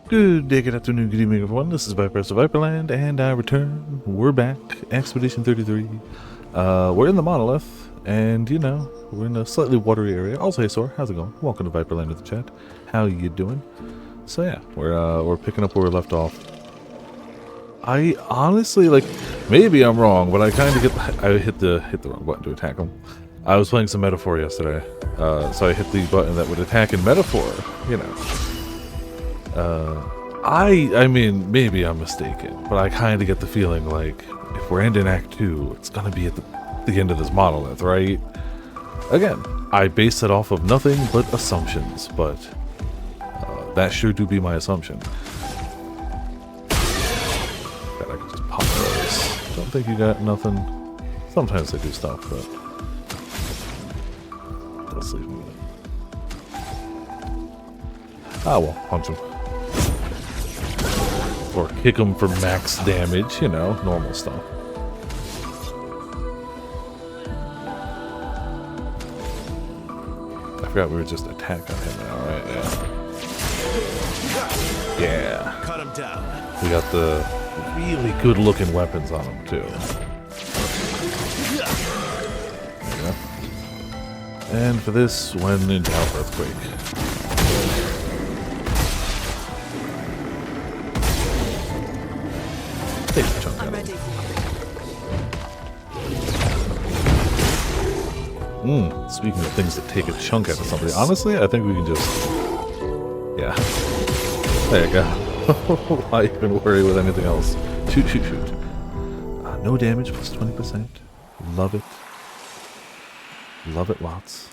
Good day, good afternoon, good evening, everyone. This is Viper of Viperland, and I return. We're back. Expedition 33. We're in the Monolith, and, you know, we're in a slightly watery area. Also, hey, Sor, how's it going? Welcome to Viperland with the chat. How you doing? So, yeah, we're picking up where we left off. I honestly, like, maybe I'm wrong, but I kind of I hit the wrong button to attack him. I was playing some Metaphor yesterday, so I hit the button that would attack in Metaphor, you know. I mean, maybe I'm mistaken, but I kind of get the feeling like if we're ending Act 2, it's gonna be at the end of this monolith, right? Again, I base it off of nothing but assumptions, but that sure do be my assumption. Bet I could just pop those. Don't think you got nothing. Sometimes they do stuff, but let's leave them with it. Ah, well, punch him. Or kick him for max damage, you know, normal stuff. I forgot we were just attack on him now, right? Yeah. Yeah. Cut him down. We got the really good looking weapons on him, too. There you go. And for this, when in Tower Earthquake. Take a chunk out of it. Speaking of things that take a chunk out of somebody, honestly, I think we can just... Yeah. There you go. Why even worry with anything else? Shoot, shoot, shoot. No damage, plus 20%. Love it. Love it lots.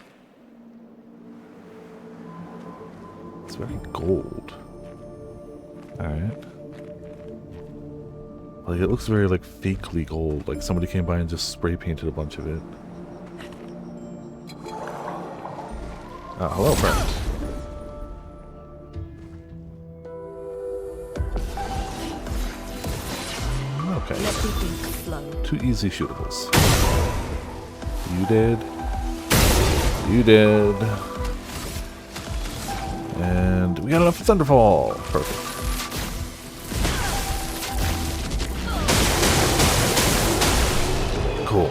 It's very gold. Alright. Like, it looks very, like, fakely gold. Like, somebody came by and just spray painted a bunch of it. Ah, hello, friend. Okay. 2 easy shootables. You dead. You dead. And we got enough for Thunderfall. Perfect. Cool.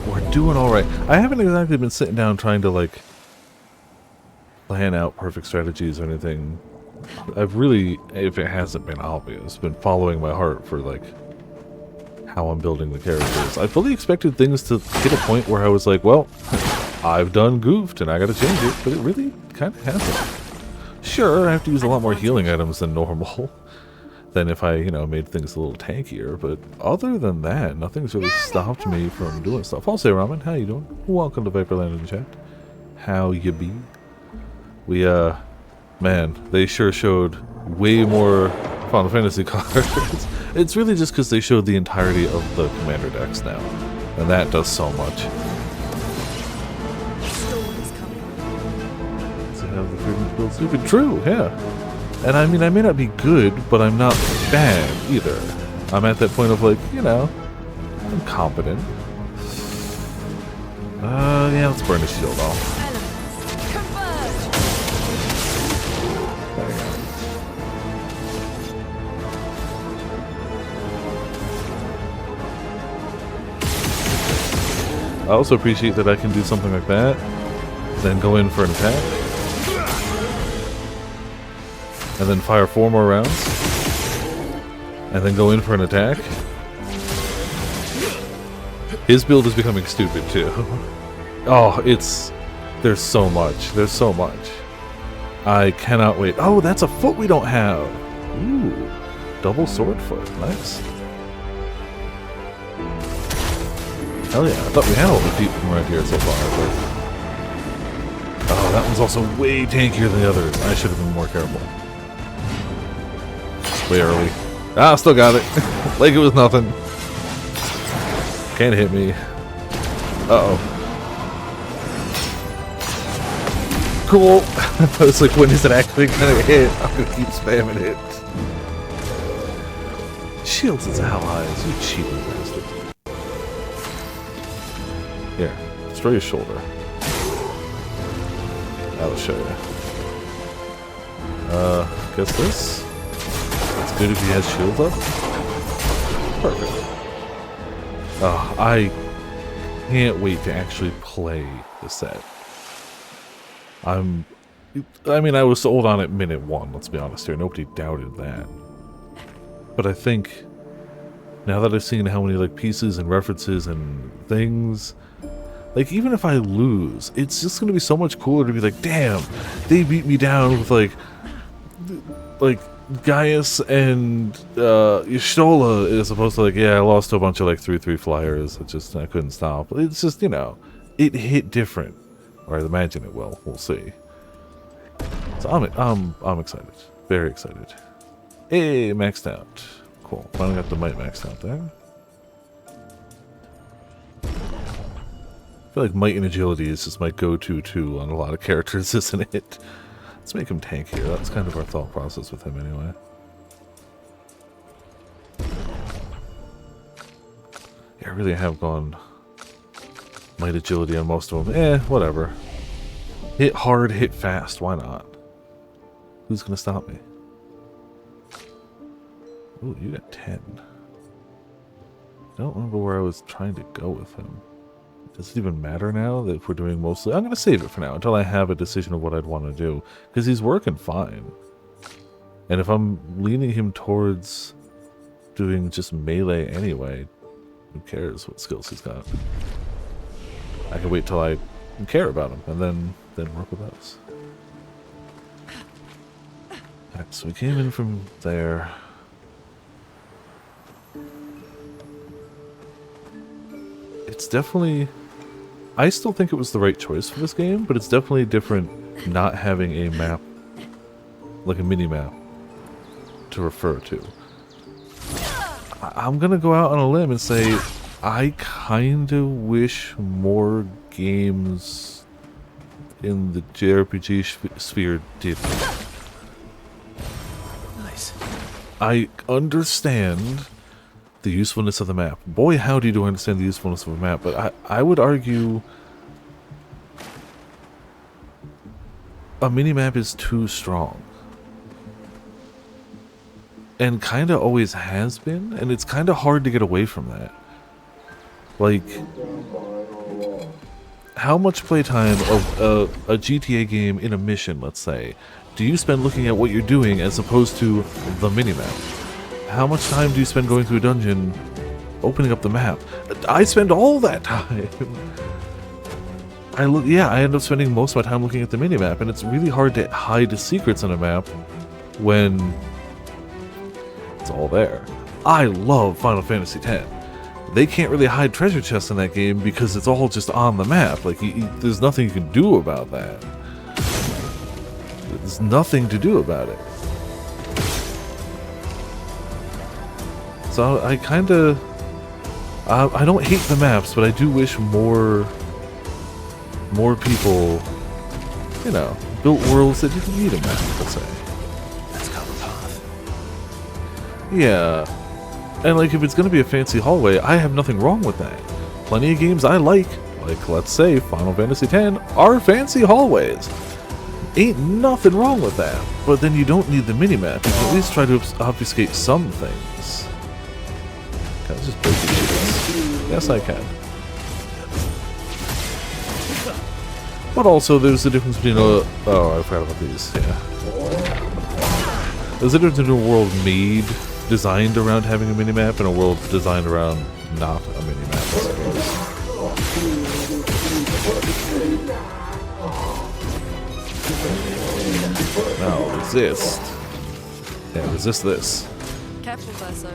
We're doing alright. I haven't exactly been sitting down trying to, like, plan out perfect strategies or anything. I've really, if it hasn't been obvious, been following my heart for, like, how I'm building the characters. I fully expected things to hit a point where I was like, well, I've done goofed and I gotta change it, but it really kind of hasn't. Sure, I have to use a lot more healing items than normal. Than if I, you know, made things a little tankier, but other than that, nothing's really stopped me from doing stuff. I'll say, Ramen, how you doing? Welcome to Viperland in the chat. How you be? We, man, they sure showed way more Final Fantasy cards. It's really just because they showed the entirety of the Commander decks now, and that does so much. So how the freedom to build stupid? True, yeah. And I mean, I may not be good, but I'm not bad either. I'm at that point of, like, you know, I'm competent. Yeah, let's burn the shield off. There you go. I also appreciate that I can do something like that, then go in for an attack. And then fire 4 more rounds. And then go in for an attack. His build is becoming stupid too. Oh, there's so much. There's so much. I cannot wait. Oh, that's a foot we don't have. Ooh. Double sword foot. Nice. Hell yeah. I thought we had all the feet from right here so far. But... oh, that one's also way tankier than the others. I should have been more careful. Way early. Ah, still got it. Like it was nothing. Can't hit me. Uh-oh. Cool. I was like, when is it actually gonna hit? I'm gonna keep spamming it. Shields its allies, you cheating bastard. Here, destroy your shoulder. That'll show you. guess this. It's good if he has shield up. Perfect. Oh, I can't wait to actually play the set. I mean, I was sold on it minute one, let's be honest here. Nobody doubted that. But I think, now that I've seen how many, like, pieces and references and things, like, even if I lose, it's just gonna be so much cooler to be like, damn, they beat me down with, like Gaius and Y'shtola, as opposed to, like, yeah, I lost to a bunch of, like, 3-3 flyers. I couldn't stop. It's just, you know, it hit different. Or I imagine it will. We'll see. So I'm excited. Very excited. Hey, maxed out. Cool. Finally got the might maxed out there. I feel like might and agility is just my go-to too on a lot of characters, isn't it? Let's make him tank here. That's kind of our thought process with him anyway. Yeah, I really have gone might agility on most of them. Whatever. Hit hard, hit fast. Why not? Who's gonna stop me? Ooh, you got 10. I don't remember where I was trying to go with him. Does it even matter now that if we're doing mostly... I'm going to save it for now until I have a decision of what I'd want to do. Because he's working fine. And if I'm leaning him towards doing just melee anyway, who cares what skills he's got? I can wait till I care about him and then work with those. Alright, so we came in from there. It's definitely... I still think it was the right choice for this game, but it's definitely different not having a map, like a mini-map, to refer to. I'm gonna go out on a limb and say, I kinda wish more games in the JRPG sphere did. Nice. I understand the usefulness of the map. Boy, howdy do I understand the usefulness of a map, but I would argue a mini-map is too strong. And kinda always has been, and it's kinda hard to get away from that. Like, how much playtime of a GTA game in a mission, let's say, do you spend looking at what you're doing as opposed to the mini-map? How much time do you spend going through a dungeon, opening up the map? I spend all that time. I end up spending most of my time looking at the minimap, and it's really hard to hide the secrets on a map when it's all there. I love Final Fantasy X. They can't really hide treasure chests in that game because it's all just on the map. Like, there's nothing you can do about that. There's nothing to do about it. So I kinda... I don't hate the maps, but I do wish more people, you know, built worlds that didn't need a map, let's say. Let's go the path. Yeah. And, like, if it's gonna be a fancy hallway, I have nothing wrong with that. Plenty of games I like, let's say, Final Fantasy X, are fancy hallways. Ain't nothing wrong with that. But then you don't need the minimap. You can at least try to obfuscate some things. Can I just break these shields? Yes, I can. But also, there's a difference between a... Oh, I forgot about these, yeah. There's a difference between a world designed around having a minimap and a world designed around not a minimap, I suppose. Now, resist. Yeah, resist this. Careful, Verso.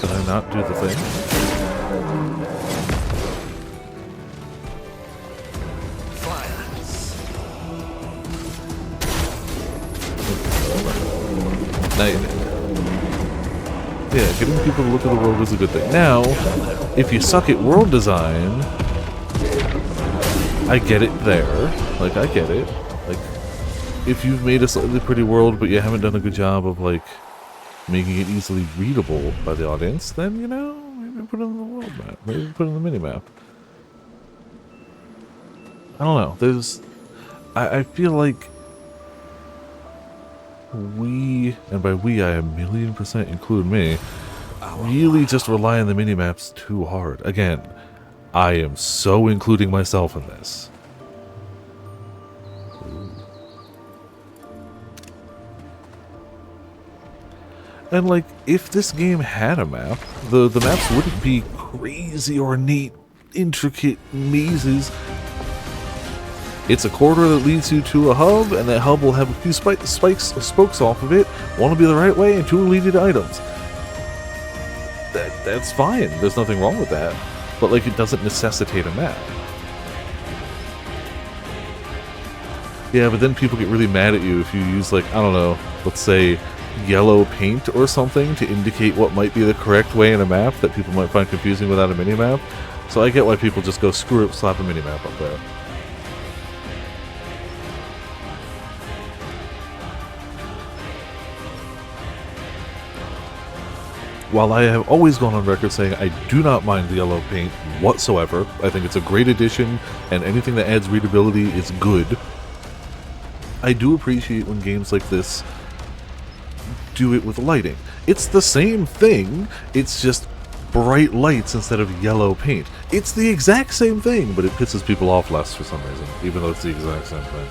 Can I not do the thing? Yeah, getting people to look at the world is a good thing. Now, if you suck at world design, I get it there. Like, I get it. Like, if you've made a slightly pretty world, but you haven't done a good job of, like, making it easily readable by the audience, then, you know, maybe put it on the world map. Maybe put it on the mini-map. I don't know. I feel like we, and by we I 1,000,000% include me, really just rely on the minimaps too hard. Again, I am so including myself in this. And like, if this game had a map, the maps wouldn't be crazy ornate, intricate mazes. It's a corridor that leads you to a hub, and that hub will have a few spokes off of it. One will be the right way, and two will lead you to items. That's fine. There's nothing wrong with that. But like, it doesn't necessitate a map. Yeah, but then people get really mad at you if you use, like, I don't know, let's say yellow paint or something to indicate what might be the correct way in a map that people might find confusing without a minimap. So I get why people just go, screw it, slap a minimap up there. While I have always gone on record saying I do not mind the yellow paint whatsoever, I think it's a great addition, and anything that adds readability is good, I do appreciate when games like this do it with lighting. It's the same thing, it's just bright lights instead of yellow paint. It's the exact same thing, but it pisses people off less for some reason, even though it's the exact same thing.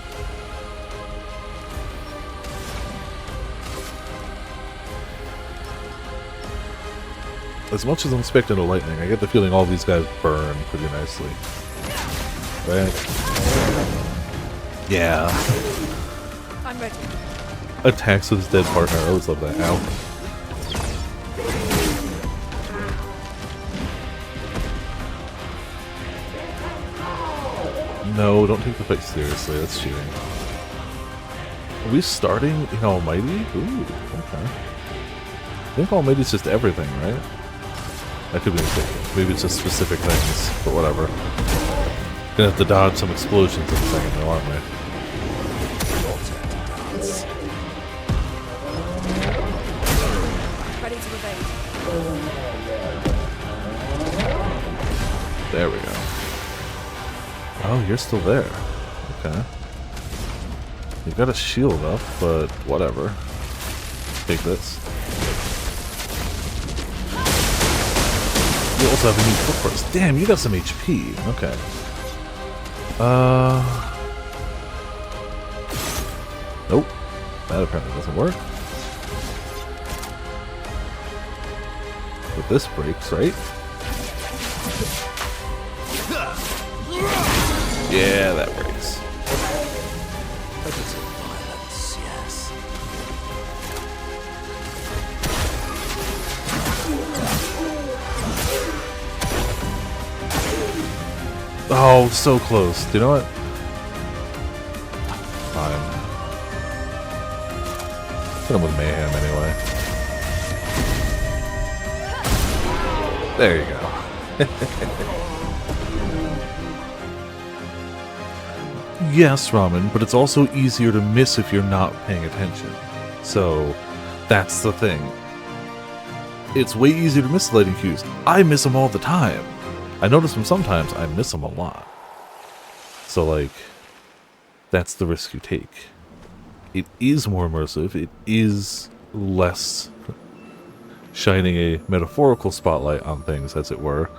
As much as I'm expecting a lightning, I get the feeling all these guys burn pretty nicely. Right? Yeah. I'm ready. Attacks with his dead partner. I always love that. Ow. No, don't take the fight seriously. That's cheating. Are we starting in Almighty? Ooh, okay. I think Almighty's just everything, right? I could be mistaken. Maybe it's just specific things, but whatever. Gonna have to dodge some explosions in a second, though, aren't we? Ready to evade. There we go. Oh, you're still there. Okay. You've got a shield up, but whatever. Take this. You also have a new foot burst. Damn, you got some HP. Okay. Nope. That apparently doesn't work. But this breaks, right? Yeah, that breaks. A little violence, yes. Oh, so close. Do you know what? Fine. Hit him with mayhem anyway. There you go. Yes, Ramen, but it's also easier to miss if you're not paying attention. So, that's the thing. It's way easier to miss lighting cues. I miss them all the time. I notice them sometimes, I miss them a lot. So, like, that's the risk you take. It is more immersive, it is less shining a metaphorical spotlight on things, as it were.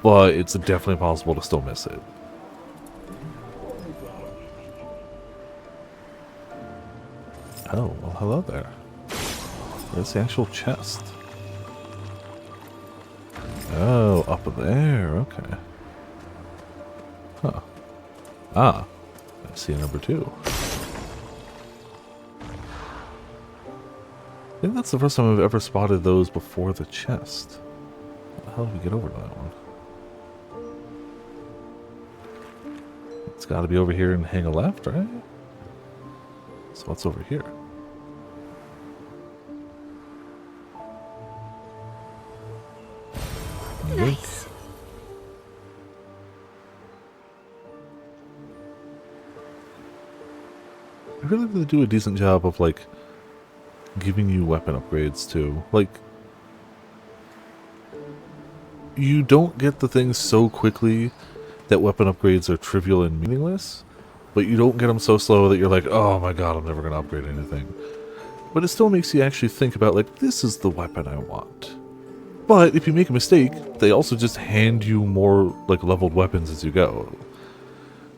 But it's definitely possible to still miss it. Oh, well, hello there. There's the actual chest. Oh, up there, okay. Huh. Ah, I see number 2. I think that's the first time I've ever spotted those before the chest. How the hell did we get over to that one? It's gotta be over here and hang a left, right? So what's over here? Nice. I really really do a decent job of, like, giving you weapon upgrades, too. Like, you don't get the things so quickly that weapon upgrades are trivial and meaningless, but you don't get them so slow that you're like, oh my god, I'm never going to upgrade anything. But it still makes you actually think about, like, this is the weapon I want. But if you make a mistake, they also just hand you more, like, leveled weapons as you go.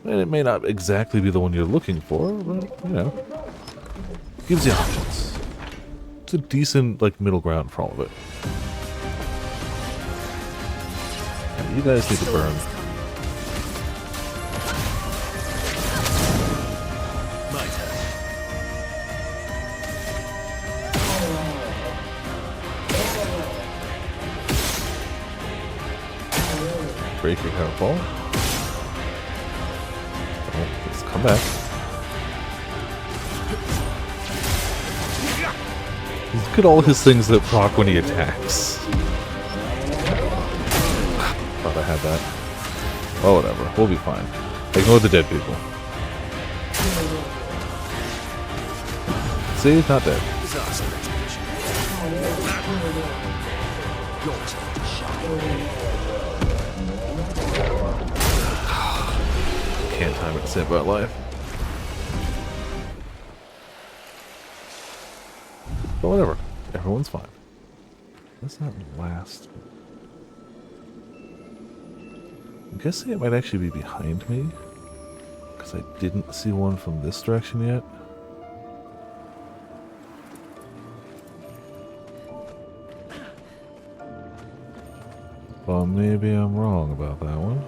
And it may not exactly be the one you're looking for, but, you know, gives you options. It's a decent, like, middle ground for all of it. Yeah, you guys need to burn. My turn. Break your powerful. Oh, let's come back. Look at all his things that proc when he attacks. Thought I had that. Oh, whatever. We'll be fine. Ignore the dead people. See, he's not dead. Disaster expedition. Your turn to shine. Can't time it to say about life. But whatever. Everyone's fine. What's that last? I'm guessing it might actually be behind me. Because I didn't see one from this direction yet. Well, maybe I'm wrong about that one.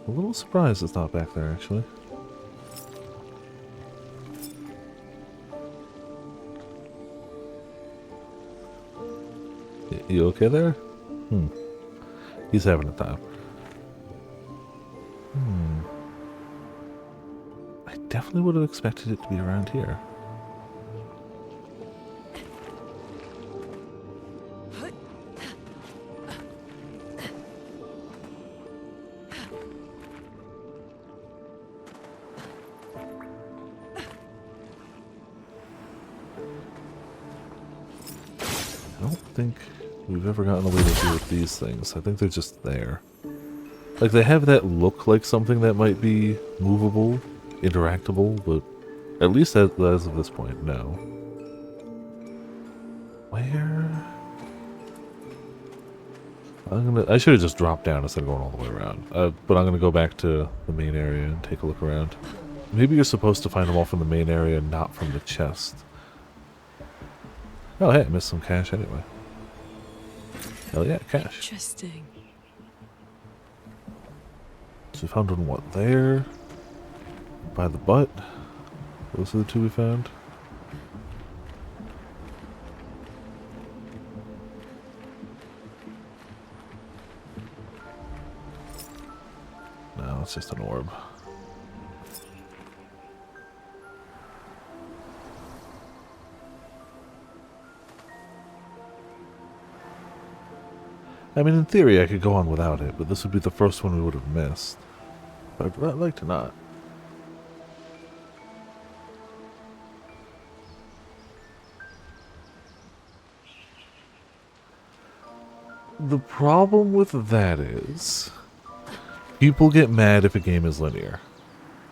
A little surprised it's not back there, actually. You okay there? He's having a time. I definitely would have expected it to be around here. I don't think we've ever gotten away to do with these things. I think they're just there. Like, they have that look like something that might be movable, interactable, but at least as of this point, no. Where? I should have just dropped down instead of going all the way around. But I'm gonna go back to the main area and take a look around. Maybe you're supposed to find them all from the main area, not from the chest. Oh, hey, I missed some cash anyway. Hell yeah, cash. Interesting. So we found one, what, there? By the butt? Those are the two we found? No, it's just an orb. I mean, in theory, I could go on without it, but this would be the first one we would have missed. But I'd like to not. The problem with that is, people get mad if a game is linear.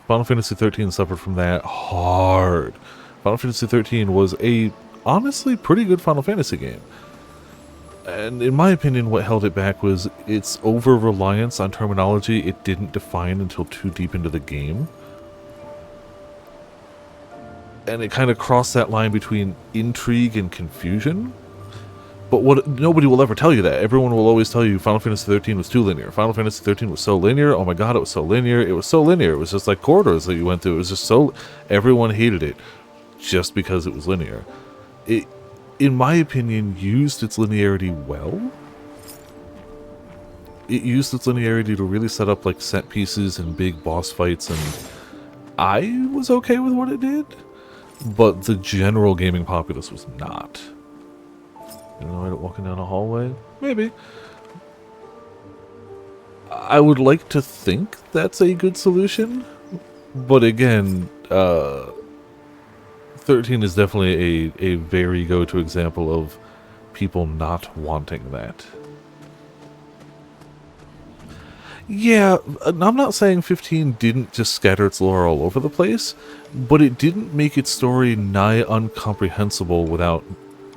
Final Fantasy XIII suffered from that hard. Final Fantasy XIII was a, honestly, pretty good Final Fantasy game. And in my opinion, what held it back was its over-reliance on terminology it didn't define until too deep into the game. And it kind of crossed that line between intrigue and confusion. But nobody will ever tell you that. Everyone will always tell you Final Fantasy XIII was too linear. Final Fantasy XIII was so linear. Oh my god, it was so linear. It was so linear. It was just like corridors that you went through. It was just so... Everyone hated it just because it was linear. It, in my opinion, used its linearity well. It used its linearity to really set up like set pieces and big boss fights, and I was okay with what it did. But the general gaming populace was not. You know, walking down a hallway? Maybe. I would like to think that's a good solution, but again, 13 is definitely a very go-to example of people not wanting that. Yeah, I'm not saying 15 didn't just scatter its lore all over the place, but it didn't make its story nigh incomprehensible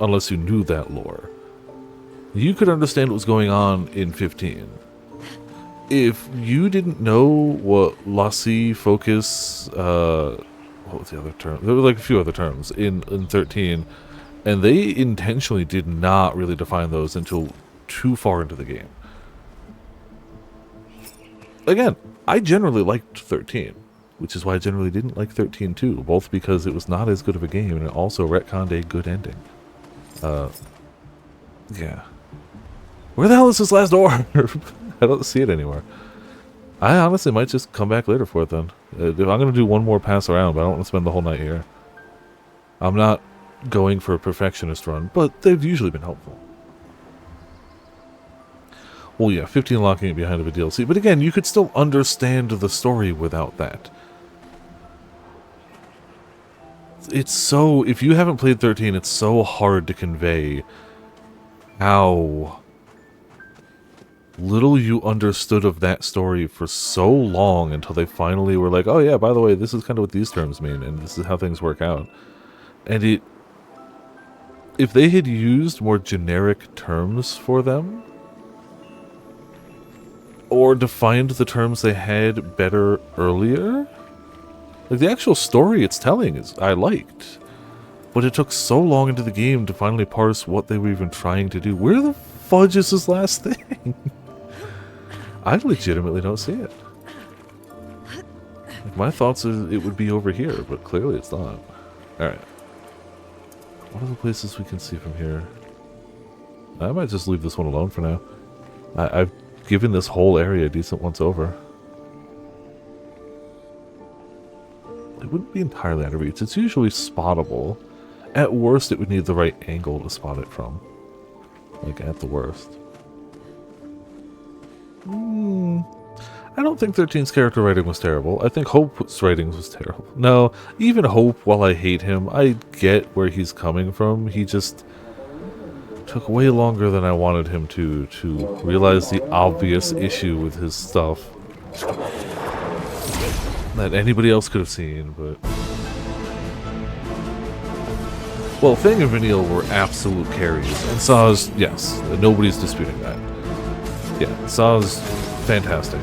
unless you knew that lore. You could understand what was going on in 15. If you didn't know what Lassie, Focus, what was the other term? There were like a few other terms in 13, and they intentionally did not really define those until too far into the game. Again, I generally liked 13, which is why I generally didn't like 13 too, both because it was not as good of a game and it also retconned a good ending. Yeah. Where the hell is this last orb? I don't see it anywhere. I honestly might just come back later for it then. I'm going to do one more pass around, but I don't want to spend the whole night here. I'm not going for a perfectionist run, but they've usually been helpful. Well, yeah, 15 locking it behind of a DLC, but again, you could still understand the story without that. It's so, if you haven't played 13, it's so hard to convey how little you understood of that story for so long until they finally were like, oh yeah, by the way, this is kind of what these terms mean, and this is how things work out. And if they had used more generic terms for them, or defined the terms they had better earlier, like the actual story it's telling I liked, but it took so long into the game to finally parse what they were even trying to do. Where the fudge is this last thing? I legitimately don't see it. Like, my thoughts is it would be over here, but clearly it's not. Alright. What are the places we can see from here? I might just leave this one alone for now. I've given this whole area a decent once over. It wouldn't be entirely out of reach. It's usually spottable. At worst, it would need the right angle to spot it from. Like, at the worst. I don't think 13's character writing was terrible. I think Hope's writing was terrible. No, even Hope, while I hate him, I get where he's coming from. He just took way longer than I wanted him to realize the obvious issue with his stuff that anybody else could have seen, but... Well, Fang and Vanille were absolute carries, and Saw's, yes, nobody's disputing that. Yeah, Saw's fantastic.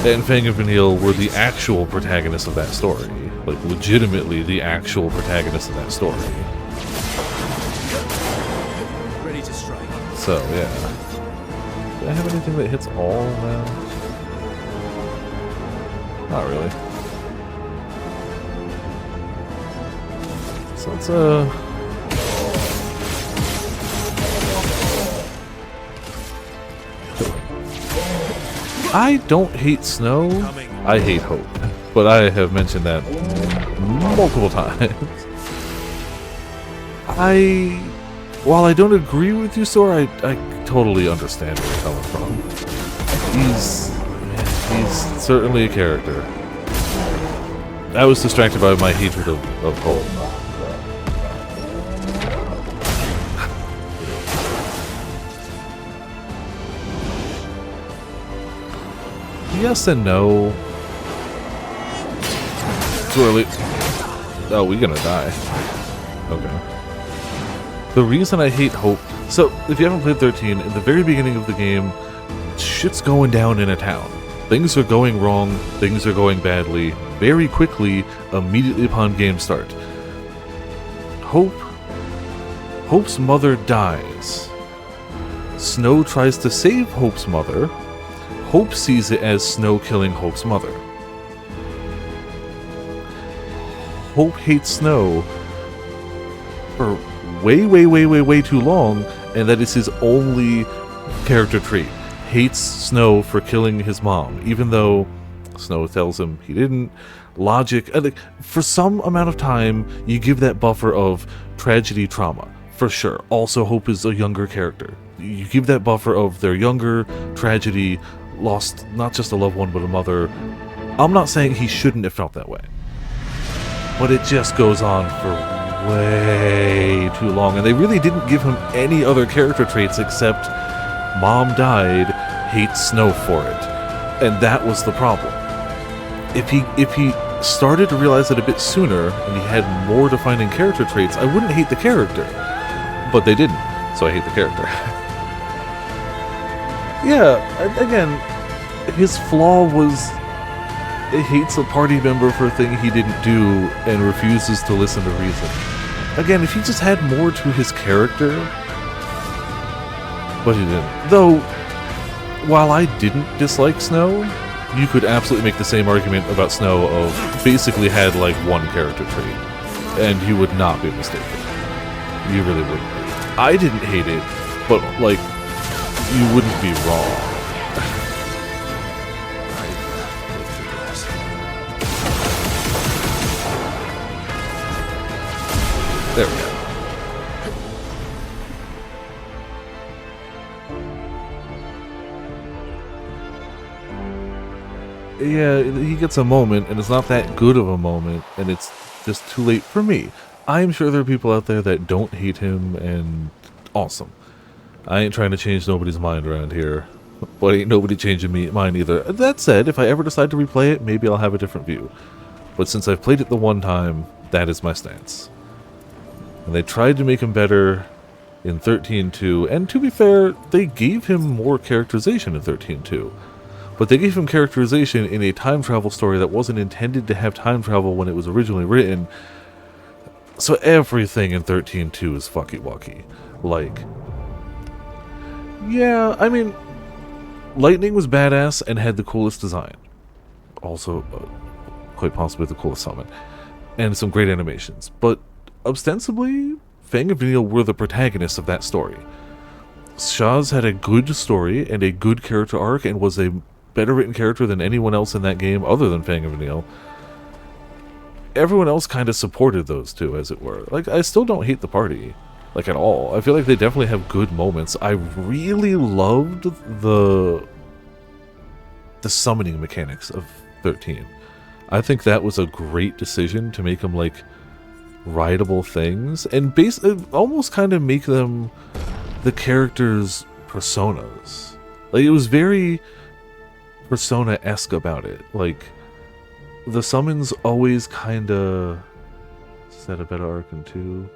And Fang and Vanille were the actual protagonists of that story. Like, legitimately the actual protagonists of that story. Ready to strike. So, yeah. Do I have anything that hits all now? Not really. So let's, I don't hate snow, I hate hope. But I have mentioned that multiple times. While I don't agree with you, Sora, I totally understand where you're coming from. He's certainly a character. I was distracted by my hatred of Hope. Yes and no. Too early. Oh, we're gonna die. Okay. The reason I hate Hope... So, if you haven't played 13, in the very beginning of the game, shit's going down in a town. Things are going wrong, things are going badly, very quickly, immediately upon game start. Hope's mother dies. Snow tries to save Hope's mother. Hope sees it as Snow killing Hope's mother. Hope hates Snow for way too long, and that is his only character trait. Hates Snow for killing his mom, even though Snow tells him he didn't. Logic, for some amount of time, you give that buffer of tragedy, trauma, for sure. Also, Hope is a younger character. You give that buffer of their younger, tragedy, lost not just a loved one, but a mother. I'm not saying he shouldn't have felt that way. but it just goes on for way too long. And they really didn't give him any other character traits except Mom died, hates snow for it. And that was the problem. If he started to realize it a bit sooner and he had more defining character traits, I wouldn't hate the character. But they didn't, so I hate the character. Yeah, again, his flaw was he hates a party member for a thing he didn't do and refuses to listen to reason. Again, if he just had more to his character, but he didn't. Though, while I didn't dislike Snow, you could absolutely make the same argument about Snow of basically had like one character trait, and you would not be mistaken. You really wouldn't be. I didn't hate it, but like, you wouldn't be wrong. There we go. Yeah, he gets a moment, and it's not that good of a moment, and it's just too late for me. I'm sure there are people out there that don't hate him, and awesome. I ain't trying to change nobody's mind around here, but ain't nobody changing mine either. That said, if I ever decide to replay it, maybe I'll have a different view. But since I've played it the one time, that is my stance. And they tried to make him better in 13.2, and to be fair, they gave him more characterization in 13.2. But they gave him characterization in a time travel story that wasn't intended to have time travel when it was originally written. So everything in 13.2 is fucky-wucky. Like, yeah, I mean, Lightning was badass and had the coolest design. Also, quite possibly the coolest summon. And some great animations. But ostensibly, Fang and Vanille were the protagonists of that story. Shaz had a good story and a good character arc and was a better written character than anyone else in that game other than Fang and Vanille. Everyone else kind of supported those two, as it were. Like, I still don't hate the party, like, at all. I feel like they definitely have good moments. I really loved the summoning mechanics of 13. I think that was a great decision to make them, like, rideable things, and almost kind of make them the characters' personas. Like, it was very Persona-esque about it. Like, the summons always kind of set a better arc in 2.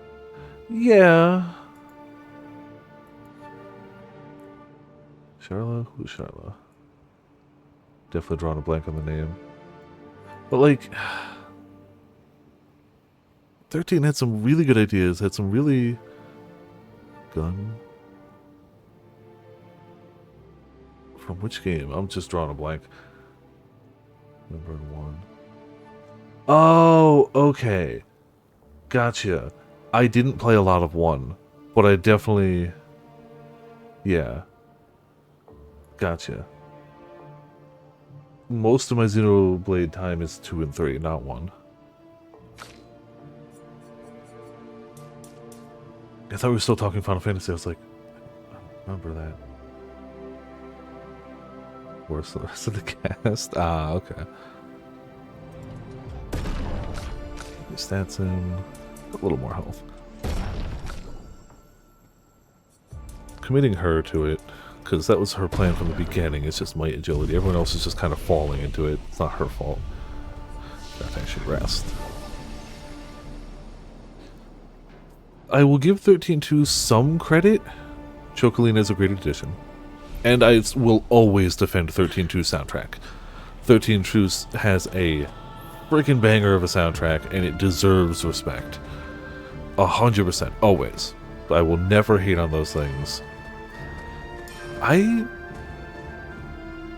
Yeah. Charla? Who's Charla? Definitely drawing a blank on the name. But, like, 13 had some really good ideas, had some really... Gun? From which game? I'm just drawing a blank. Number 1. Oh, okay. Gotcha. I didn't play a lot of 1, but I definitely... Yeah. Gotcha. Most of my Xenoblade time is 2 and 3, not 1. I thought we were still talking Final Fantasy. I was like, I don't remember that. Where's the rest of the cast? Ah, okay. Stats in. A little more health. Committing her to it, because that was her plan from the beginning. It's just might agility. Everyone else is just kind of falling into it. It's not her fault. I think I should rest. I will give 13.2 some credit. Chocolina is a great addition. And I will always defend 13.2 soundtrack. 13.2 has a freaking banger of a soundtrack, and it deserves respect. 100%, always. I will never hate on those things.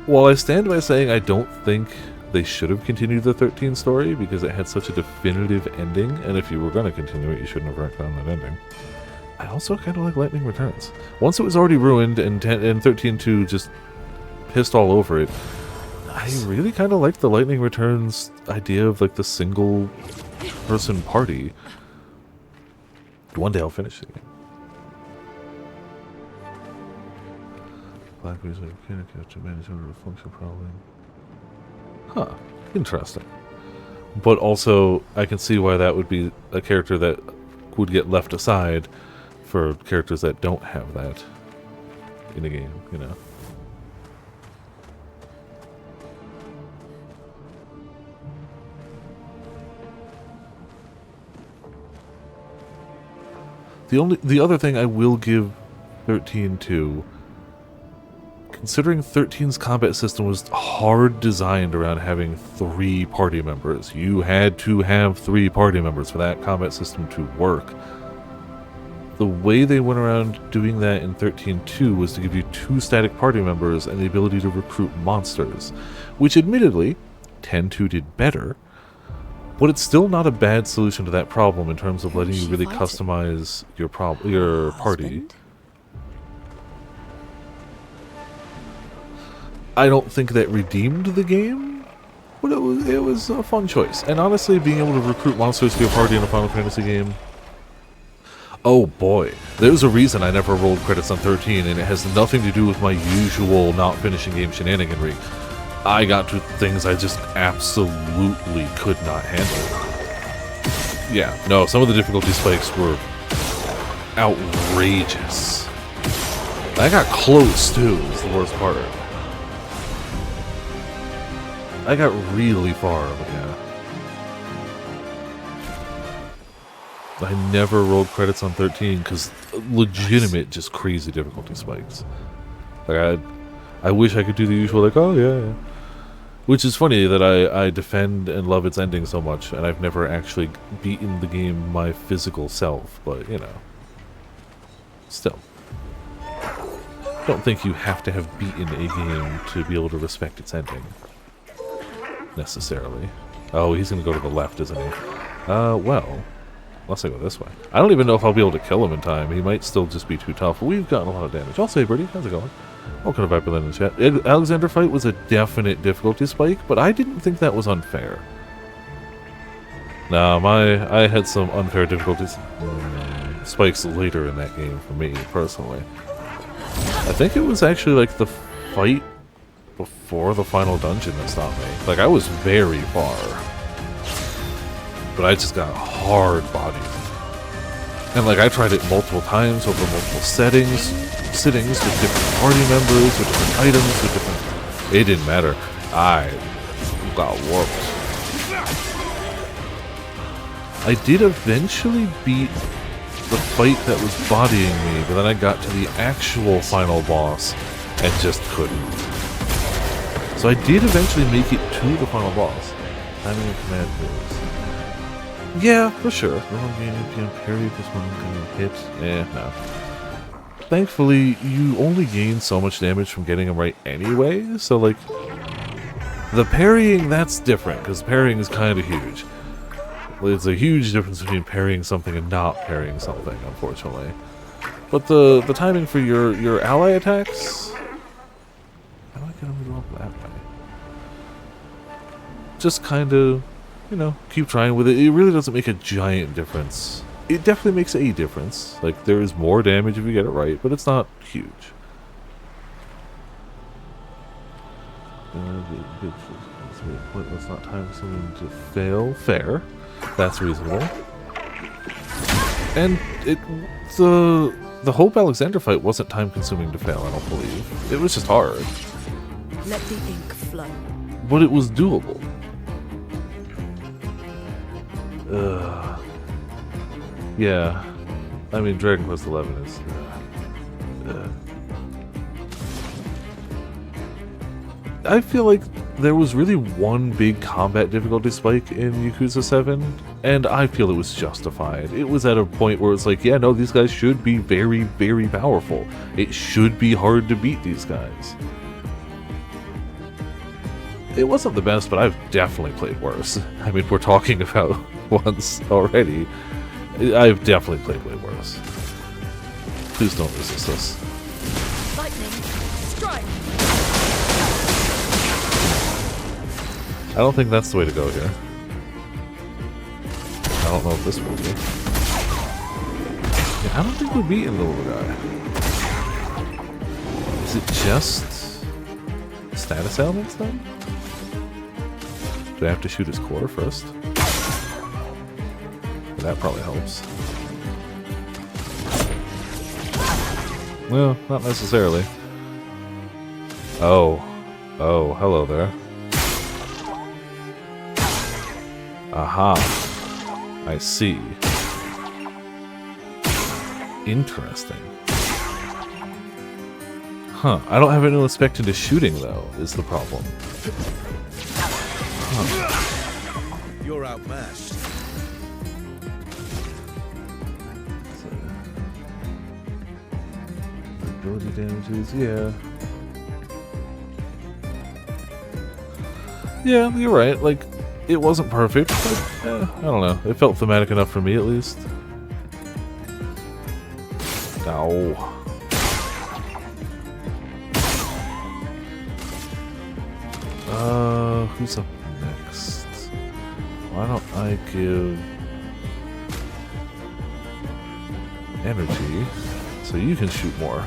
While I stand by saying I don't think they should have continued the 13 story because it had such a definitive ending, and if you were going to continue it, you shouldn't have wrecked on that ending. I also kind of like Lightning Returns. Once it was already ruined and 13.2 just pissed all over it, I really kind of liked the Lightning Returns idea of like the single person party. One day I'll finish it. Black Reason mechanic have to manage order to function probably. Huh. Interesting. But also, I can see why that would be a character that would get left aside for characters that don't have that in a game, you know. The other thing I will give 13 to, considering 13's combat system was hard designed around having 3 party members. You had to have 3 party members for that combat system to work. The way they went around doing that in 13.2 was to give you 2 static party members and the ability to recruit monsters, which admittedly 10.2 did better, but it's still not a bad solution to that problem in terms of letting you really customize your party. I don't think that redeemed the game, but it was a fun choice. And honestly, being able to recruit monsters to your party in a Final Fantasy game, oh boy, there's a reason I never rolled credits on 13, and it has nothing to do with my usual not finishing game shenaniganry. I got to things I just absolutely could not handle. Yeah, no, some of the difficulty spikes were outrageous. I got close too, is the worst part. I got really far, but yeah. I never rolled credits on 13 because legitimate, just crazy difficulty spikes. Like I wish I could do the usual, like, oh yeah. Which is funny that I defend and love its ending so much, and I've never actually beaten the game my physical self, but, you know. Still. Don't think you have to have beaten a game to be able to respect its ending. Necessarily. Oh, he's gonna go to the left, isn't he? Well, unless I go this way. I don't even know if I'll be able to kill him in time. He might still just be too tough. We've gotten a lot of damage. I'll say, Birdie, how's it going? Welcome to Viper in the chat. Alexander fight was a definite difficulty spike, but I didn't think that was unfair. Nah, I had some unfair difficulties spikes later in that game for me, personally. I think it was actually like the fight before the final dungeon that stopped me. Like, I was very far, but I just got hard bodied. And like, I tried it multiple times over multiple sittings with different party members, with different items, with different... It didn't matter. I got warped. I did eventually beat the fight that was bodying me, but then I got to the actual final boss and just couldn't. So I did eventually make it to the final boss. Timing of command moves. Yeah, for sure. Wrong game, if you parry this one can hit. No. Thankfully, you only gain so much damage from getting them right anyway, so like... The parrying, that's different, because parrying is kind of huge. There's a huge difference between parrying something and not parrying something, unfortunately. But the timing for your ally attacks... How do I get them to go up that way? Just kind of, you know, keep trying with it. It really doesn't make a giant difference. It definitely makes a difference. Like, there is more damage if you get it right, but it's not huge. Pointless, not time consuming to fail. Fair. That's reasonable. And the Hope Alexander fight wasn't time consuming to fail, I don't believe. It was just hard. Let the ink flow. But it was doable. Yeah. I mean, Dragon Quest XI is... I feel like there was really one big combat difficulty spike in Yakuza 7, and I feel it was justified. It was at a point where it's like, yeah, no, these guys should be very, very powerful. It should be hard to beat these guys. It wasn't the best, but I've definitely played worse. I mean, we're talking about once already. I've definitely played way worse. Please don't resist us. Lightning, strike. I don't think that's the way to go here. I don't know if this will be. Yeah, I don't think we're beating the little guy. Is it just status elements then? Do I have to shoot his core first? that probably helps. Well, not necessarily. Oh. Oh, hello there. Aha. I see. Interesting. Huh. I don't have anyone expected to shooting, though, is the problem. Huh. You're outmatched. Ability damages, yeah. Yeah, you're right. Like, it wasn't perfect, but I don't know. It felt thematic enough for me, at least. Ow. Who's up next? Why don't I give energy so you can shoot more?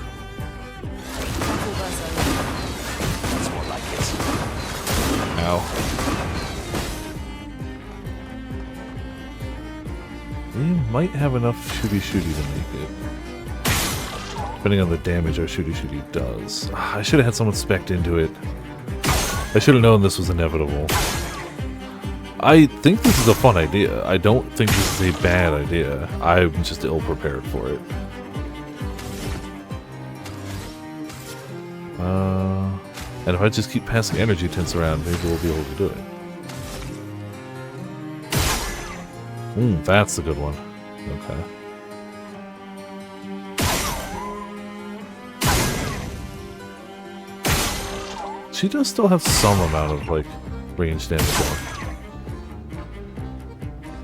That's more like it. Ow. We might have enough shooty-shooty to make it. Depending on the damage our shooty-shooty does. I should have had someone spec'd into it. I should have known this was inevitable. I think this is a fun idea. I don't think this is a bad idea. I'm just ill-prepared for it. And if I just keep passing energy tints around, maybe we'll be able to do it. That's a good one. Okay. She does still have some amount of, like, range damage on.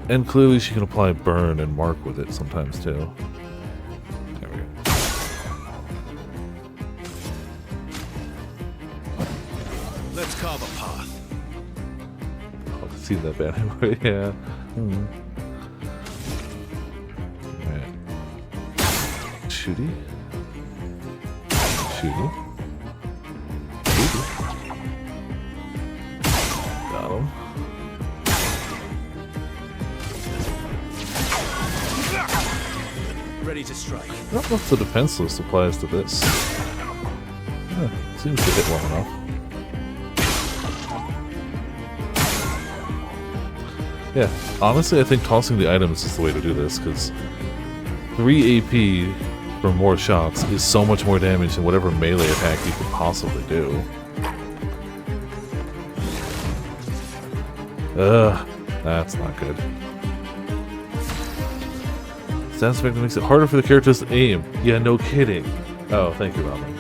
And clearly she can apply burn and mark with it sometimes, too. There we go. Let's carve a path. Oh, it seemed that bad anyway, yeah. Alright. Shooty. Shooty. Shooty. Got him. Ready to strike. I don't know if the defenseless applies to this. Yeah, seems to hit well enough. Yeah, honestly I think tossing the items is the way to do this, because 3 AP for more shots is so much more damage than whatever melee attack you could possibly do. Ugh, that's not good. Status effect makes it harder for the characters to aim. Yeah, no kidding. Oh, thank you, Robin.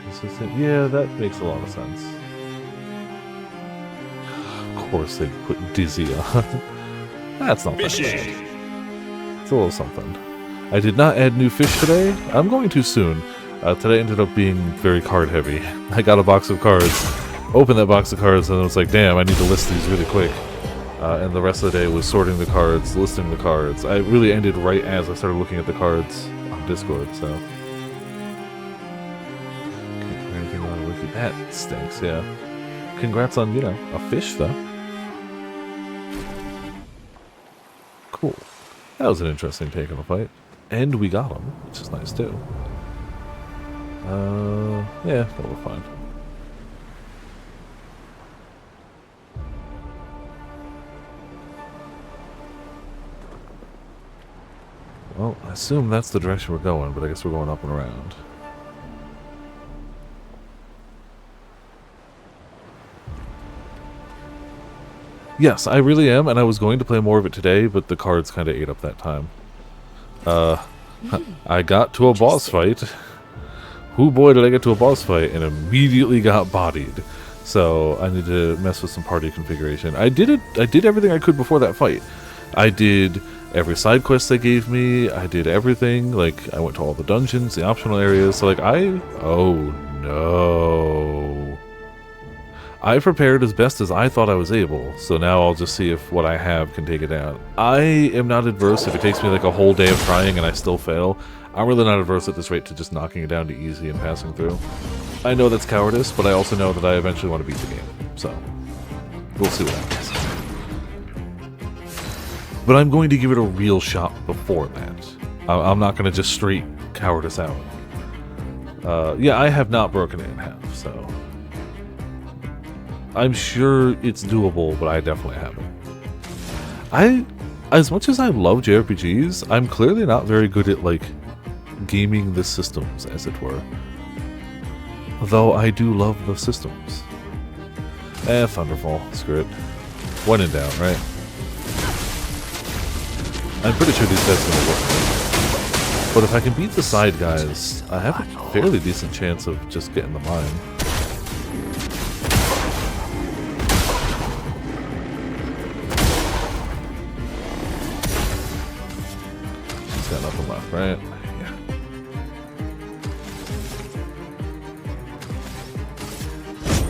Consistent. Yeah, that makes a lot of sense. Of course they put Dizzy on. That's not bad. It's a little something. I did not add new fish today. I'm going to soon. Today ended up being very card heavy. I got a box of cards, opened that box of cards, and I was like, damn, I need to list these really quick. And the rest of the day was sorting the cards, listing the cards. I really ended right as I started looking at the cards on Discord, so. Can't do anything on the wiki. That stinks, yeah. Congrats on, you know, a fish, though. Cool. That was an interesting take on the fight. And we got him, which is nice, too. Yeah, that was fine. Well, I assume that's the direction we're going, but I guess we're going up and around. Yes, I really am, and I was going to play more of it today, but the cards kind of ate up that time. I got to a boss fight. Whoo boy did I get to a boss fight, and immediately got bodied. So I need to mess with some party configuration. I did everything I could before that fight. I did every side quest they gave me. I did everything. Like, I went to all the dungeons, the optional areas. So, like, oh no. I prepared as best as I thought I was able. So now I'll just see if what I have can take it down. I am not adverse if it takes me like a whole day of trying and I still fail. I'm really not adverse at this rate to just knocking it down to easy and passing through. I know that's cowardice, but I also know that I eventually want to beat the game. So, we'll see what happens. But I'm going to give it a real shot before that. I'm not going to just straight cowardice out. Yeah, I have not broken it in half, so... I'm sure it's doable, but I definitely haven't. As much as I love JRPGs, I'm clearly not very good at, like, gaming the systems, as it were. Though I do love the systems. Thunderfall. Screw it. When in doubt, right? I'm pretty sure these guys are gonna work. But if I can beat the side guys, I have a fairly decent chance of just getting the mine. She's got nothing left, right?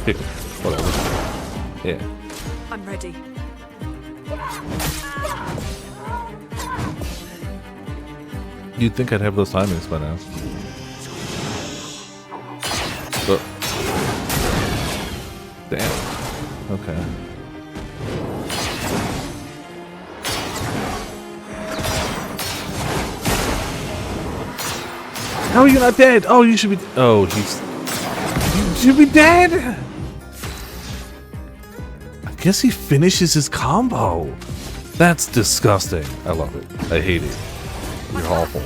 Yeah. Whatever. Yeah. I'm ready. You'd think I'd have those timings by now. But... damn. Okay. How are you not dead? Oh, you should be... oh, he's... you should be dead! I guess he finishes his combo. That's disgusting. I love it. I hate it. You're awful.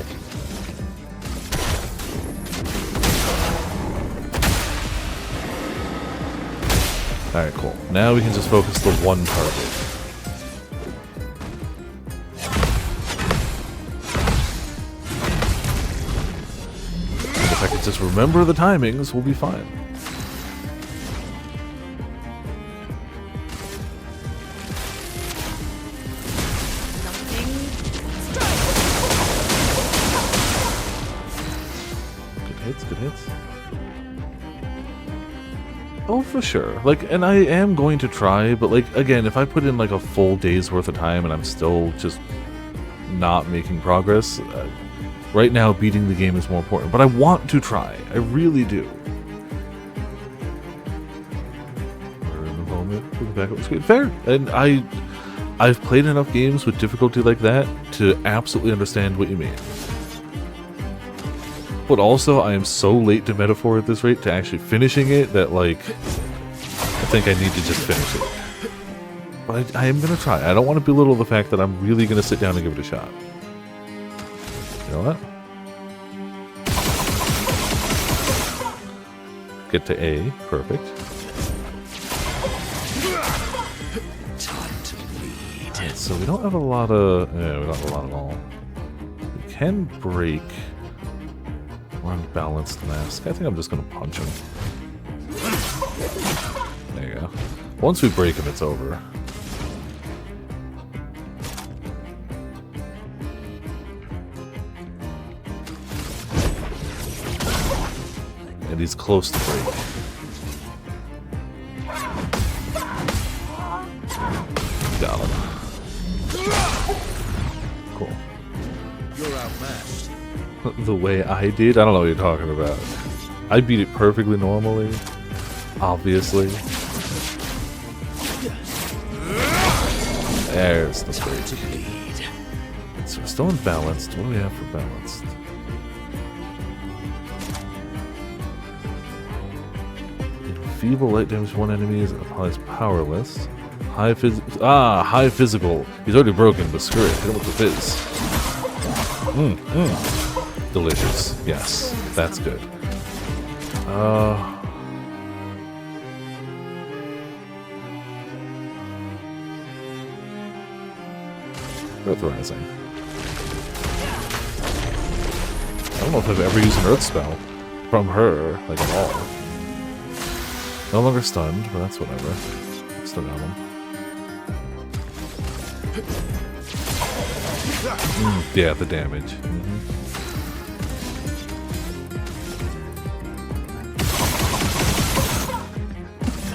Alright, cool. Now we can just focus the one target. If I could just remember the timings, we'll be fine. Good hits. Oh, for sure. Like, and I am going to try, but like, again, if I put in like a full day's worth of time and I'm still just not making progress, right now beating the game is more important. But I want to try. I really do. We're in the moment. We'll back up the screen. Fair. And I've played enough games with difficulty like that to absolutely understand what you mean. But also, I am so late to Metaphor at this rate to actually finishing it that, like, I think I need to just finish it. But I am going to try. I don't want to belittle the fact that I'm really going to sit down and give it a shot. You know what? Get to A. Perfect. Time to bleed. Right, so we don't have a lot of... yeah, we don't have a lot at all. We can break... unbalanced mask. I think I'm just gonna punch him. There you go. Once we break him, it's over. And he's close to break. Got him. Cool. You're outmatched. The way I did? I don't know what you're talking about. I beat it perfectly normally. Obviously. There's the break. So we're still unbalanced. What do we have for balanced? Enfeeble light damage one enemy is applies powerless. High physical. He's already broken, but screw it. Hit him with the fizz. Delicious. Yes, that's good. Earth Rising. I don't know if I've ever used an Earth spell from her, like at all. No longer stunned, but that's whatever. Still got him. Yeah, the damage.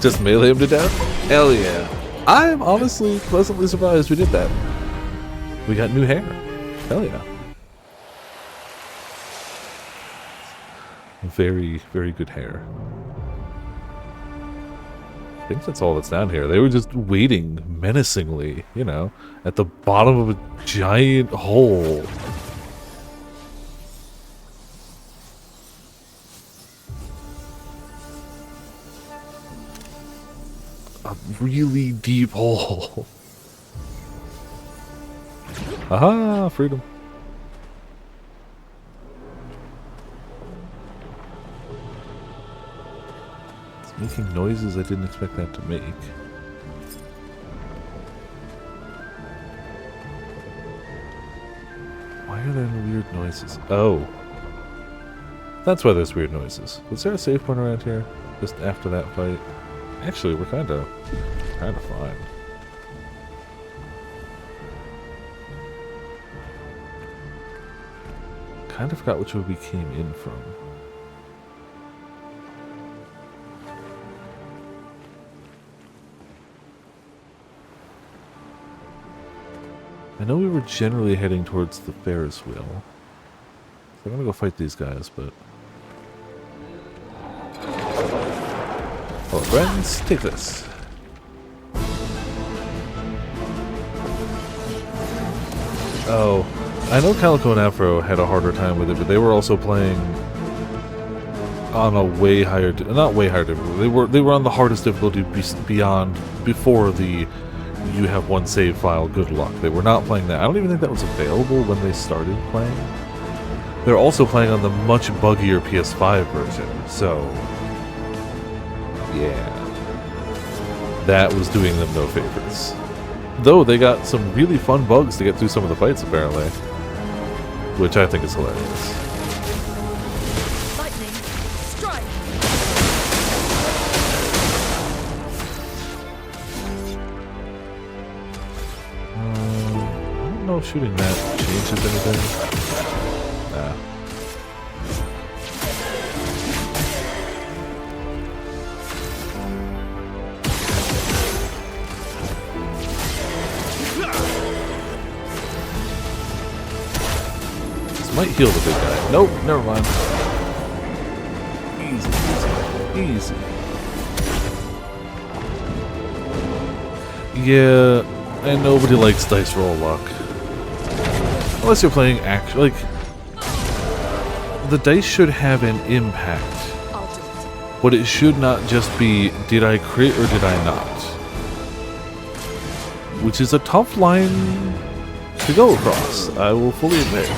Just melee him to death? Hell yeah. I'm honestly pleasantly surprised we did that. We got new hair. Hell yeah. Very, very good hair. I think that's all that's down here. They were just waiting menacingly, you know, at the bottom of a giant hole. A really deep hole. Aha, freedom. It's making noises I didn't expect that to make. Why are there weird noises? Oh. That's why there's weird noises. Was there a save point around here? Just after that fight? Actually, we're kind of fine. Kind of forgot which way we came in from. I know we were generally heading towards the Ferris wheel. So I'm gonna go fight these guys, but... Hello friends, take this. Oh, I know Calico and Afro had a harder time with it, but they were also playing on a way higher, not way higher difficulty. They were on the hardest difficulty before the you have one save file, good luck. They were not playing that. I don't even think that was available when they started playing. They're also playing on the much buggier PS5 version, so yeah, that was doing them no favors. Though they got some really fun bugs to get through some of the fights, apparently, which I think is hilarious. Lightning, strike. I don't know if shooting that changes anything. Nah. Might heal the big guy. Nope, never mind. Easy, easy, easy. Yeah, and nobody likes dice roll luck. Unless you're playing like, the dice should have an impact. But it should not just be, did I crit or did I not? Which is a tough line to go across, I will fully admit.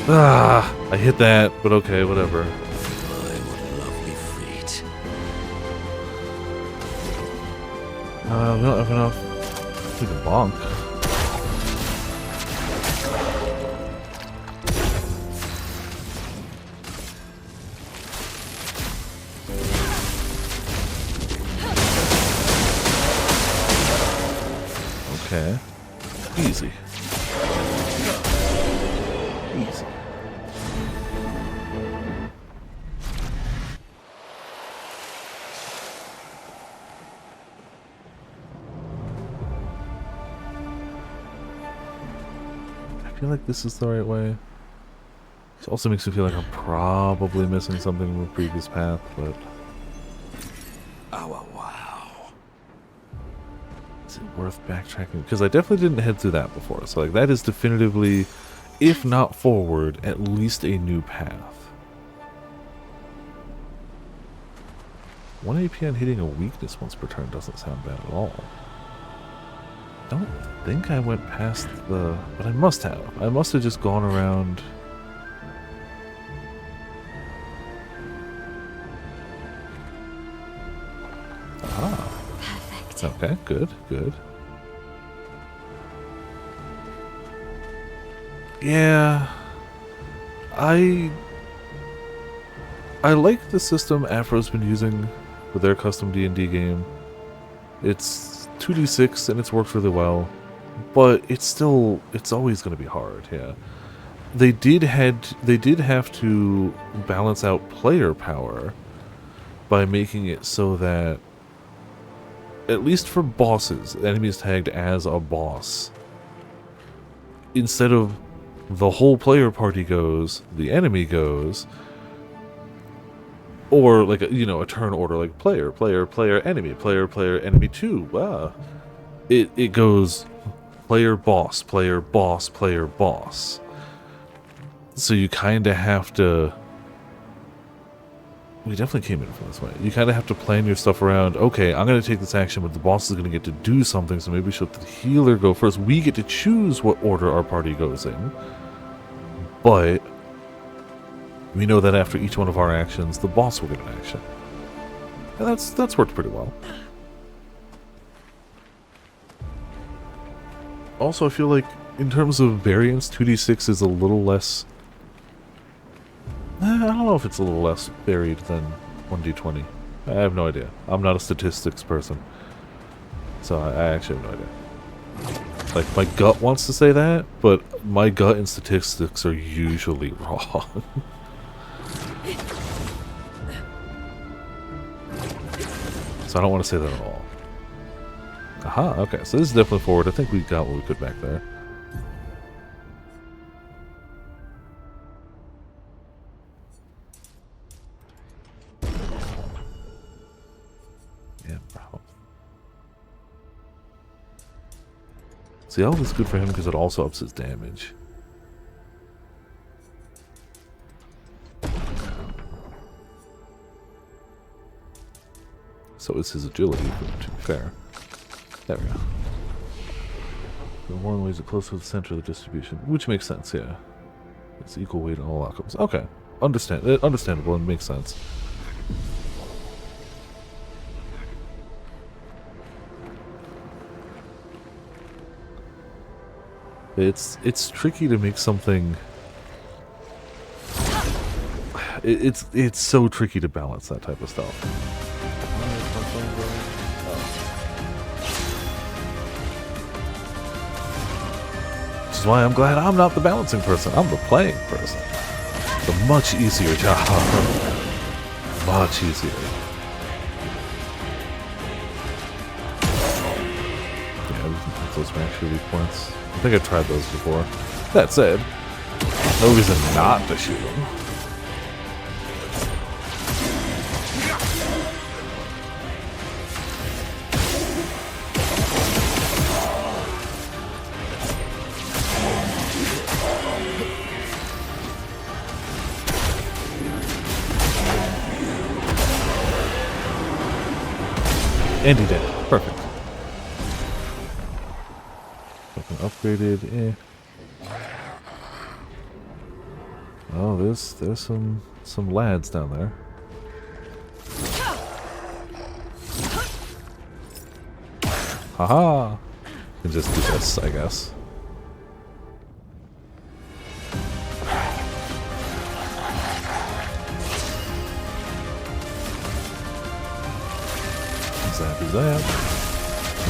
Ah, I hit that, but okay, whatever. My, what lovely feet. We don't have enough to the bonk. Okay. Easy. Easy. I feel like this is the right way. It also makes me feel like I'm probably missing something in the previous path, but... Oh, wow. Is it worth backtracking? Because I definitely didn't head through that before, so like that is definitively, if not forward, at least a new path. 1 AP on hitting a weakness once per turn doesn't sound bad at all. I don't think I went past the... but I must have. I must have just gone around... Ah. Perfect. Okay, good, good. Yeah, I like the system Afro's been using with their custom D&D game. It's 2d6 and it's worked really well, but it's always going to be hard. Yeah, they did have to balance out player power by making it so that at least for bosses, enemies tagged as a boss, instead of the whole player party goes, the enemy goes, or like a turn order, like player, player, player, enemy, player, player, enemy 2. It goes player, boss, player, boss, player, boss. So you kind of have to. We definitely came in from this way. You kind of have to plan your stuff around, okay, I'm going to take this action, but the boss is going to get to do something, so maybe we should let the healer go first. We get to choose what order our party goes in. But we know that after each one of our actions, the boss will get an action. And that's worked pretty well. Also, I feel like, in terms of variance, 2d6 is a little less... I don't know if it's a little less varied than 1d20. I have no idea. I'm not a statistics person. So I actually have no idea. Like, my gut wants to say that, but my gut and statistics are usually wrong. So I don't want to say that at all. Aha, okay, so this is definitely forward. I think we got what we could back there. Yeah, bro. See, all this is good for him because it also ups his damage. So is his agility, to be fair. There we go. The one ways it close to the center of the distribution, which makes sense, yeah. It's equal weight on all outcomes. Okay, understandable and makes sense. It's tricky to make something. It's so tricky to balance that type of stuff. Which is why I'm glad I'm not the balancing person. I'm the playing person. It's a much easier job. Much easier. Yeah, those are actually weak points. I think I've tried those before. That said, no reason not to shoot them. And he did. Perfect. Fucking upgraded. Oh, there's some lads down there. Haha! Can just do this, I guess. Zappy zap.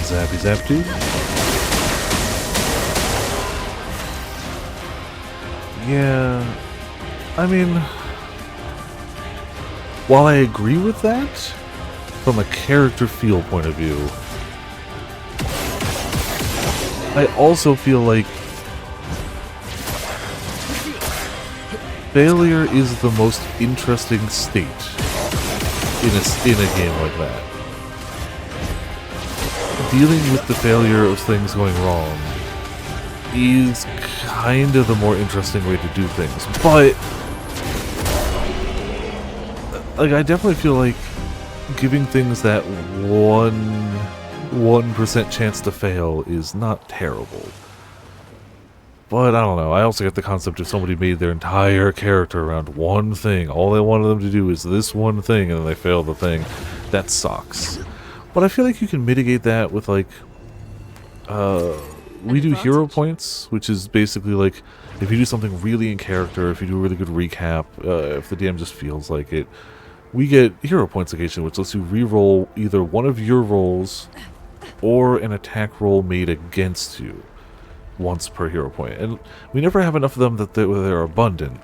Zappy zappy. Yeah. I mean, while I agree with that, from a character feel point of view, I also feel like failure is the most interesting state in a game like that. Dealing with the failure of things going wrong is kind of the more interesting way to do things, but like I definitely feel like giving things that 1% chance to fail is not terrible. But I don't know, I also get the concept if somebody made their entire character around one thing, all they wanted them to do is this one thing, and then they fail the thing, that sucks. But I feel like you can mitigate that with, like, we do hero points, which is basically, like, if you do something really in character, if you do a really good recap, if the DM just feels like it, we get hero points occasionally, which lets you re-roll either one of your rolls or an attack roll made against you once per hero point. And we never have enough of them that they're abundant.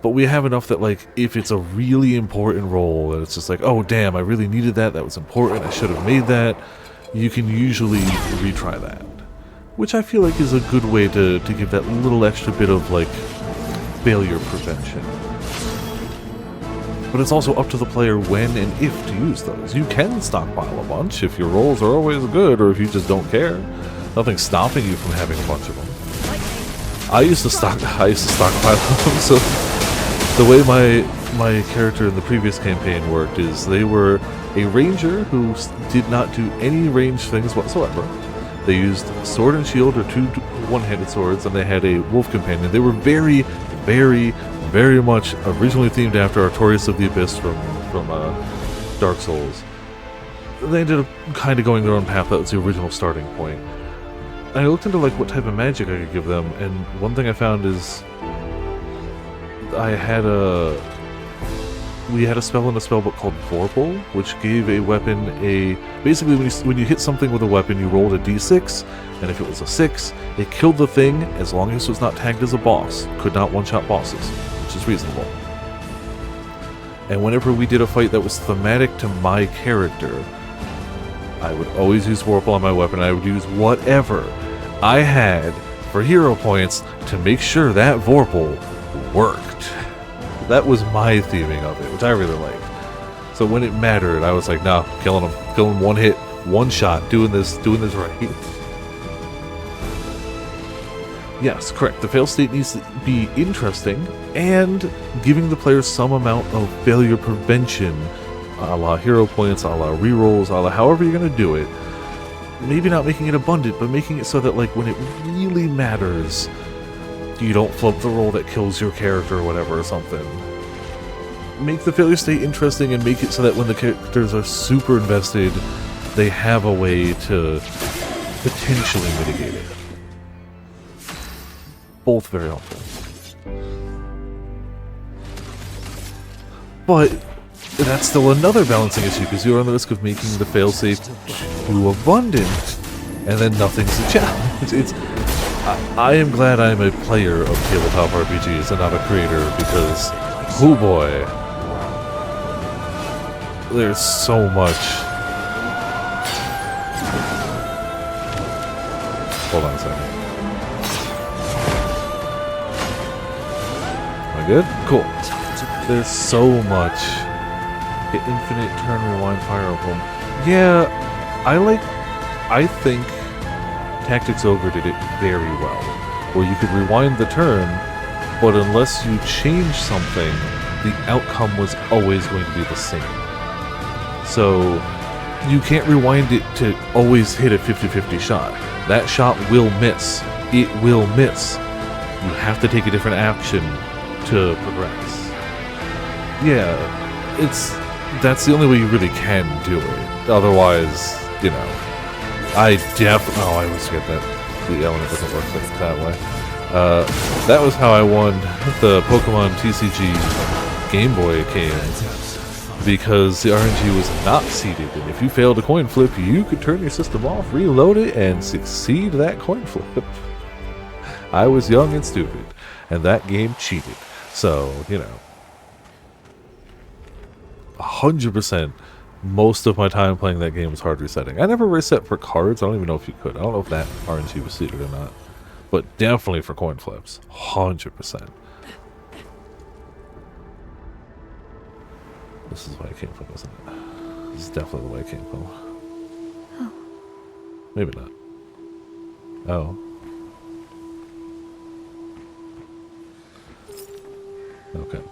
But we have enough that, like, if it's a really important role, and it's just like, oh, damn, I really needed that, that was important, I should have made that, you can usually retry that. which I feel like is a good way to give that little extra bit of, like, failure prevention. But it's also up to the player when and if to use those. You can stockpile a bunch if your rolls are always good, or if you just don't care. Nothing's stopping you from having a bunch of them. I used to stockpile them, so the way my character in the previous campaign worked is they were a ranger who did not do any ranged things whatsoever. They used sword and shield, or two one-handed swords, and they had a wolf companion. They were very, very, very much originally themed after Artorias of the Abyss from Dark Souls. They ended up kind of going their own path. That was the original starting point. I looked into like what type of magic I could give them, and one thing I found is we had a spell in a spellbook called Vorpal, which gave a weapon basically when you hit something with a weapon, you rolled a d6, and if it was a 6, it killed the thing as long as it was not tagged as a boss. Could not one-shot bosses, which is reasonable. And whenever we did a fight that was thematic to my character, I would always use Vorpal on my weapon. I would use whatever I had for hero points to make sure that Vorpal worked. That was my theming of it, which I really liked. So when it mattered, I was like, nah, killing him one hit, one shot, doing this right. Yes, correct. The fail state needs to be interesting and giving the player some amount of failure prevention, a la hero points, a la rerolls, a la however you're gonna do it. Maybe not making it abundant, but making it so that like when it really matters, you don't flip the roll that kills your character or whatever or something. Make the failure state interesting and make it so that when the characters are super invested, they have a way to potentially mitigate it. Both very helpful. But that's still another balancing issue, because you're on the risk of making the failsafe too abundant, and then nothing's a challenge. I am glad I'm a player of tabletop RPGs and not a creator, because, oh boy, there's so much. Hold on a second. Am I good? Cool. There's so much. Infinite turn, rewind, fire emblem. Yeah, I think Tactics Ogre did it very well, where you could rewind the turn, but unless you change something, the outcome was always going to be the same. So you can't rewind it to always hit a 50-50 shot. That shot will miss. It will miss. You have to take a different action to progress. Yeah, that's the only way you really can do it. Otherwise, you know, I always forget that the element doesn't work like that way. That was how I won the Pokemon TCG Game Boy games, because the RNG was not seeded, and if you failed a coin flip, you could turn your system off, reload it, and succeed that coin flip. I was young and stupid, and that game cheated. So, you know, 100%. Most of my time playing that game was hard resetting. I never reset for cards. I don't even know if you could. I don't know if that RNG was seeded or not. But definitely for coin flips. 100%. This is where I came from, isn't it? This is definitely the way I came from. Oh. Maybe not. Oh. Okay.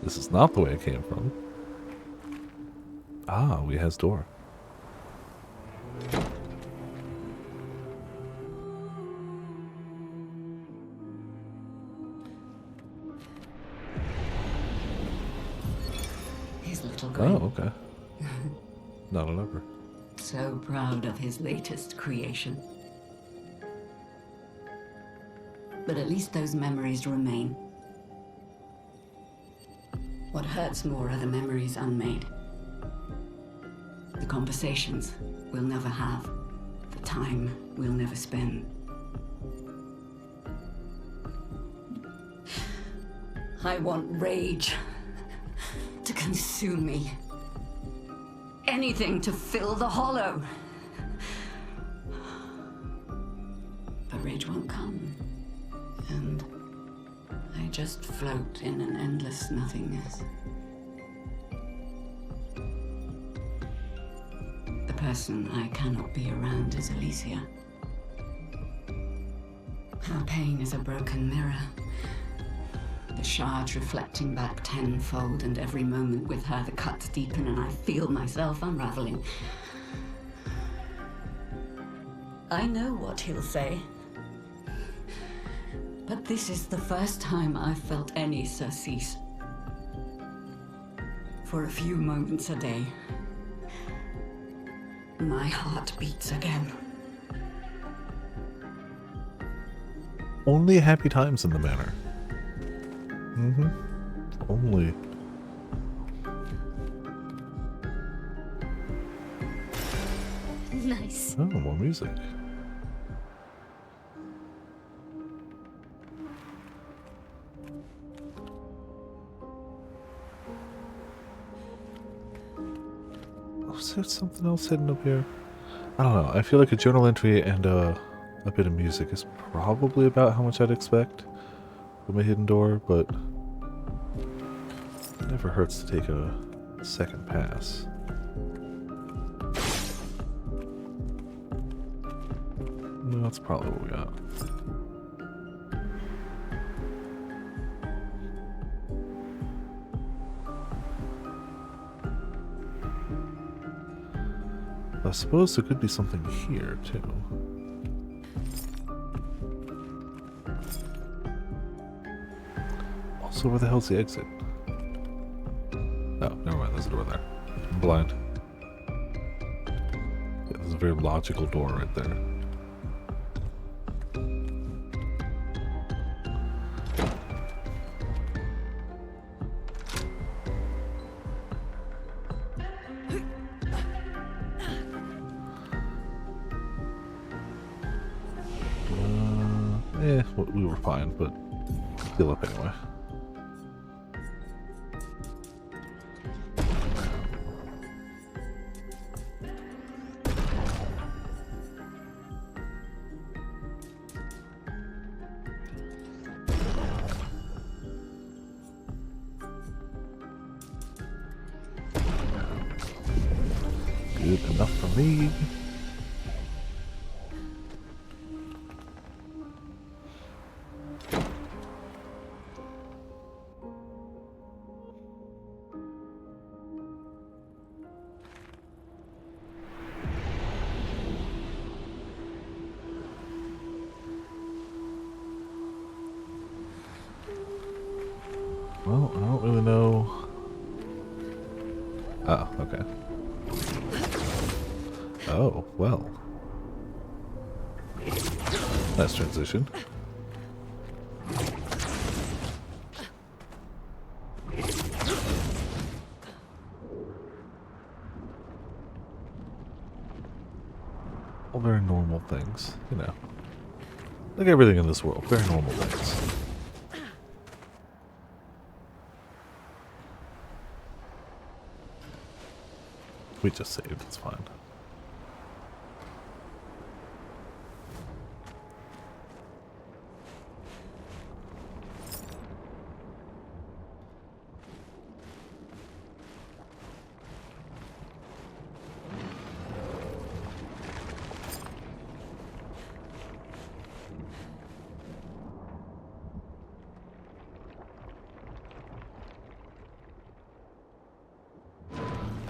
This is not the way it came from. Ah, we has door. His little Gwen. Oh, okay. Not an upper. So proud of his latest creation. But at least those memories remain. What hurts more are the memories unmade. The conversations we'll never have. The time we'll never spend. I want rage to consume me. anything to fill the hollow. But Ridge won't come. And I just float in an endless nothingness. The person I cannot be around is Alicia. Her pain is a broken mirror. The shards reflecting back tenfold, and every moment with her the cuts deepen and I feel myself unraveling. I know what he'll say. But this is the first time I've felt any surcease. For a few moments a day, my heart beats again. Only happy times in the manor. Only. Nice. Oh, more music. Was there something else hidden up here? I don't know. I feel like a journal entry and a bit of music is probably about how much I'd expect from a hidden door, but it never hurts to take a second pass. No, that's probably what we got. I suppose there could be something here, too. Also, where the hell's the exit? Oh, never mind, there's a door there. I'm blind. Yeah, there's a very logical door right there. We were fine, but heal up anyway. Good enough for me. Well, I don't really know. Oh, okay. Oh, well. Nice transition. All very normal things, you know. Like everything in this world, very normal things. We just saved, it's fine.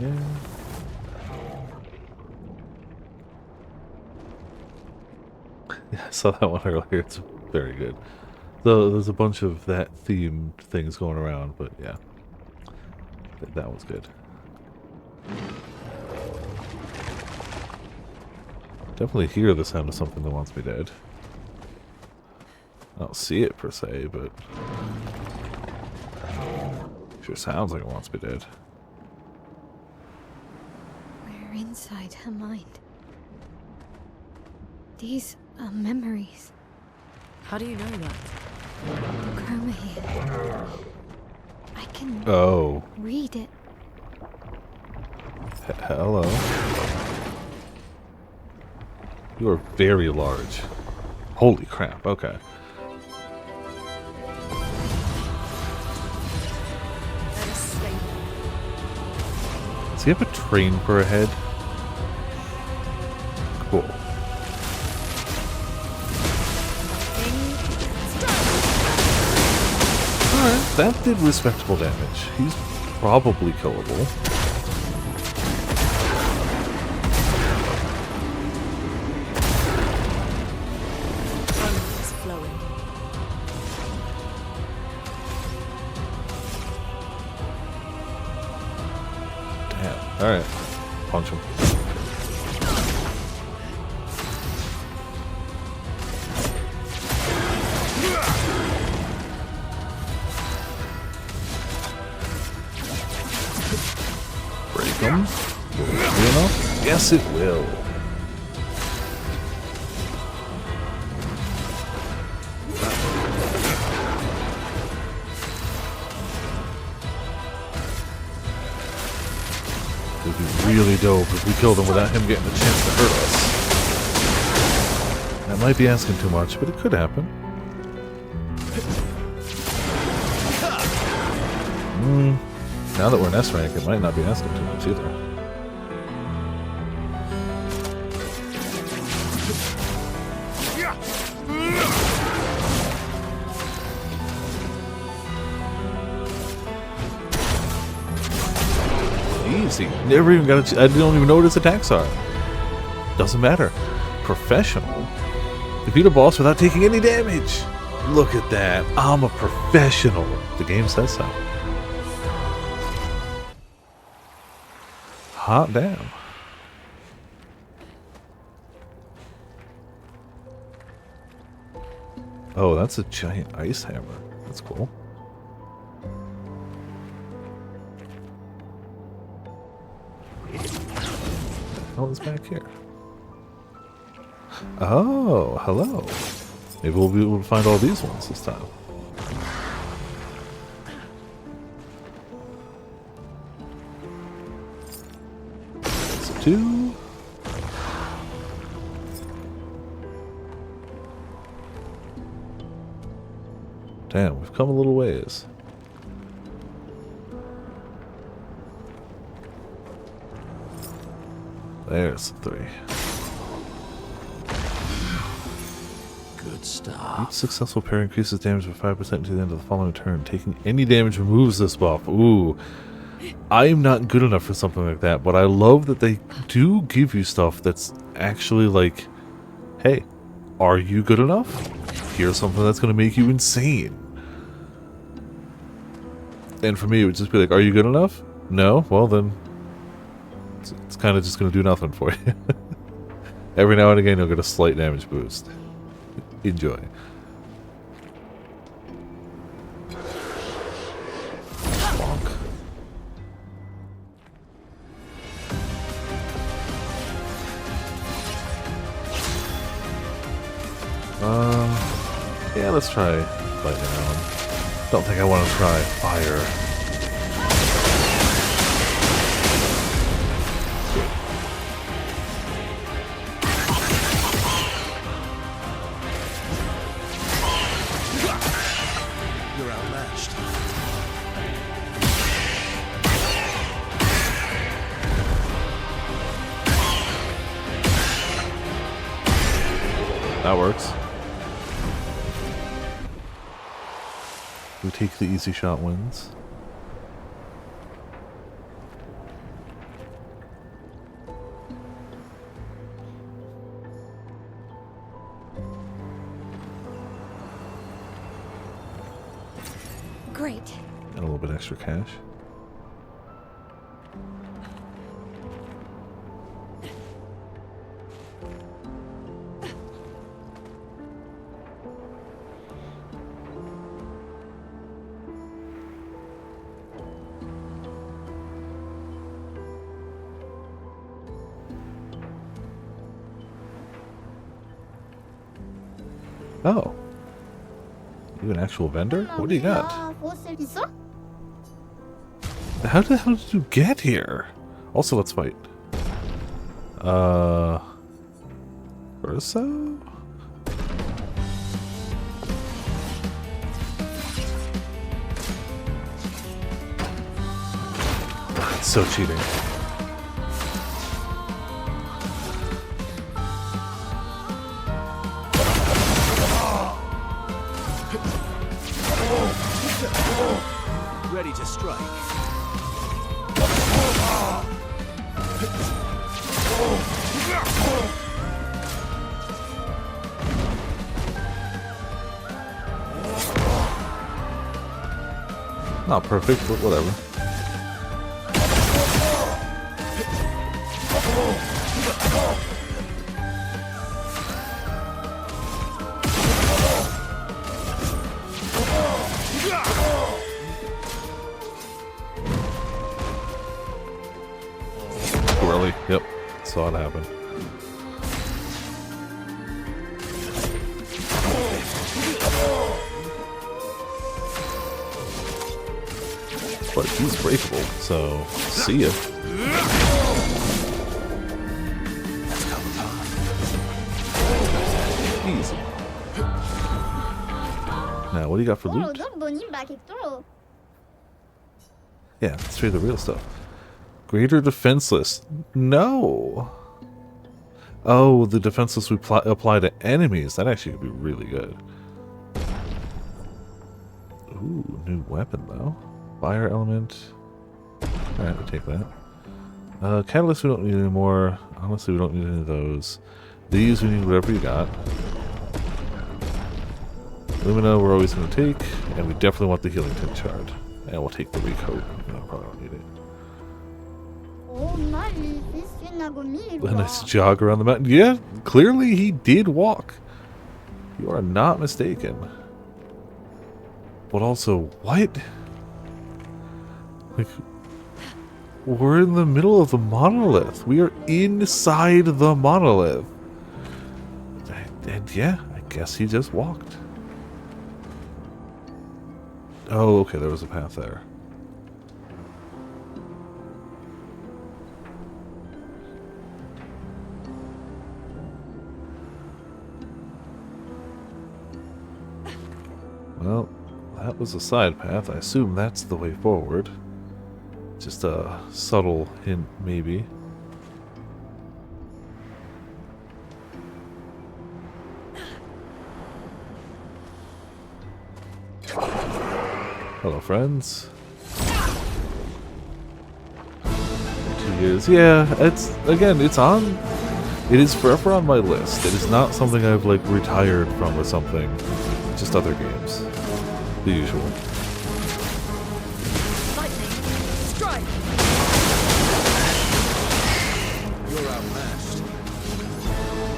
Yeah. Yeah, I saw that one earlier. It's very good. So there's a bunch of that themed things going around, but yeah. That one's good. Definitely hear the sound of something that wants me dead. I don't see it per se, but sure sounds like it wants me dead. We're inside her mind. These are memories. How do you know that? The chroma here. I can Oh. read it. Hello. You are very large. Holy crap, okay. Does he have a train for a head? Cool. Alright, that did respectable damage. He's probably killable. It's flowing. Damn. Alright. Punch him. Break him. Will it be enough? Yes, it will. It would be really dope if we killed him without him getting a chance to hurt us. That might be asking too much, but it could happen. Now that we're in S rank, it might not be asking too much either. Easy. Never even got I don't even know what his attacks are. Doesn't matter. Professional. Defeat a boss without taking any damage. Look at that. I'm a professional. The game says so. Hot damn. Oh, that's a giant ice hammer. That's cool. Oh, it's back here. Oh, hello. Maybe we'll be able to find all these ones this time. That's a 2. Damn, we've come a little ways. There's 3. Good stuff. Each successful pair increases damage by 5% until the end of the following turn. Taking any damage removes this buff. Ooh. I am not good enough for something like that, but I love that they do give you stuff that's actually like, hey, are you good enough? Here's something that's going to make you insane. And for me, it would just be like, are you good enough? No? Well, then it's kind of just going to do nothing for you. Every now and again, you'll get a slight damage boost. Enjoy. Bonk. Yeah, let's try lightning round. Don't think I want to try fire. You're outmatched. That works. Who takes the easy shot wins. Great. And a little bit extra cash. Oh. You an actual vendor? What do you got? How the hell did you get here? Also, let's fight. Urso? It's so cheating. Ready to strike. Not perfect, but whatever. Really? Yep. Saw it happen. But he's breakable, so see ya. Easy. Now, what do you got for loot? Yeah, let's trade the real stuff. Greater defenseless. No. Oh, the defenseless we apply to enemies. That actually could be really good. Ooh, new weapon though. Fire element. Alright, we'll take that. Catalyst we don't need anymore. Honestly, we don't need any of those. These we need whatever you got. Lumina we're always going to take. And we definitely want the healing tin shard. And we'll take the recoat. No, probably don't need it. A nice jog around the mountain. Yeah, clearly he did walk. You are not mistaken. But also, what? Like, we're in the middle of the monolith. We are inside the monolith. And yeah, I guess he just walked. Oh, okay, there was a path there. Well, that was a side path. I assume that's the way forward. Just a subtle hint, maybe. Hello, friends. 2 years. Yeah, it's, again, it's on. It is forever on my list. It is not something I've, like, retired from or something. Just other games. The usual. Lightning, strike. You're outmatched.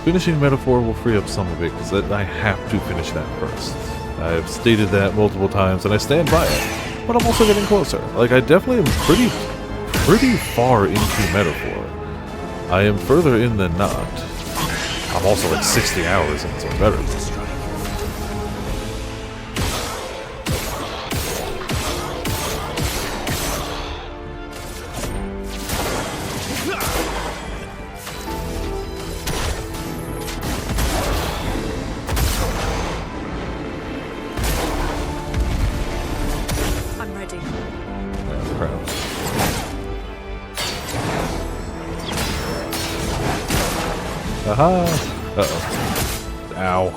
Finishing Metaphor will free up some of it, because I have to finish that first. I've stated that multiple times, and I stand by it. But I'm also getting closer. Like, I definitely am pretty far into Metaphor. I am further in than not. I'm also like 60 hours into Metaphor. I'm ready. Yeah, crap. Aha! Uh-oh. Ow.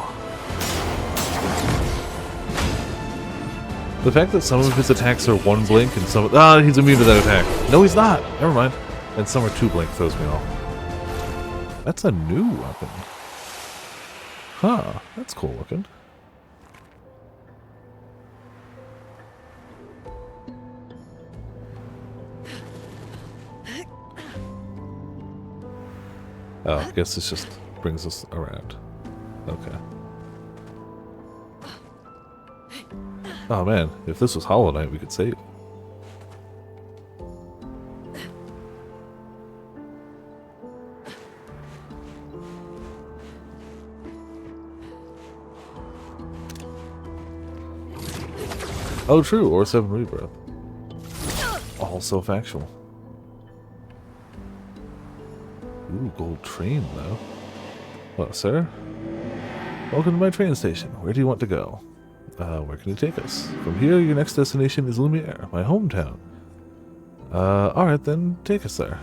The fact that some of his attacks are one blink and some... Ah, he's immune to that attack. No, he's not. Never mind. And some are two blink throws me off. That's a new weapon. Huh. That's cool looking. Oh, I guess this just brings us around. Okay. Oh man, if this was Hollow Knight, we could save. Oh true, or 7 Rebirth. Also factual. Ooh, gold train, though. Hello, sir. Welcome to my train station. Where do you want to go? Where can you take us? From here, your next destination is Lumiere, my hometown. Alright then, take us there.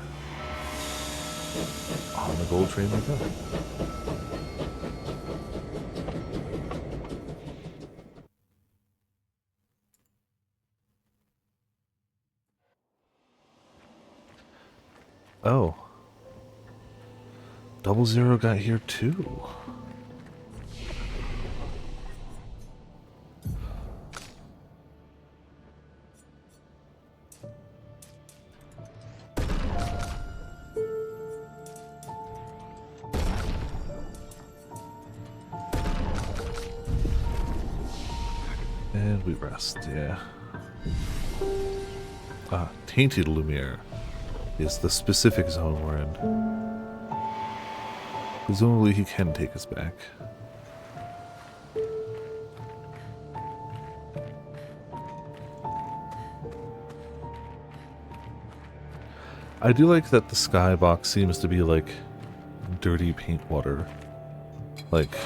On the gold train we go. Oh. 00 got here too. And we rest, yeah. Ah, Tainted Lumiere is the specific zone we're in. Presumably he can take us back. I do like that the skybox seems to be like dirty paint water. Like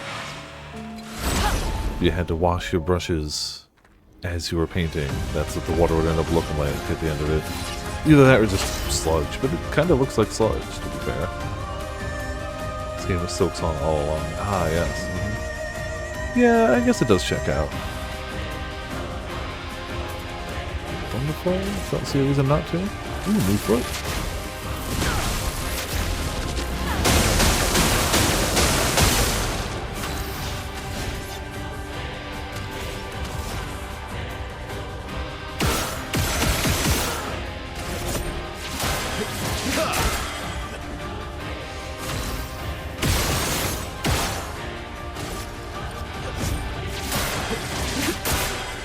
you had to wash your brushes as you were painting. That's what the water would end up looking like at the end of it. Either that or just sludge, but it kind of looks like sludge, to be fair. This game was Silk Song all along. Ah, yes. Yeah, I guess it does check out. Wonderful. Don't see a reason not to. Ooh, new foot.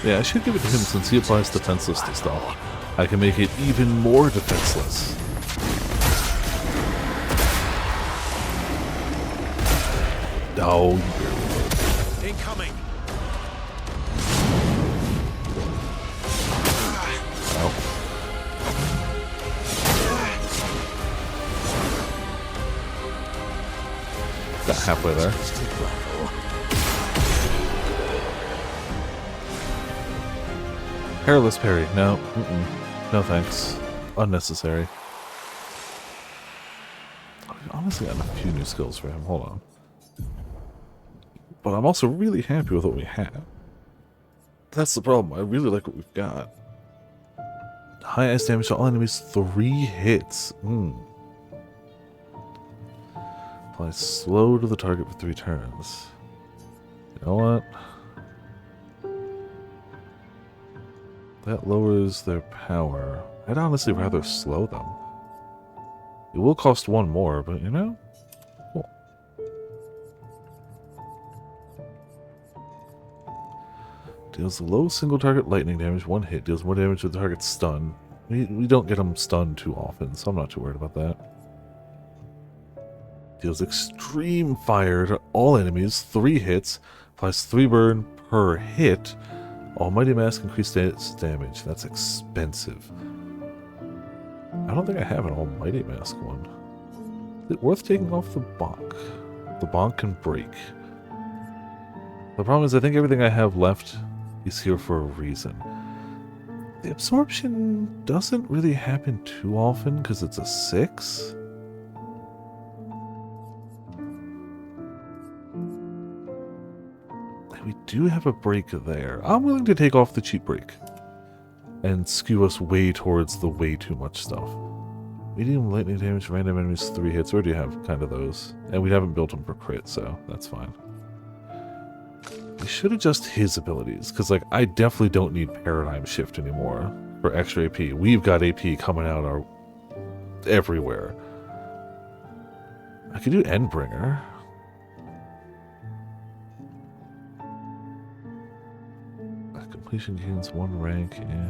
Yeah, I should give it to him since he applies defenseless to stuff. I can make it even more defenseless. Oh, you barely would. Incoming. Well. Got halfway there. Hairless parry. No. No thanks. Unnecessary. I've honestly gotten a few new skills for him. Hold on. But I'm also really happy with what we have. That's the problem. I really like what we've got. High ice damage to all enemies, 3 hits. Apply slow to the target for 3 turns. You know what? That lowers their power. I'd honestly rather slow them. It will cost 1 more, but you know? Cool. Deals low single target lightning damage, 1 hit. Deals more damage to the target stun. We don't get them stunned too often, so I'm not too worried about that. Deals extreme fire to all enemies, 3 hits. Applies 3 burn per hit. Almighty Mask increased damage. That's expensive. I don't think I have an Almighty Mask one. Is it worth taking off the bonk? The bonk can break. The problem is I think everything I have left is here for a reason. The absorption doesn't really happen too often because it's a 6. We do have a break there. I'm willing to take off the cheap break and skew us way towards the way too much stuff. Medium lightning damage, random enemies, 3 hits. We already have kind of those. And we haven't built them for crit, so that's fine. We should adjust his abilities, because like I definitely don't need Paradigm Shift anymore for extra AP. We've got AP coming out our everywhere. I could do Endbringer. Completion gains 1 rank, yeah.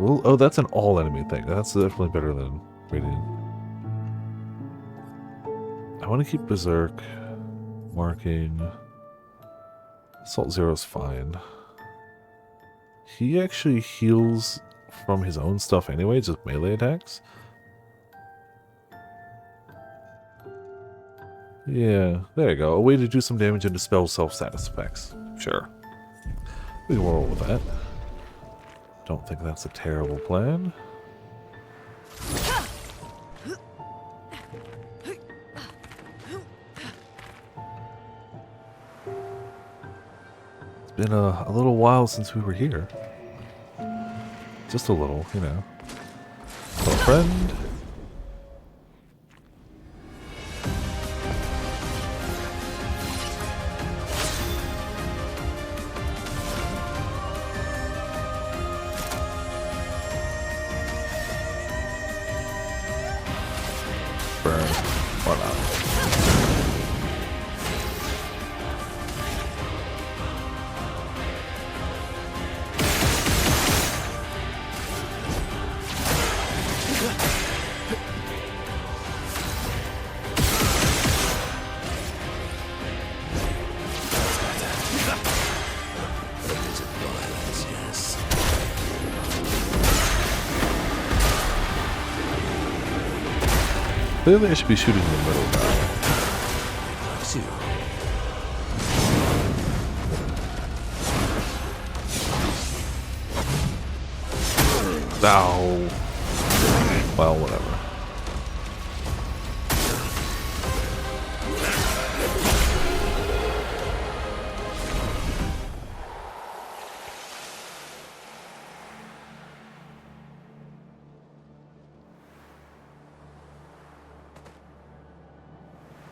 Well, oh, that's an all enemy thing. That's definitely better than Radiant. I want to keep Berserk, Marking. Salt Zero's fine. He actually heals from his own stuff anyway, just melee attacks. Yeah, there you go. A way to do some damage and dispel self-status effects. Sure. We can roll with that. Don't think that's a terrible plan. It's been a little while since we were here. Just a little, you know. Hello, friend. Burn. Or not. Clearly I should be shooting in the middle now. Ow. Well, whatever.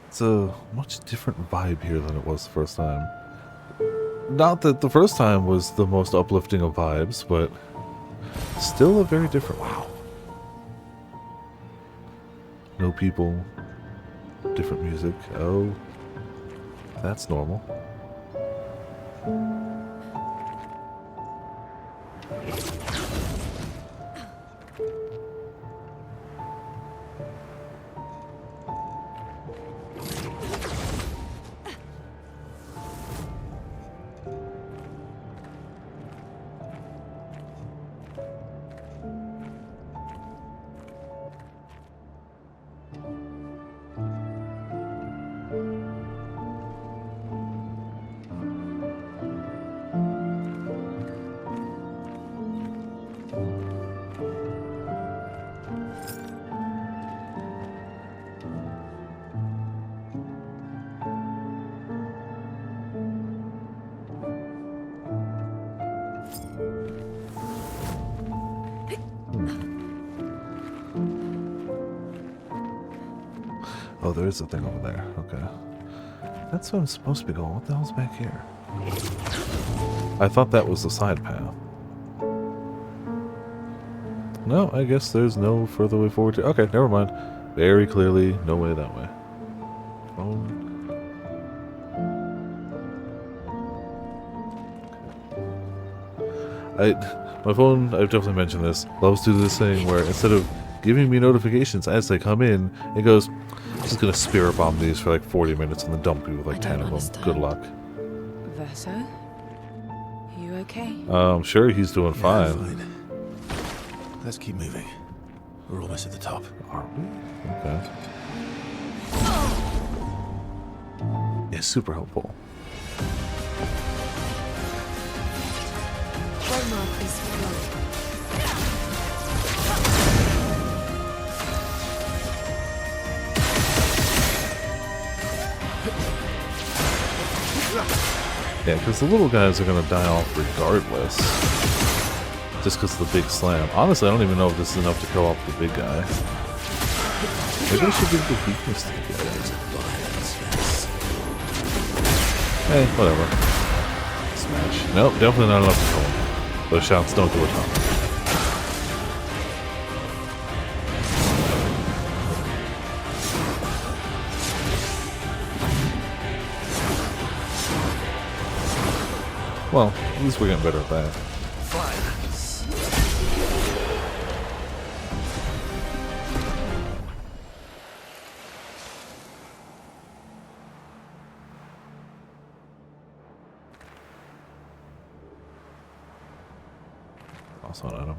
It's a much different vibe here than it was the first time. Not that the first time was the most uplifting of vibes, but still a very different. Wow. No people, different music. Oh, that's normal. Oh, there is a thing over there. Okay. That's where I'm supposed to be going. What the hell's back here? I thought that was the side path. No, I guess there's no further way forward to... Okay, never mind. Very clearly, no way that way. Phone. My phone, I've definitely mentioned this, loves to do this thing where instead of giving me notifications as they come in, it goes, just gonna spirit bomb these for like 40 minutes and then dump you with like 10 of them. Good luck. Verso? You okay? I'm sure he's doing Yeah, fine. I'm fine. Let's keep moving. We're almost at the top. Are we? Okay. Yeah, super helpful. Roma is flowing. Yeah, because the little guys are gonna die off regardless. Just because of the big slam. Honestly, I don't even know if this is enough to kill off the big guy. Maybe I should give the weakness to the guy. Hey, whatever. Smash. Nope, definitely not enough to kill him. Those shots don't do a ton. Well, at least we're getting better at that. else on item.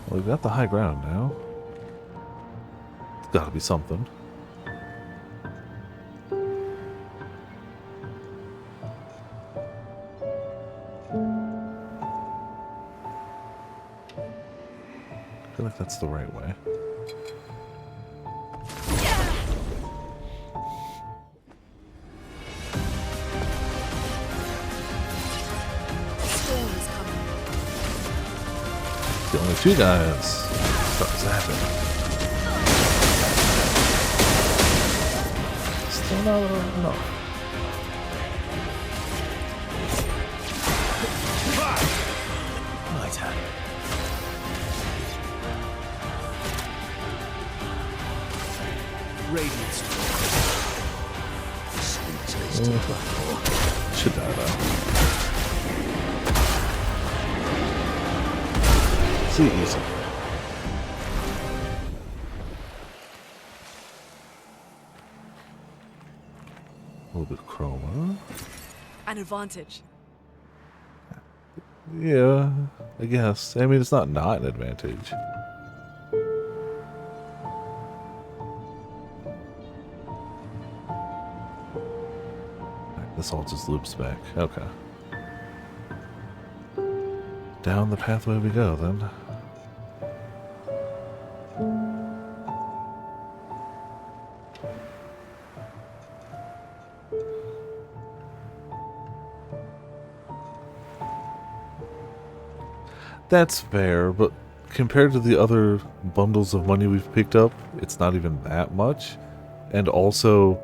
Well, we've got the high ground now. It's gotta be something. I feel like that's the right way. Storm is coming. The only two guys. Start zapping. Still not enough. Right hand. Radiance. Sweet taste. Should die though. See, easy. A little bit of chroma. An advantage. Yeah, I guess. I mean, it's not an advantage. This all just loops back. Okay. Down the pathway we go, then. That's fair, but compared to the other bundles of money we've picked up, it's not even that much. And also,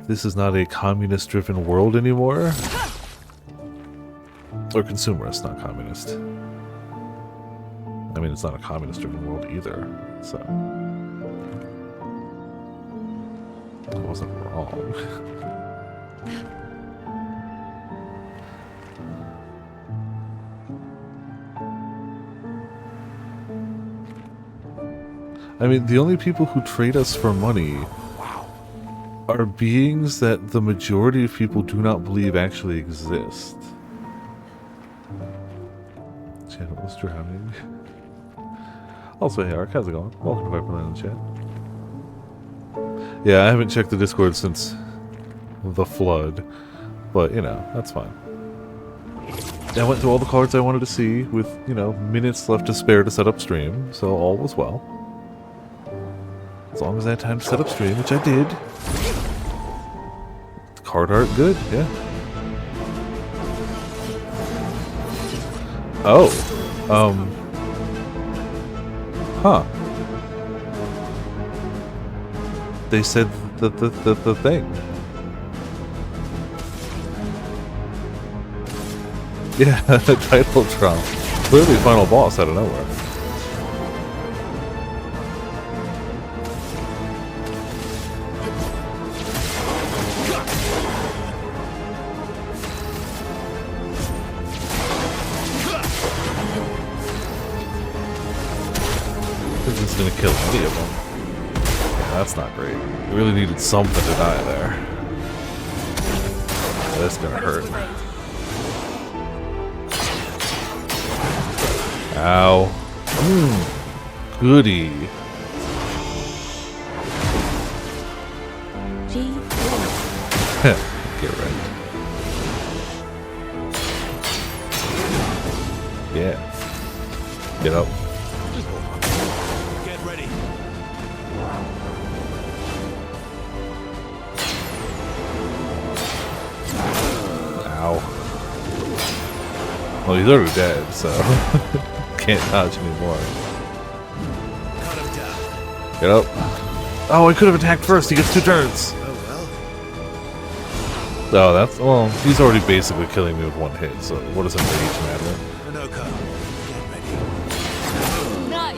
this is not a communist-driven world anymore. Or consumerist, not communist. I mean, it's not a communist-driven world either, so... I wasn't wrong. I mean, the only people who trade us for money are beings that the majority of people do not believe actually exist. Channel was drowning. Also, hey Ark, how's it going? Welcome to Viperland in the chat. Yeah, I haven't checked the Discord since the flood, but you know, that's fine. I went through all the cards I wanted to see with, you know, minutes left to spare to set up stream, so all was well. As long as I had time to set up stream, which I did. The card art, good, yeah. Oh. Huh. They said the thing. Yeah, the title drop. Clearly final boss out of nowhere. This is gonna kill any of them. Yeah, that's not great. We really needed something to die there. That's gonna hurt. Ow. Goody. Get ready. Yeah. Get up. Get ready. Ow. Well, he's already dead, so can't dodge anymore. Cut him down. Get up. Oh, I could have attacked first. He gets 2 turns. Oh Oh, that's... Well, he's already basically killing me with 1 hit, so what does a mage matter? well. Anoka, get ready. Nice.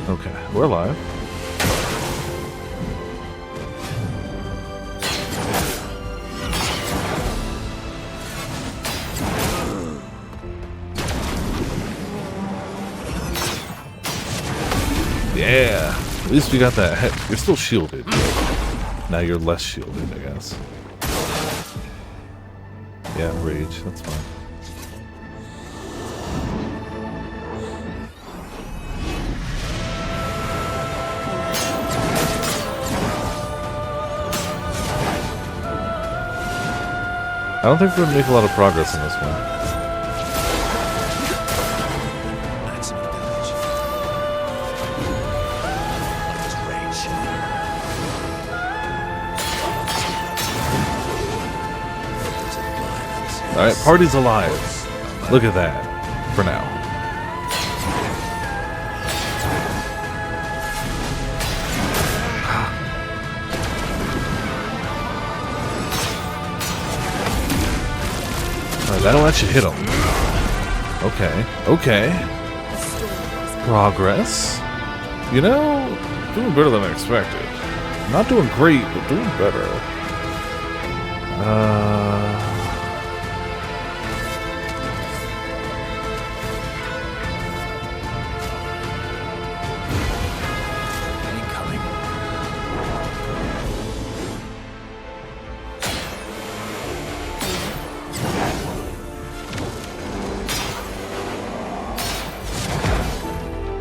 Okay, we're alive. At least we got that. You're still shielded. Now you're less shielded, I guess. Yeah, rage. That's fine. I don't think we're gonna make a lot of progress in this one. Maximum damage. Let's rage. Alright, party's alive. Look at that. For now. Alright, that'll let you hit him. Okay. Okay. Progress. You know, doing better than I expected. Not doing great, but doing better. Incoming.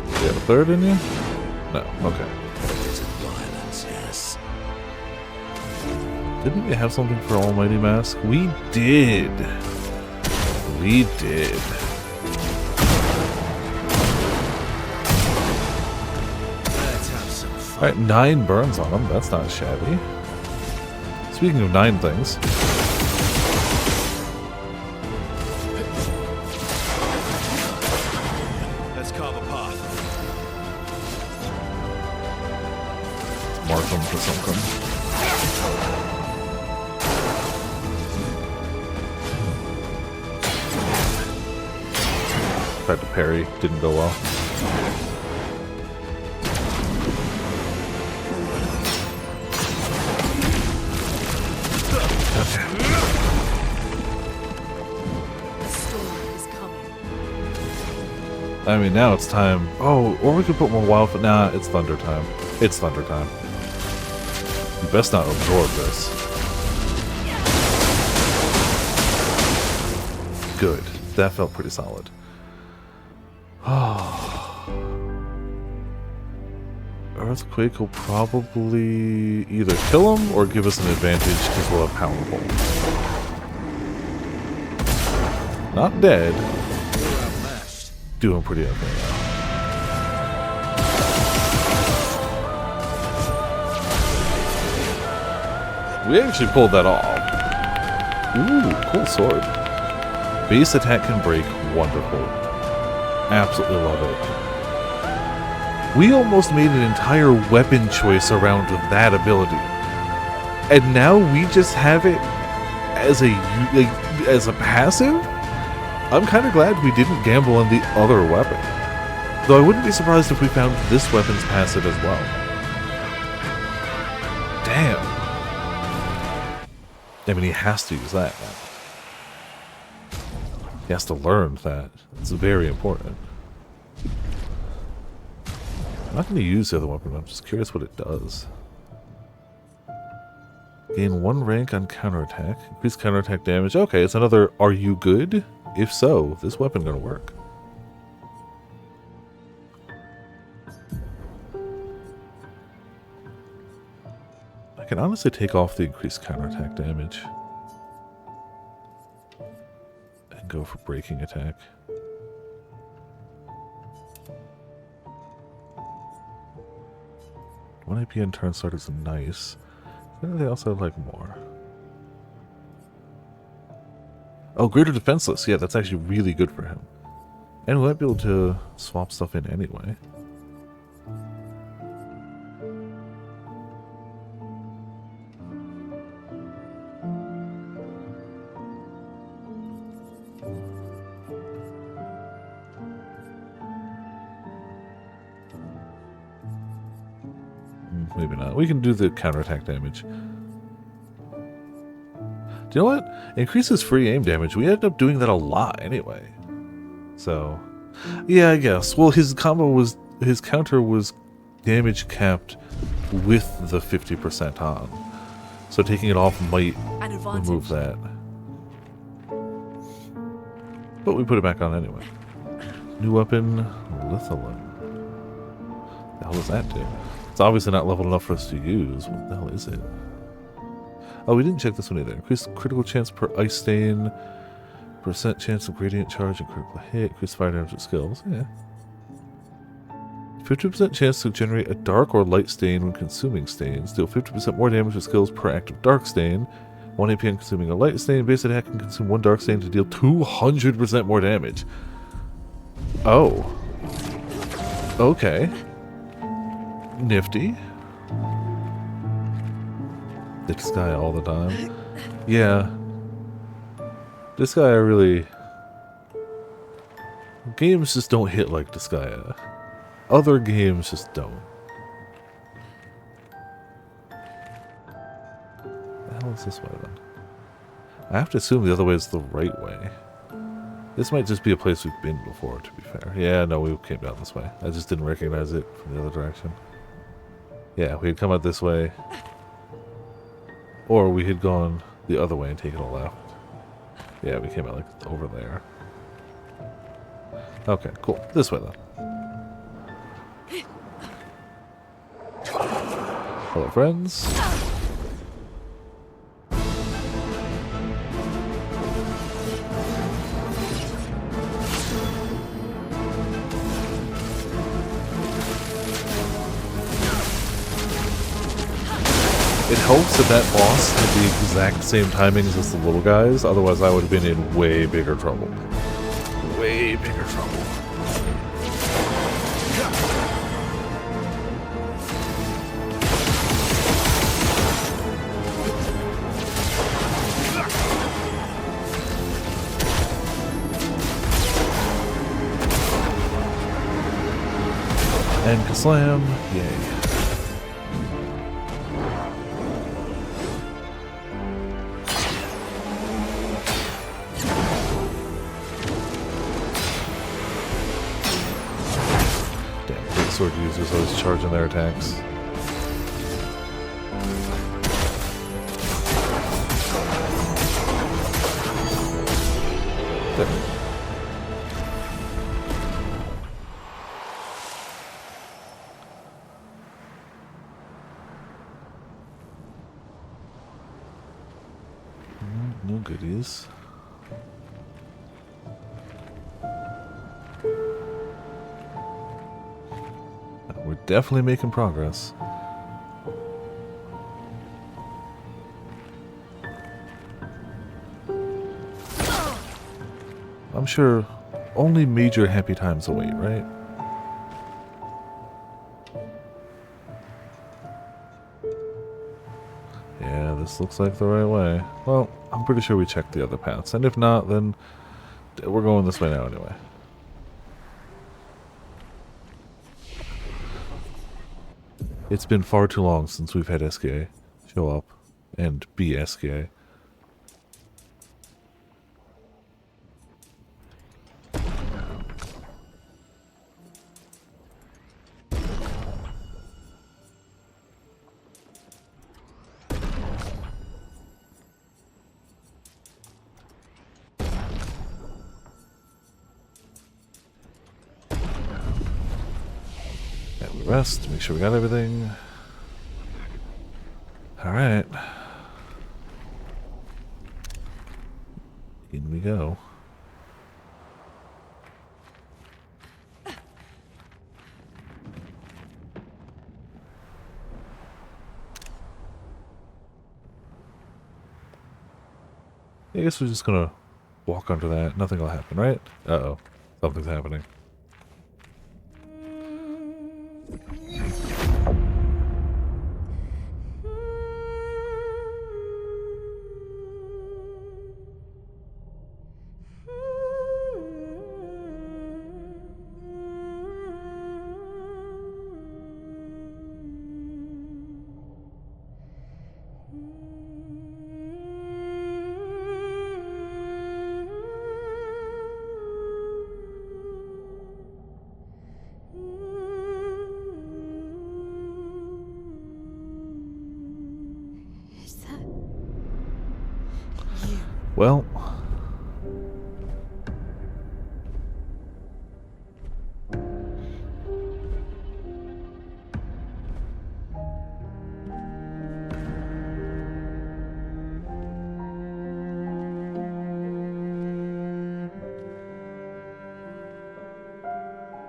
You have a third in you? No. Okay. Violence, yes. Didn't we have something for Almighty Mask? We did. We did. Let's have some fun. Alright, 9 burns on him. That's not shabby. Speaking of 9 things. Let's carve a path. Mark him for something. Tried to parry. Didn't go well. The storm is coming. I mean, now it's time. Oh, or we could put more wild. Nah, it's thunder time. It's thunder time. You best not absorb this. Good. That felt pretty solid. Earthquake will probably either kill him or give us an advantage because we'll have Powerful. Not dead. We're outmatched. Doing pretty okay. We actually pulled that off. Ooh, cool sword. Base attack can break. Wonderful. Absolutely love it. We almost made an entire weapon choice around that ability. And now we just have it as a passive? I'm kind of glad we didn't gamble on the other weapon. Though I wouldn't be surprised if we found this weapon's passive as well. Damn. I mean, he has to use that now. He has to learn that. It's very important. I'm not going to use the other weapon. I'm just curious what it does. Gain 1 rank on counterattack. Increase counterattack damage. Okay, it's another are you good? If so, this weapon going to work. I can honestly take off the increased counterattack damage. And go for breaking attack. 1 AP on turn start is nice. And they also like more. Oh, greater defenseless. Yeah, that's actually really good for him. And we might be able to swap stuff in anyway. Maybe not. We can do the counterattack damage. Do you know what? Increases free aim damage. We ended up doing that a lot anyway. So, yeah, I guess. Well, his combo was... His counter was damage capped with the 50% on. So taking it off might An advantage. remove that. But we put it back on anyway. New weapon, Lithium. The hell does that do? It's obviously not leveled enough for us to use. What the hell is it? Oh, we didn't check this one either. Increased critical chance per ice stain, percent chance of gradient charge and critical hit, increased fire damage with skills. Yeah. 50% chance to generate a dark or light stain when consuming stains. Deal 50% more damage with skills per active dark stain. 1 AP on consuming a light stain. Base attack can consume 1 dark stain to deal 200% more damage. Oh. Okay. Nifty. This guy all the time. Yeah. This guy really... Games just don't hit like Disgaea. Other games just don't. The hell is this way then? I have to assume the other way is the right way. This might just be a place we've been before, to be fair. Yeah, no, we came down this way. I just didn't recognize it from the other direction. Yeah, we had come out this way. Or we had gone the other way and taken a left. Yeah, we came out like over there. Okay, cool. This way then. Hello, friends. It helps that that boss had the exact same timings as the little guys, otherwise I would have been in way bigger trouble. Way bigger trouble. And Kaslam, yay. Sword users always charging their attacks. There. No goodies. We're definitely making progress. I'm sure only major happy times await, right? Yeah, this looks like the right way. Well, I'm pretty sure we checked the other paths, and if not, then we're going this way now anyway. It's been far too long since we've had SKA show up and be SKA. Rest, make sure we got everything. Alright. In we go. I guess we're just gonna walk under that. Nothing will happen, right? Uh-oh. Something's happening. Well,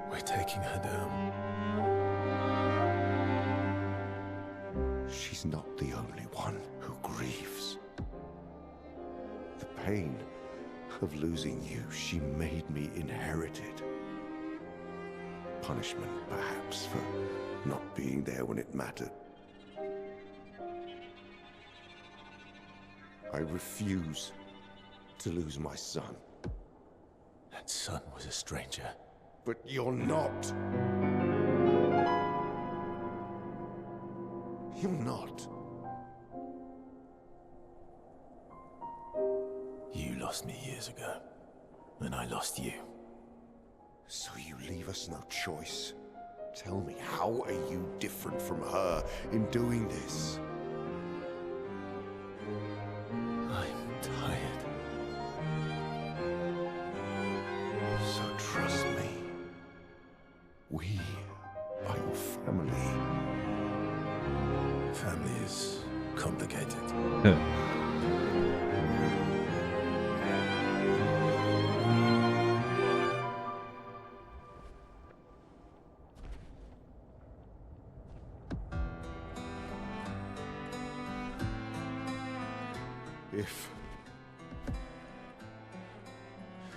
We're taking her down. She's not the only one who grieves. The pain of losing you, she made me inherit it. Punishment, perhaps, for not being there when it mattered. I refuse to lose my son. That son was a stranger. But you're not. You're not. You lost me years ago, and I lost you. So you leave us no choice. Tell me, how are you different from her in doing this? I'm tired. So trust me. We are your family. Family is complicated. If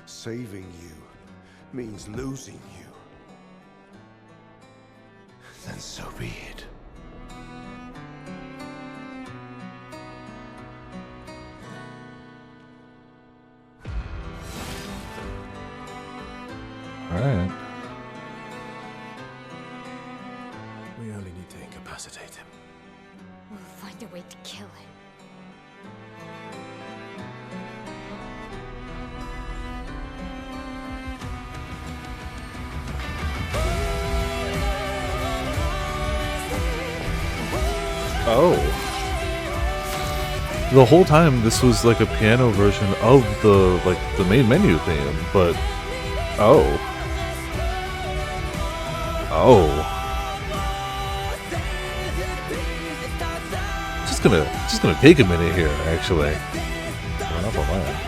saving you means losing you, then so be it. alright. We only need to incapacitate him. We'll find a way to kill him. Oh. The whole time this was like a piano version of the main menu theme, but oh. Oh. Just gonna take a minute here, actually. Run up on that.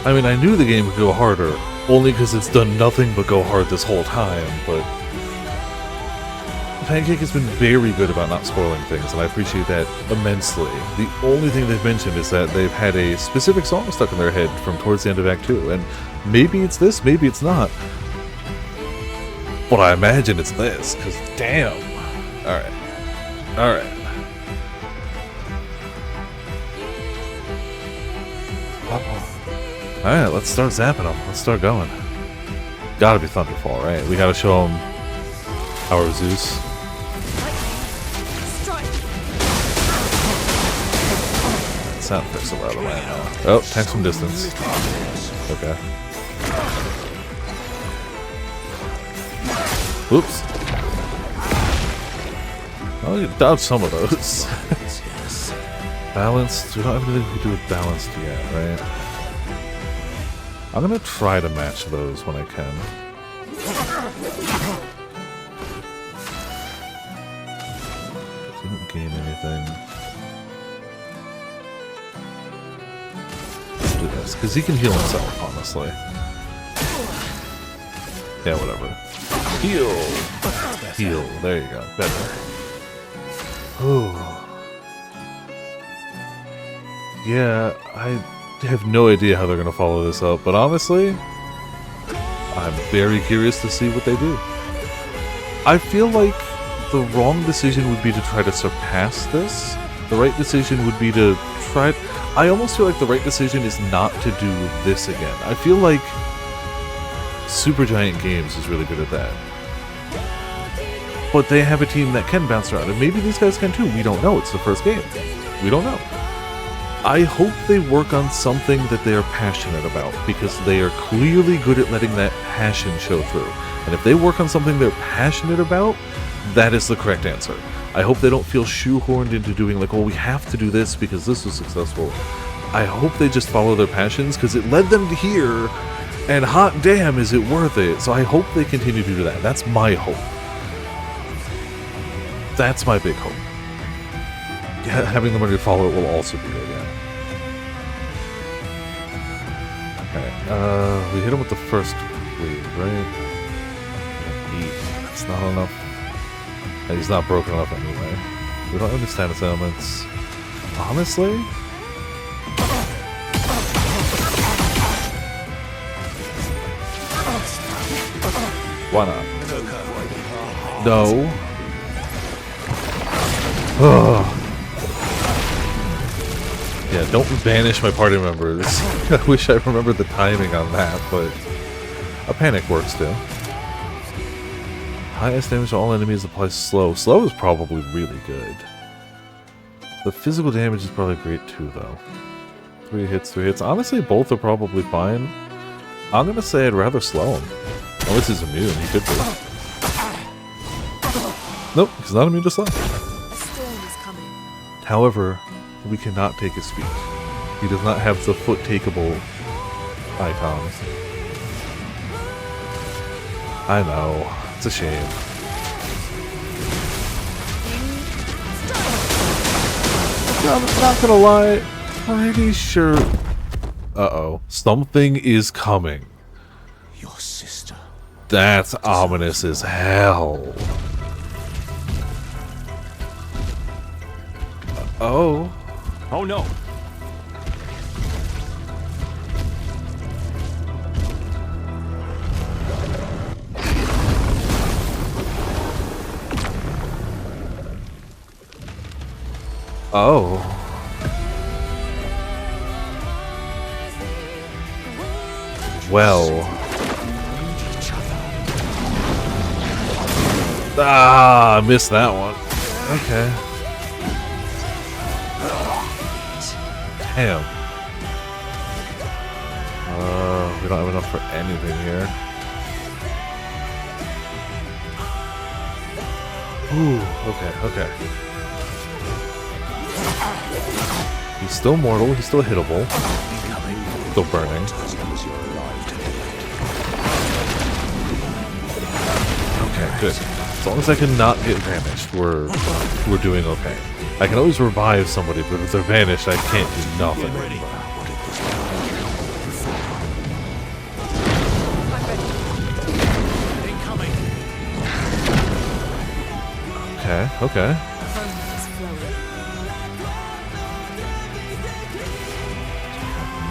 I mean, I knew the game would go harder, only because it's done nothing but go hard this whole time, but Pancake has been very good about not spoiling things, and I appreciate that immensely. The only thing they've mentioned is that they've had a specific song stuck in their head from towards the end of Act 2, and maybe it's this, maybe it's not. But I imagine it's this, because damn. Alright. Alright. Alright, let's start zapping them. Let's start going. Gotta be Thunderfall, right? We gotta show them our Zeus. Sound effects a lot of land now. Oh, tanks from distance. Okay. Oops. Oh, you dodged some of those. Balanced. We don't have anything to do with balanced yet, right? I'm gonna try to match those when I can. Didn't gain anything. Let's do this, because he can heal himself, honestly. Yeah, whatever. Heal! Heal. There you go. Better. Ooh. Yeah, I have no idea how they're going to follow this up, but honestly, I'm very curious to see what they do. I feel like the wrong decision would be to try to surpass this. The right decision would be to try... I almost feel like the right decision is not to do this again. I feel like Supergiant Games is really good at that. But they have a team that can bounce around, and maybe these guys can too. We don't know. It's the first game. We don't know. I hope they work on something that they are passionate about, because they are clearly good at letting that passion show through. And if they work on something they're passionate about, that is the correct answer. I hope they don't feel shoehorned into doing like, well, we have to do this because this was successful. I hope they just follow their passions, because it led them to here, and hot damn, is it worth it. So I hope they continue to do that. That's my hope. That's my big hope. Yeah, having the money to follow it will also be good, yeah. Okay, we hit him with the first wave, right? 8. That's not enough. And he's not broken enough anyway. We don't have any status elements. Honestly? Why not? No. Yeah, don't banish my party members. I wish I remembered the timing on that, but a panic works too. Highest damage to all enemies applies slow. Slow is probably really good. The physical damage is probably great too, though. 3 hits, 3 hits. Honestly, both are probably fine. I'm gonna say I'd rather slow him. Unless he's immune, he could be. Nope, he's not immune to slow. A storm is coming. However, we cannot take his speed. He does not have the foot-takeable icon. I know. It's a shame. I'm not gonna lie. Pretty sure... Uh-oh. Something is coming. Your sister. That's ominous as hell. Oh. Oh no! Oh. Well. Ah, I missed that one. Okay. Damn. We don't have enough for anything here. Ooh, okay. He's still mortal, he's still hittable. Still burning. Okay, good. As long as I can not get vanished, we're doing okay. I can always revive somebody, but if they're vanished, I can't do nothing. Okay.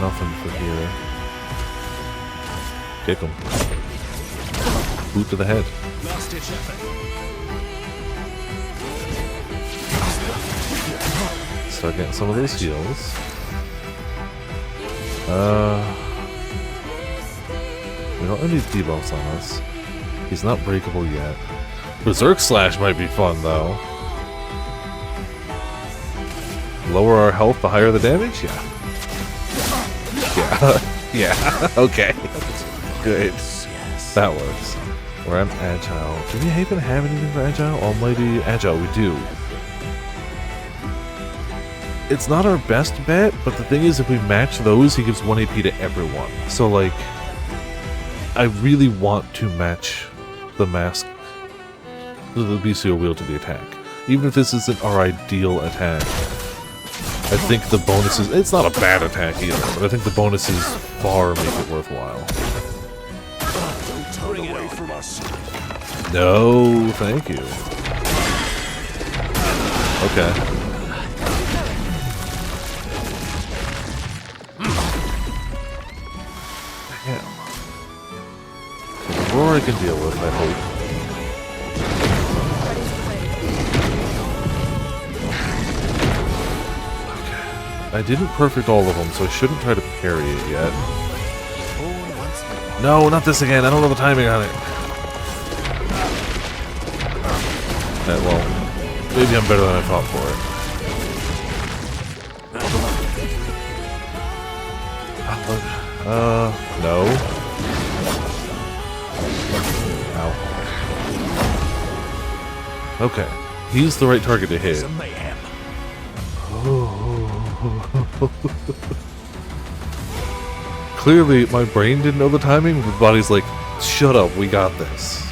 Nothing for here. Kick him. Boot to the head. Start getting some of those heals. We don't have any debuffs on us. He's not breakable yet. Berserk Slash might be fun though. Lower our health, the higher the damage? Yeah. Yeah. Okay. Good. That works. We're on Agile. Do we even have anything for Agile? Almighty Agile, we do. It's not our best bet, but the thing is, if we match those, he gives 1 AP to everyone. So, like, I really want to match the mask, the bestial wheel to the attack. Even if this isn't our ideal attack, I think the bonuses... It's not a bad attack either, but I think the bonuses far make it worthwhile. Bring it away from us. No, thank you. Okay. Damn. The roar I can deal with, I hope. I didn't perfect all of them, so I shouldn't try to parry it yet. No, not this again. I don't know the timing on it. Well, maybe I'm better than I thought for it. No. Ow. Okay. He's the right target to hit. Clearly, my brain didn't know the timing. The body's like, shut up, we got this.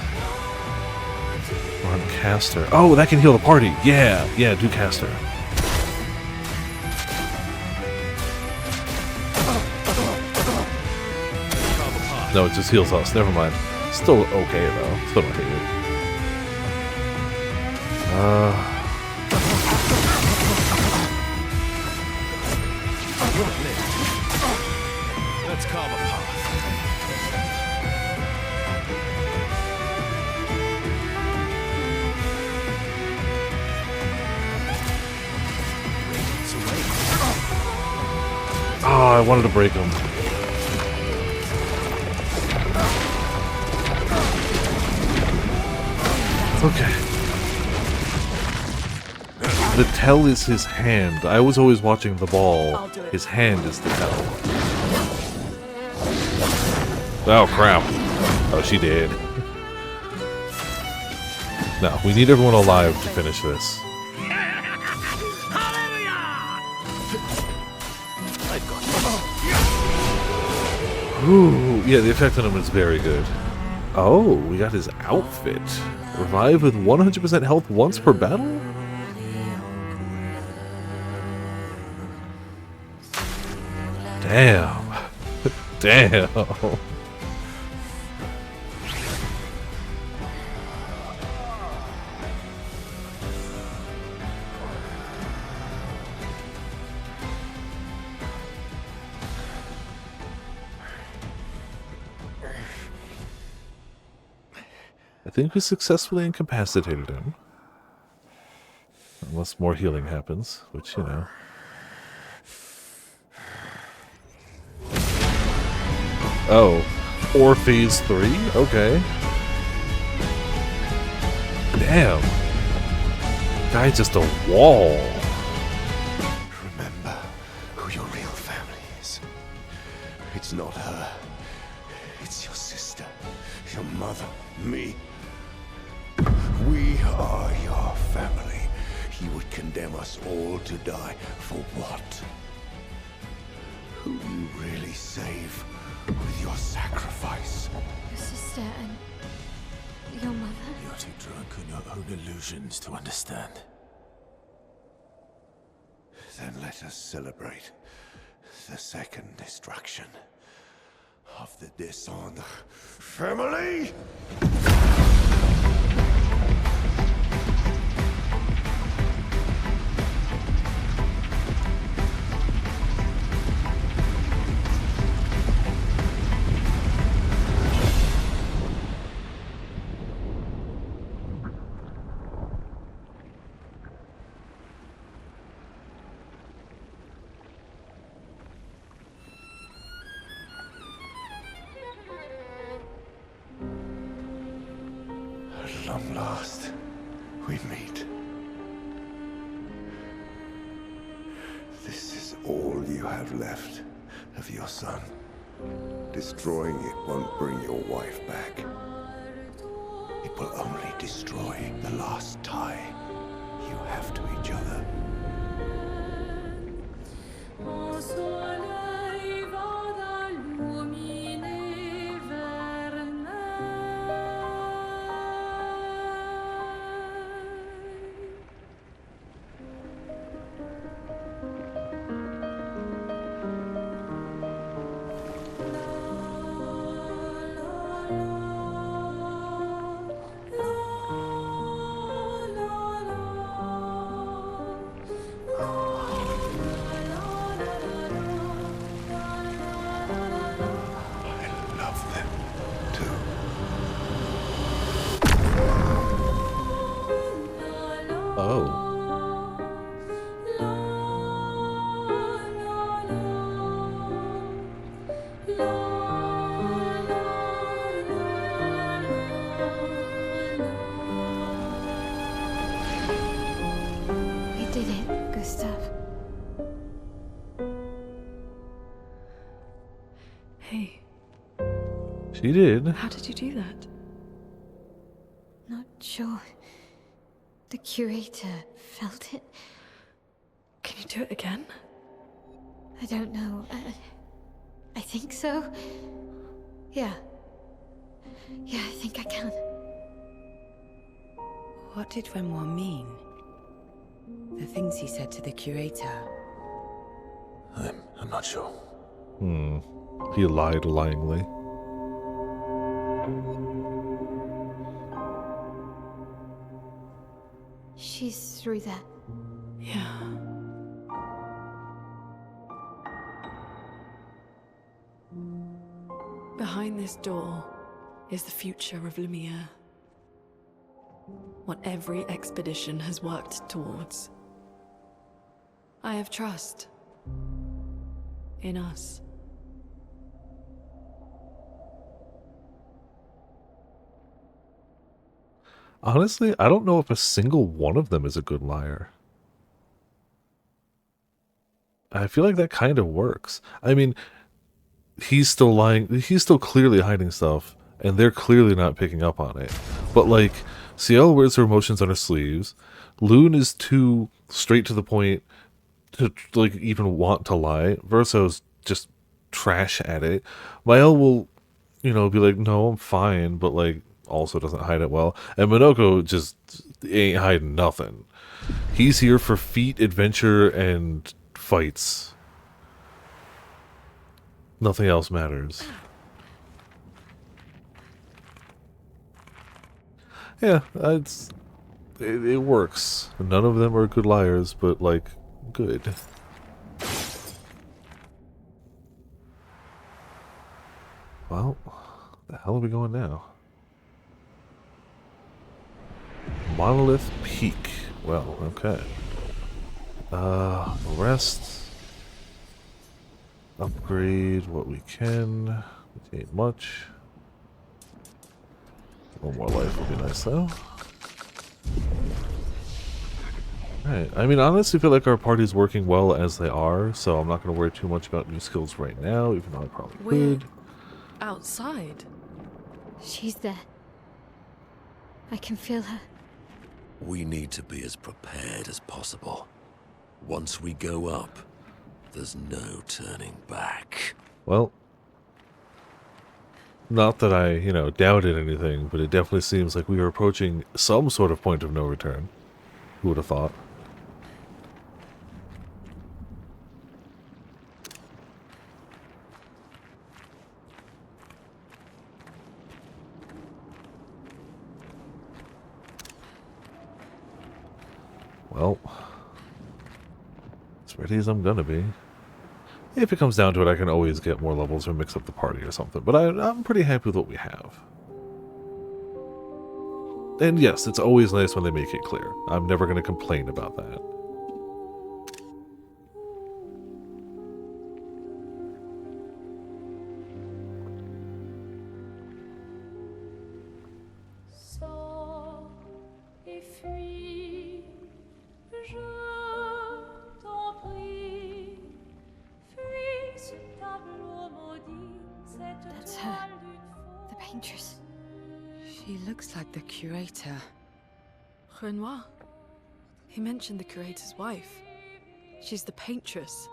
We're on caster. Oh, that can heal the party. Yeah, do caster. No, it just heals us. Never mind. Still okay, though. Still don't hate it. Let's carve a path. Oh, I wanted to break him. Okay. The tell is his hand. I was always watching the ball. His hand is the tell. Oh, crap. Oh, she did. No, we need everyone alive to finish this. Ooh, yeah, the effect on him is very good. Oh, we got his outfit. Revive with 100% health once per battle? Damn. Damn. I think we successfully incapacitated him. Unless more healing happens, which, you know. Oh. Or phase 3? Okay. Damn. Guy's just a wall. Remember who your real family is. It's not her. It's your sister, your mother, me. We are your family. He would condemn us all to die for what? Who you really save with your sacrifice? Your sister and your mother. You're too drunk on your own illusions to understand. Then let us celebrate the second destruction of the Descendre family. At long last, we meet. This is all you have left of your son. Destroying it won't bring your wife back. It will only destroy the last tie you have to each other. I love them too. Oh. Hey, She did. how did you do that? Not sure. The curator felt it. Can you do it again? I don't know. I think so. Yeah. Yeah, I think I can. What did Renoir mean? The things he said to the curator. I'm not sure. He lied lyingly. She's through there. Yeah. Behind this door is the future of Lumiere. What every expedition has worked towards. I have trust in us. Honestly, I don't know if a single one of them is a good liar. I feel like that kind of works. I mean, he's still lying. He's still clearly hiding stuff, and they're clearly not picking up on it. But, like, Ciel wears her emotions on her sleeves. Loon is too straight to the point to, like, even want to lie. Verso's just trash at it. Mael will, be like, no, I'm fine, but, like, also doesn't hide it well. And Minoko just ain't hiding nothing. He's here for feat, adventure, and fights. Nothing else matters. Yeah, it works. None of them are good liars, but, like, good. Well, the hell are we going now? Monolith Peak. Well, okay. Rest. Upgrade what we can. It ain't much. One more life would be nice, though. Alright, I mean, honestly, I feel like our party's working well as they are, so I'm not going to worry too much about new skills right now, even though I probably We're could. outside. She's there. I can feel her. We need to be as prepared as possible. Once we go up, there's no turning back. Well, not that I, doubted anything, but it definitely seems like we are approaching some sort of point of no return. Who would have thought? Well, as ready as I'm gonna be. If it comes down to it, I can always get more levels or mix up the party or something, but I'm pretty happy with what we have. And yes, it's always nice when they make it clear. I'm never going to complain about that. That's her. The paintress. She looks like the curator. Renoir. He mentioned the curator's wife. She's the paintress.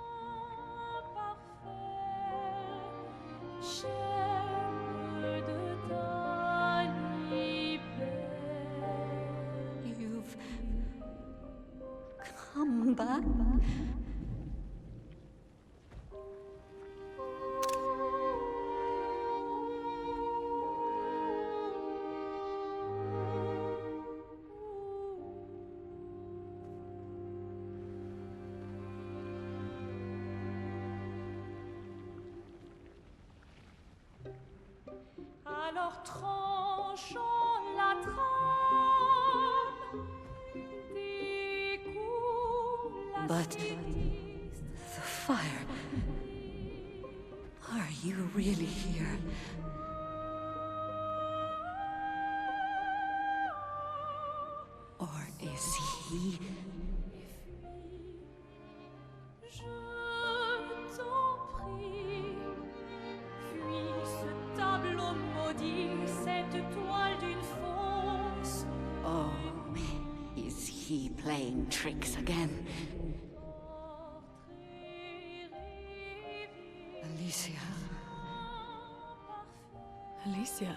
You've come back? Alors tranchons la trame, découle la But sinistre. the fire. Are you really here? Or is he? Je t'en prie, fuis playing tricks again. Alicia, Alicia.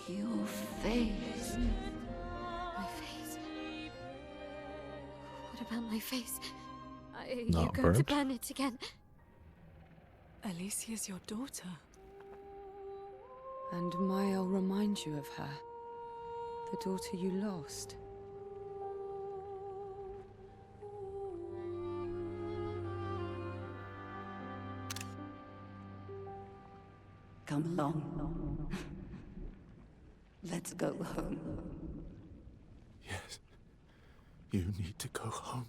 your face. My face. What about my face? Are you Not going to burnt? burn it again? Alicia's your daughter. And May'll remind you of her. The daughter you lost. Come along. Let's go home. Yes. You need to go home.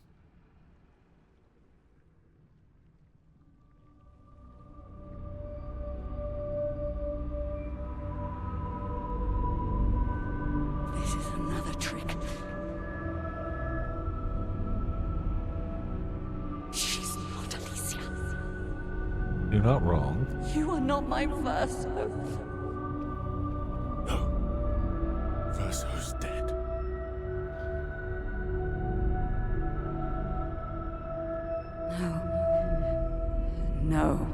This is another trick. She's not Alicia. You're not wrong. You are not my Verso. No. Verso's dead. No.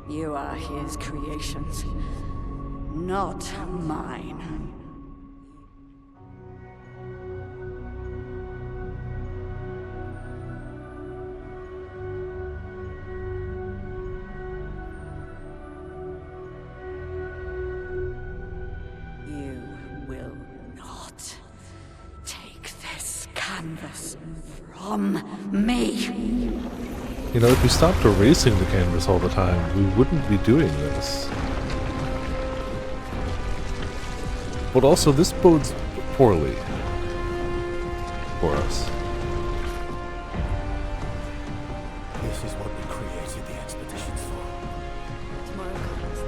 You are his creations, not mine. You will not take this canvas from me. You know, if we stopped erasing the canvas all the time, we wouldn't be doing this. But also, this bodes poorly for us. This is what we created the expeditions for. Tomorrow comes.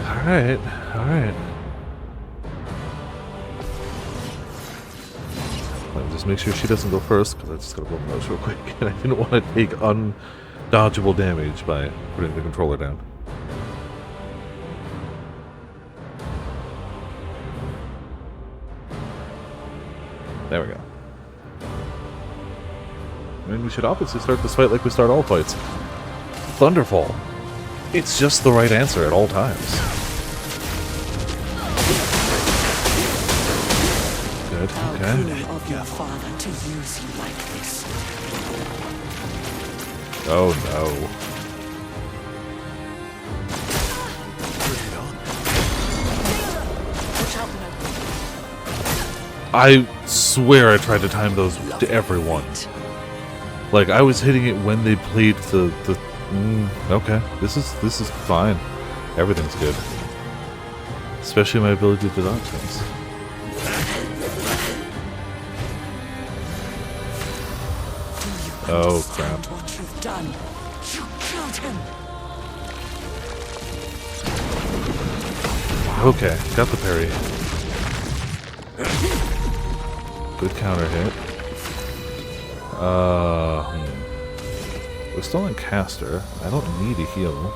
Alright, alright. Just make sure she doesn't go first, because I just gotta blow my nose real quick, and I didn't want to take undodgeable damage by putting the controller down. There we go. I mean, we should obviously start this fight like we start all fights. Thunderfall. It's just the right answer at all times. Good, okay. Of your father to use you like this. Oh no. I swear I tried to time those to everyone. Like, I was hitting it when they played the okay. This is fine. Everything's good. Especially my ability to dodge things. Oh crap. What you've done. You killed him. Okay, got the parry. Good counter hit. We're still in caster. I don't need a heal.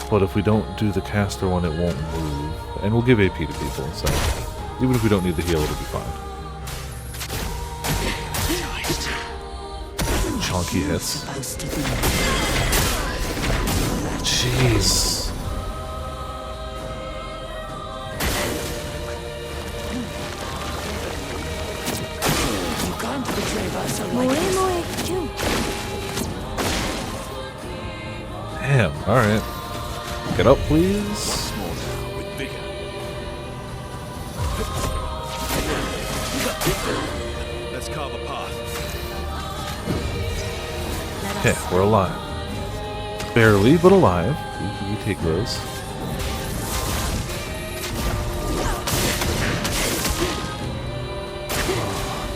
But if we don't do the caster one, it won't move. And we'll give AP to people, so even if we don't need the heal, it'll be fine. Chonky hits. Jeez. Damn, alright. Get up, please. Let's carve a path. Okay, we're alive. Barely, but alive. We take those.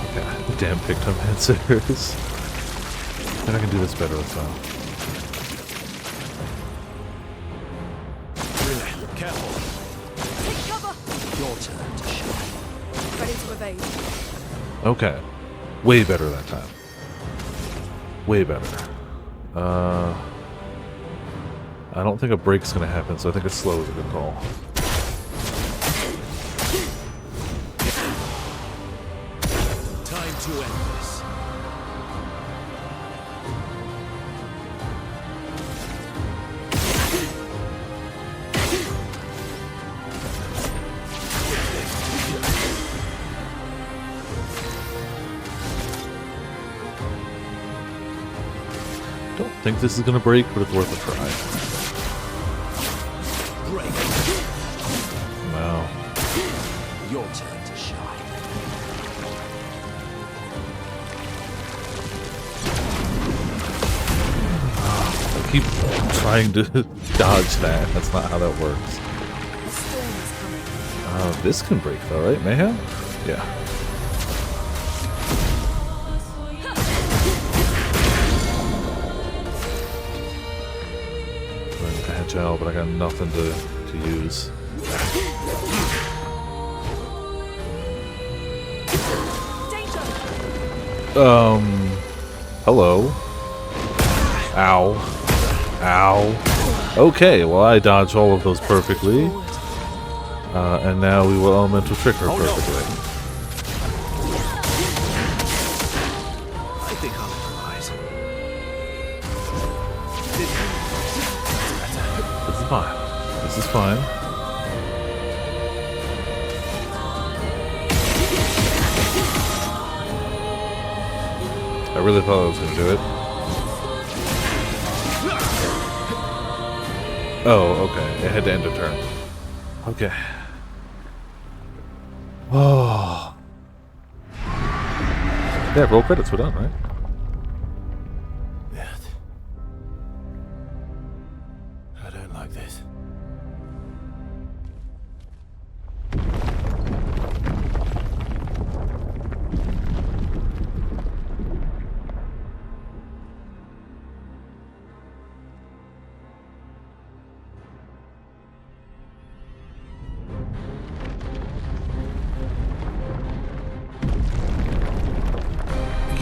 Okay, damn picked-up answers. And I can do this better as well. Careful. Take cover! Your turn to shine. Ready to evade. Okay. Way better that time. Way better. I don't think a break's gonna happen, so I think a slow is a good call. Time to end this. Don't think this is gonna break, but it's worth a try. Break. Wow. Your turn to shine. I keep trying to dodge that. That's not how that works. The storm is coming. This can break though, right? Mayhem? Yeah. I'm agile, but I got nothing to use. Hello. Ow. Ow. Okay, well I dodged all of those perfectly. And now we will elemental trick her perfectly. I think I'll improvise. This is fine. This is fine. I really thought I was gonna do it. Oh, okay. It had to end a turn. Okay. Oh. Yeah, roll credits. We're done, right? Yeah. I don't like this.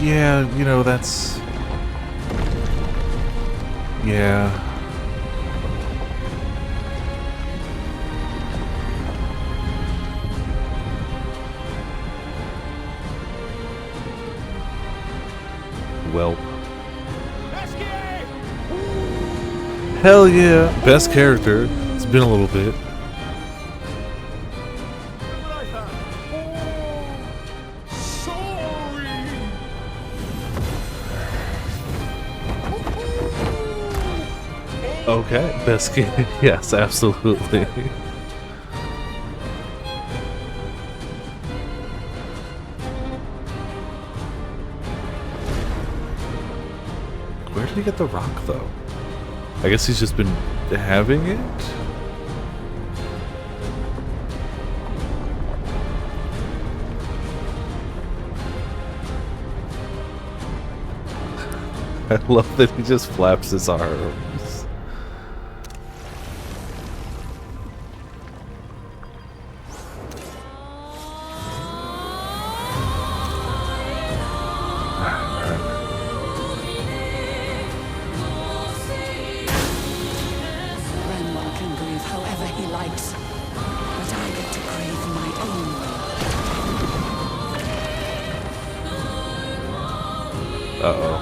Yeah, you know, that's... Yeah. Welp. Hell yeah! Best character. It's been a little bit. Okay, best game. Yes, absolutely. Where did he get the rock, though? I guess he's just been having it? I love that he just flaps his arms. Renwell can grieve however he likes, but I get to grieve my own way. Uh-oh.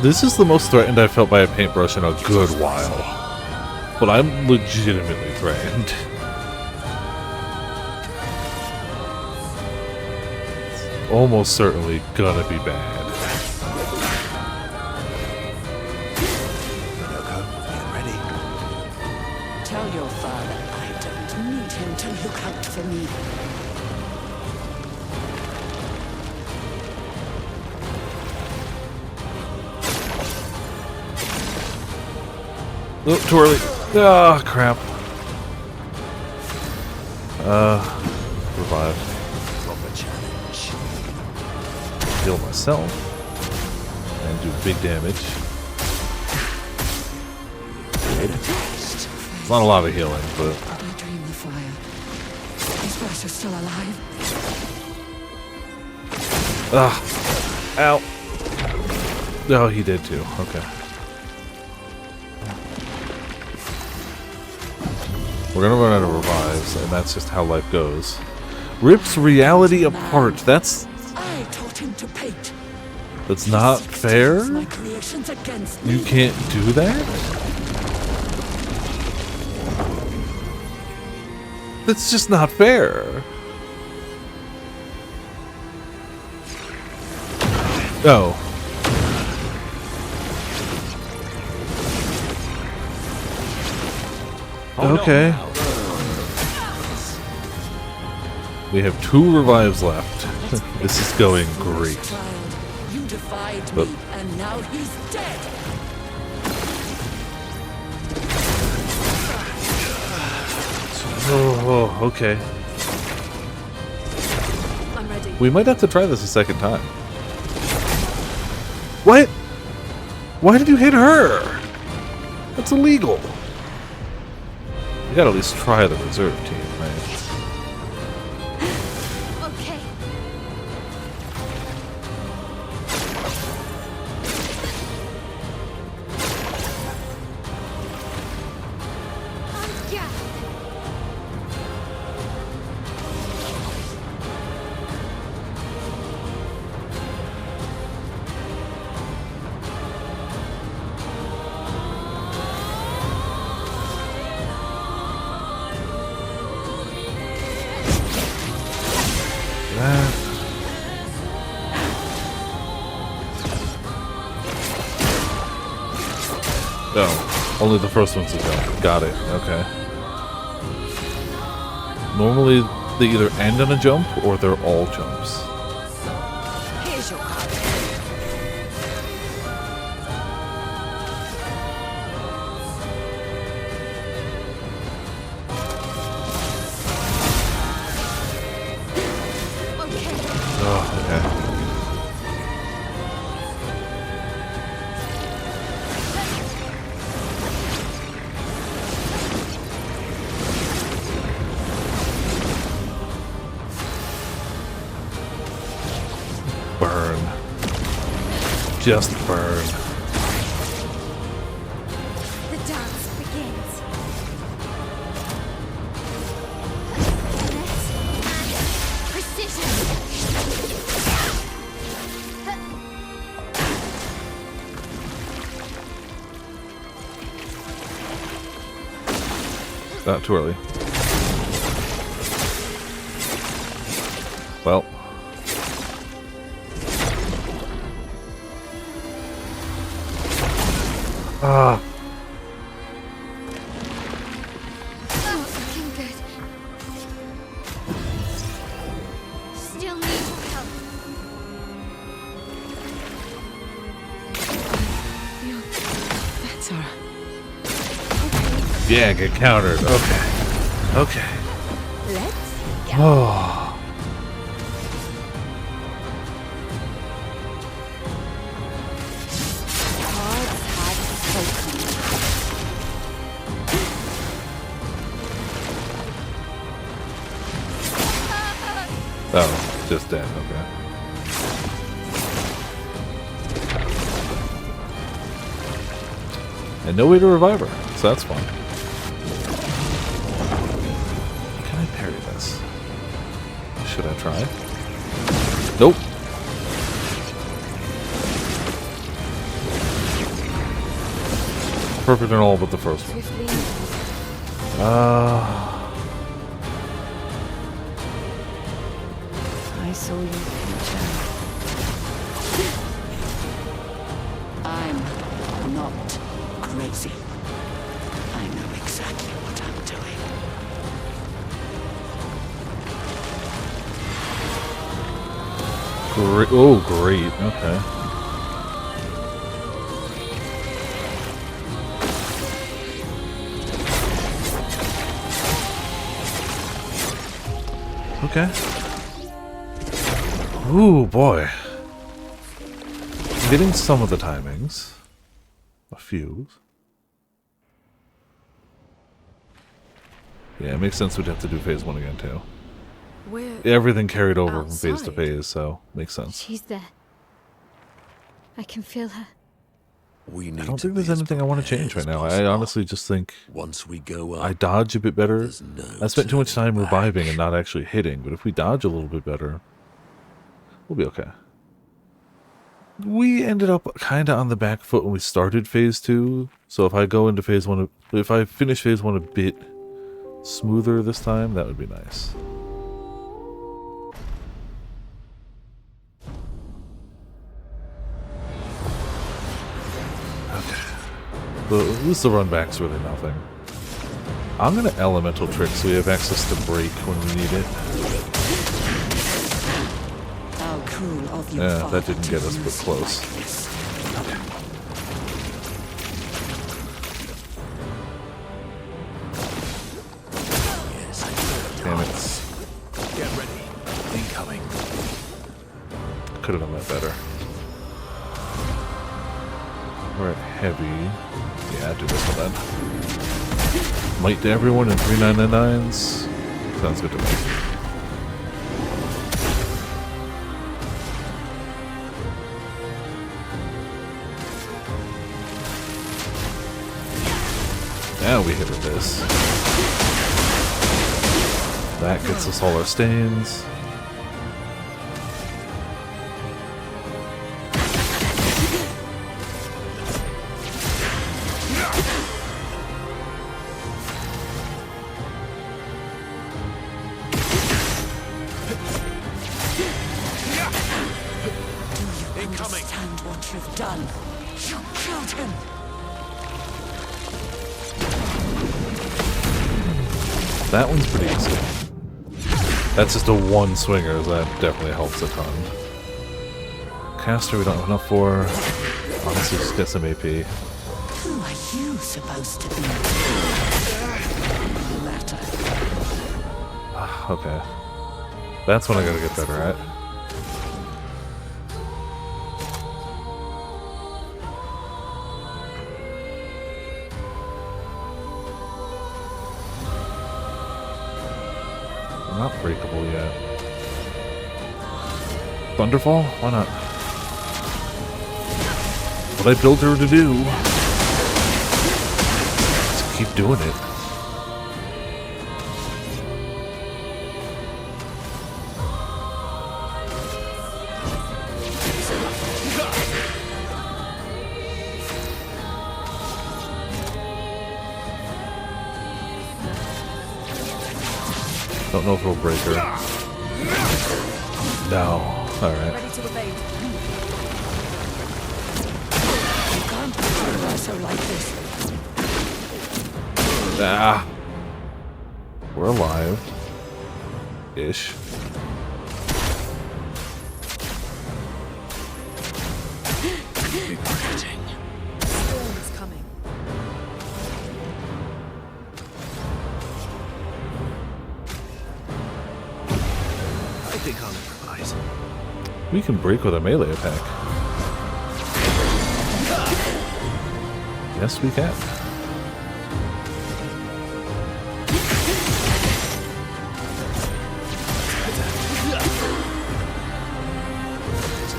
This is the most threatened I've felt by a paintbrush in a good while. But I'm legitimately threatened. It's almost certainly gonna be bad. Get ready. Tell your father I don't need him to look out for me. Oh, too early. Ah, crap. Revive. Proper challenge. Heal myself. And do big damage. Good. It's not a lot of healing, but... I dream the fire. These birds are still alive. Ah. Ow. Oh, he did too. Okay. We're gonna run out of revives, and that's just how life goes. Rips reality apart. That's I taught him to paint. not fair. My creations against You me. can't do that? That's just not fair. Oh. Okay. We have 2 revives left. This is going great. Child, you defied But- me, and now he's dead. Oh, okay. I'm ready. We might have to try this a second time. What? Why did you hit her? That's illegal. You gotta at least try the reserve team, right? Okay. Yeah. That. Oh, only the first one's a jump. Got it. Okay. Normally, they either end on a jump or they're all jumps. Here's your card. Oh, okay. Burn. Just burn. The dance begins. Finesse and precision. Not too early. Well. Ah. Oh, looking good. Still need your help. That's all right. Yeah, get countered. Okay. Okay. Let's go. Oh. Cards had spoken. Oh, just dead. Okay. And no way to revive her, so that's fine. Can I parry this? Should I try? Nope. Perfect in all but the first one. Swiftly. I saw your future. I'm not crazy. I know exactly what I'm doing. Great. Oh, great. Okay. Okay. Ooh, boy. I'm getting some of the timings. A few. Yeah, it makes sense we'd have to do phase 1 again, too. We're Everything carried over from phase to outside. phase, so makes sense. She's there. I can feel her. We need I don't to think be there's as anything I want to prepared change right as now. I possible. honestly just think Once we go up, I dodge a bit better. there's no I spent too much time turning reviving back. and not actually hitting, but if we dodge a little bit better, we'll be okay. We ended up kind of on the back foot when we started phase 2, so if I go into phase 1, if I finish phase 1 a bit smoother this time, that would be nice. Okay. At least the run back's really nothing. I'm gonna elemental trick so we have access to break when we need it. How cruel of your Yeah, father that didn't to get us, but use you close. like this. Damn it. Get ready. Incoming. Could have done that better. We're at heavy. Yeah, do this one then. Might to everyone in 3999s. Sounds good to me. Now we hit with this. That gets us all our stains. Understand what you've done. You killed him. That one's pretty easy. That's just a one swinger, so that definitely helps a ton. Caster we don't have enough for. Honestly, just get some AP. Who are you supposed to be? Latter. Okay. That's what I gotta get better at. Not breakable yet. Thunderfall? Why not? What I built her to do. Just keep doing it. Don't know if it'll break her. No. Alright. Ready to evade. You can't kill us like this. Ah. We're alive. Ish. Storm is coming. I think I'll improvise. We can break with a melee attack. Yes, we can.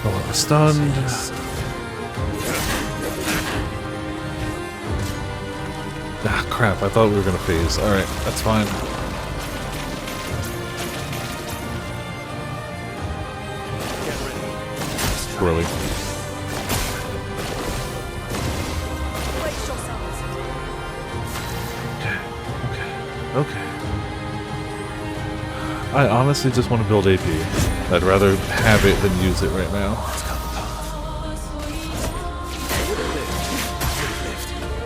Oh, we're stunned. Ah, crap. I thought we were going to phase. Alright, that's fine. Really. Brace yourselves. Okay. I honestly just want to build AP. I'd rather have it than use it right now.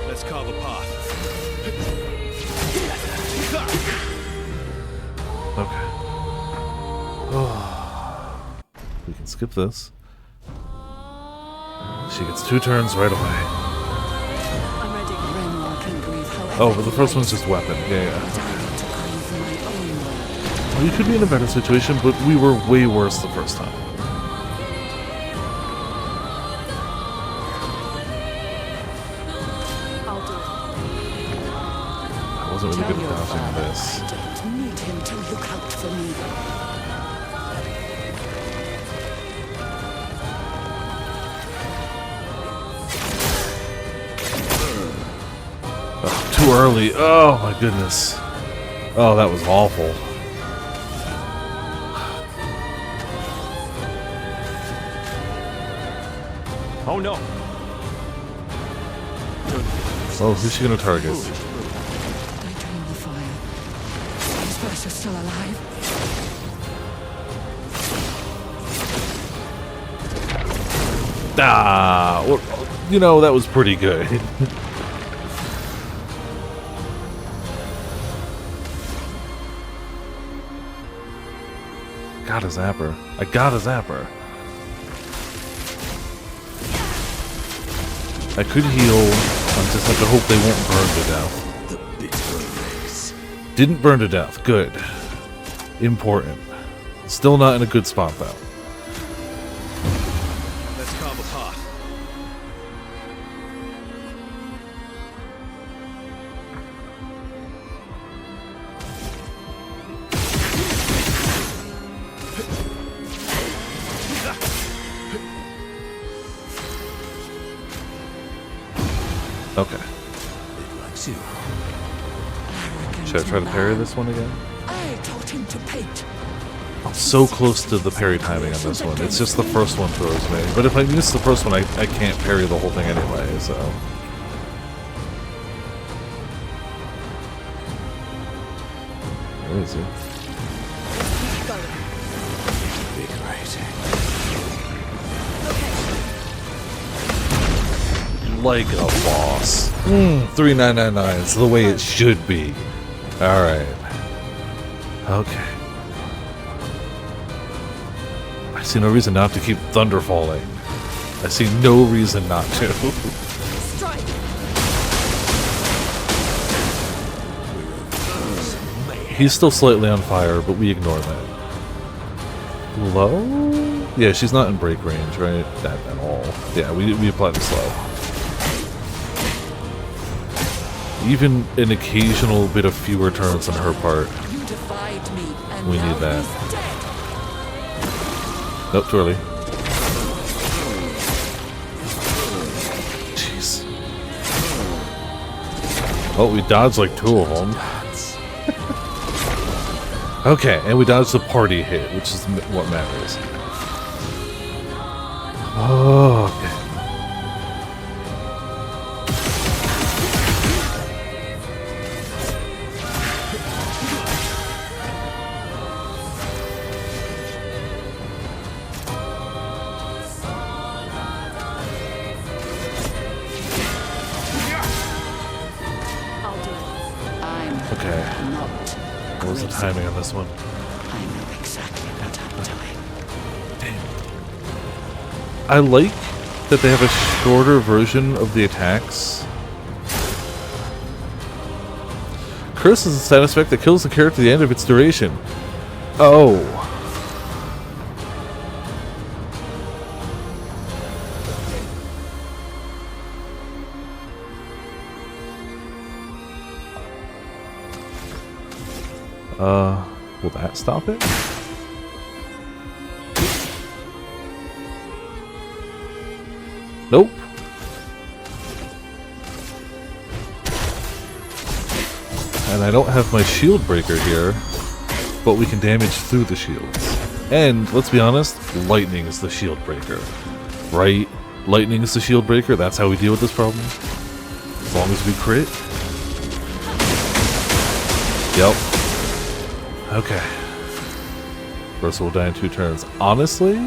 Let's carve a path. Okay. We can skip this. She gets 2 turns right away. I'm ready. Renoir can grieve however Oh, but the he first one's likes. just weapon. Yeah, yeah. But I want to grieve my own world. Well, you could be in a better situation, but we were way worse the first time. I'll do it. I wasn't really Tell good at your dodging father this. I don't need him to look out for me. Too early. Oh my goodness. Oh, that was awful. Oh no! Oh, who's she gonna target? They drain the fire. These first are still alive. Ah, well, you know, that was pretty good. Got a zapper. I got a zapper. I could heal. I just have to hope they won't burn to death. The bitter race. Didn't burn to death. Good. Important. Still not in a good spot, though. Let's carve a path. Okay. It likes you. Should I try to parry this one again? I taught him to paint. I'm so close to the parry timing on this one. It's just the first one throws me. But if I miss the first one, I can't parry the whole thing anyway, so... Where is he? Like a boss. 3999. It's the way it should be. Alright. Okay. I see no reason not to keep thunder falling. I see no reason not to. He's still slightly on fire, but we ignore that. Low? Yeah, she's not in break range, right? That at all. Yeah, we apply the slow. Even an occasional bit of fewer turns on her part. You defied me, and We now need that. he's dead. Nope, too early. Jeez. Oh, we dodged like two of them. Okay, and we dodged the party hit, which is what matters. Oh, okay. I'm Okay. not What was the crazy. timing on this one? I know exactly what I'm doing. I like that they have a shorter version of the attacks. Curse is a side effect that kills the character at the end of its duration. Oh. Will that stop it? Nope. And I don't have my shield breaker here, but we can damage through the shields. And, let's be honest, lightning is the shield breaker. Right? Lightning is the shield breaker, that's how we deal with this problem. As long as we crit. Yep. Okay. First will die in 2 turns. Honestly,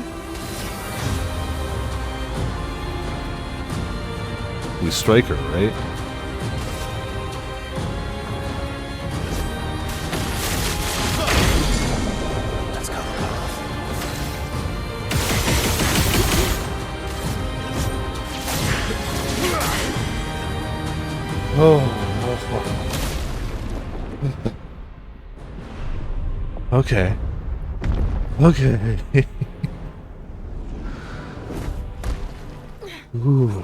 we strike her, right? Let's go. Okay. Okay. Ooh.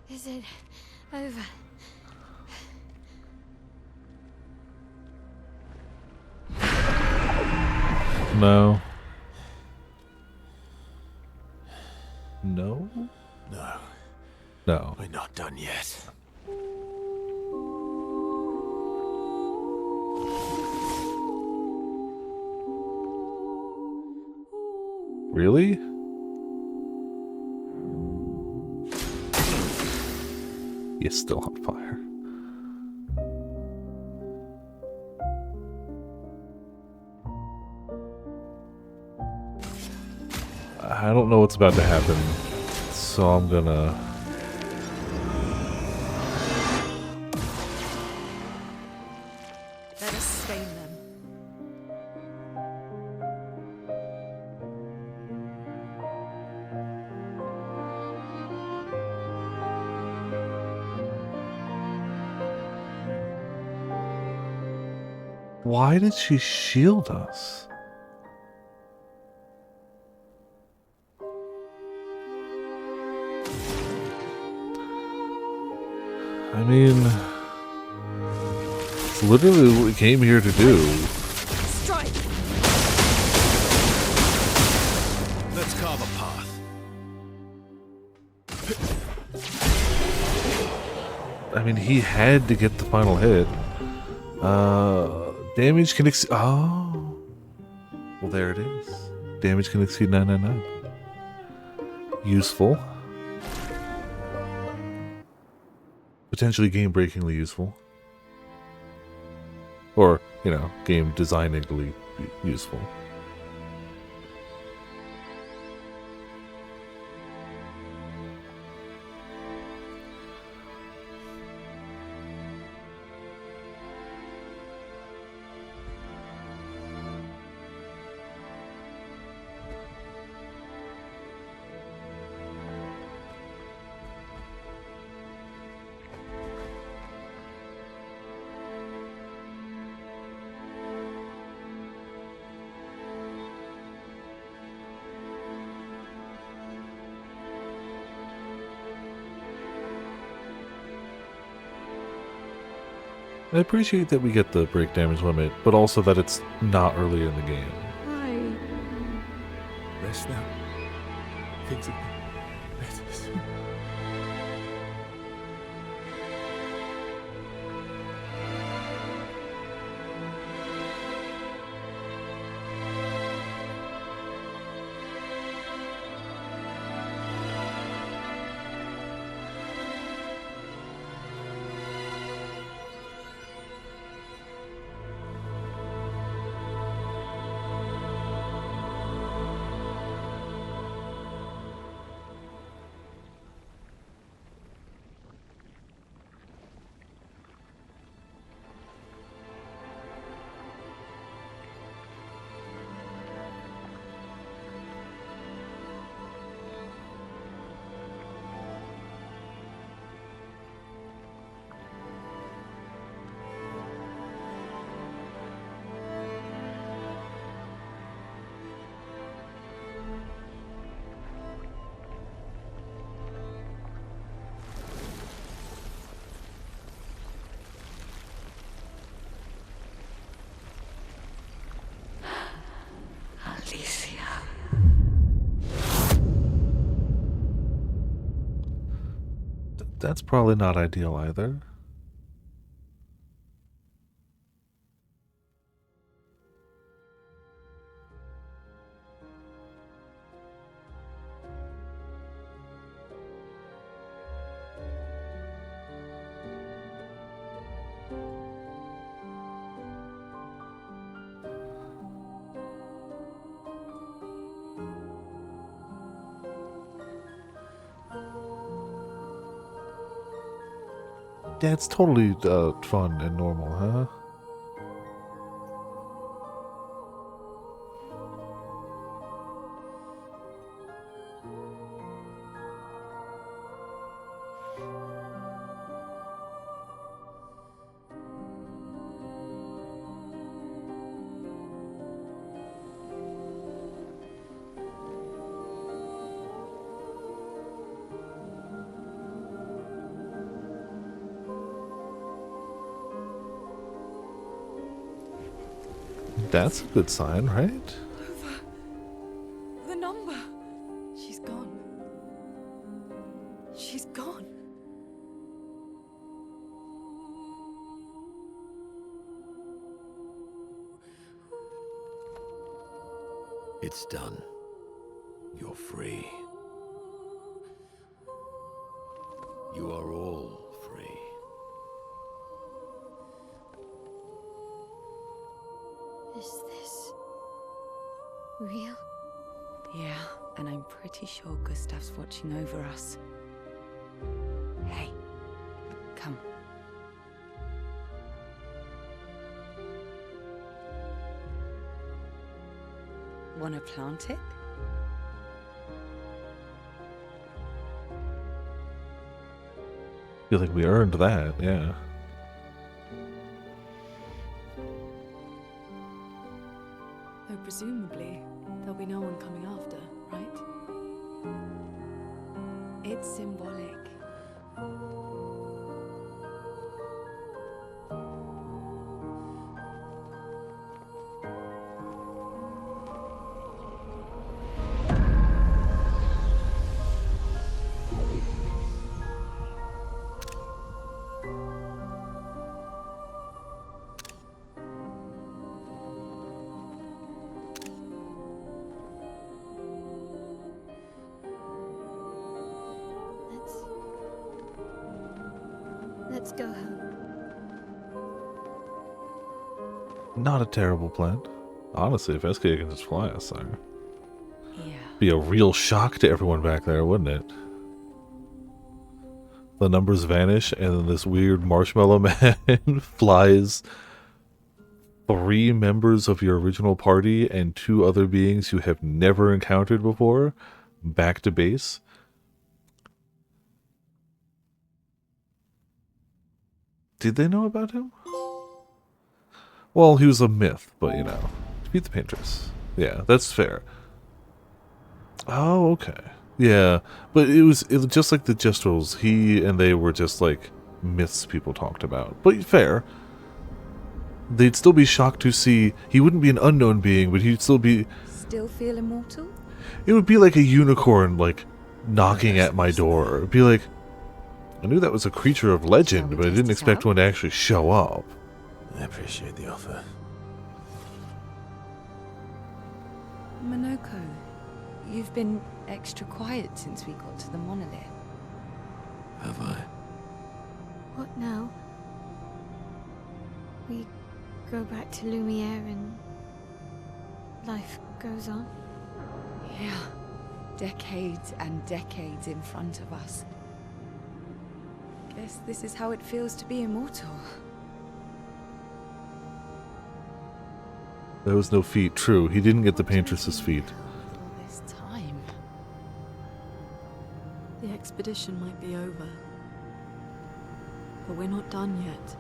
Is it Over. No. No? No, No. we're not done yet. Really? He's still on fire. I don't know what's about to happen, so I'm gonna... Let us stain them. Why did she shield us? I mean, it's literally what we came here to do. Strike! Let's carve a path. I mean, he had to get the final hit. Damage can exceed... Oh. Well, there it is. Damage can exceed 999. Useful. Potentially game-breakingly useful. Or, you know, game-designingly useful. I appreciate that we get the break damage limit, but also that it's not early in the game. Rest now. Things will be better soon. That's probably not ideal either. Yeah, it's totally fun and normal, huh? That's a good sign, right? Over. The number. She's gone. She's gone. It's done. You're free. You are all free. Is this real? Yeah, and I'm pretty sure Gustav's watching over us. Hey, come. Wanna plant it? Feel like we earned that, yeah. Though presumably, there'll be no one coming after, right? It's symbolic. Let's go home. Not a terrible plan. Honestly, if SK can just fly us there. Yeah. Be a real shock to everyone back there, wouldn't it? The numbers vanish, and then this weird marshmallow man flies 3 members of your original party and 2 other beings you have never encountered before back to base. Did they know about him? Well, he was a myth, but you know, defeat the painters. Yeah, that's fair. Oh, okay. Yeah, but it was just like the Gestrels. He and they were just like myths people talked about. But fair. They'd still be shocked to see he wouldn't be an unknown being, but he'd still be. Still feel immortal? It would be like a unicorn, like knocking at my door. It'd be like, I knew that was a creature of legend, but I didn't expect one to actually show up. I appreciate the offer. Monoko, you've been extra quiet since we got to the monolith. Have I? What now? We go back to Lumiere and life goes on? Yeah, decades and decades in front of us. Guess this is how it feels to be immortal. There was no feat. True, he didn't get the paintress's feat. All this time. The expedition might be over, but we're not done yet.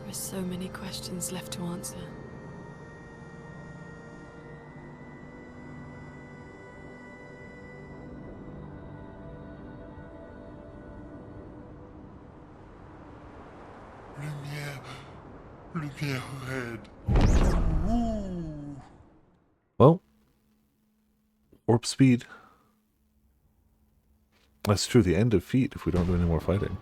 There are so many questions left to answer. Well, warp speed. That's true, the end of feat if we don't do any more fighting.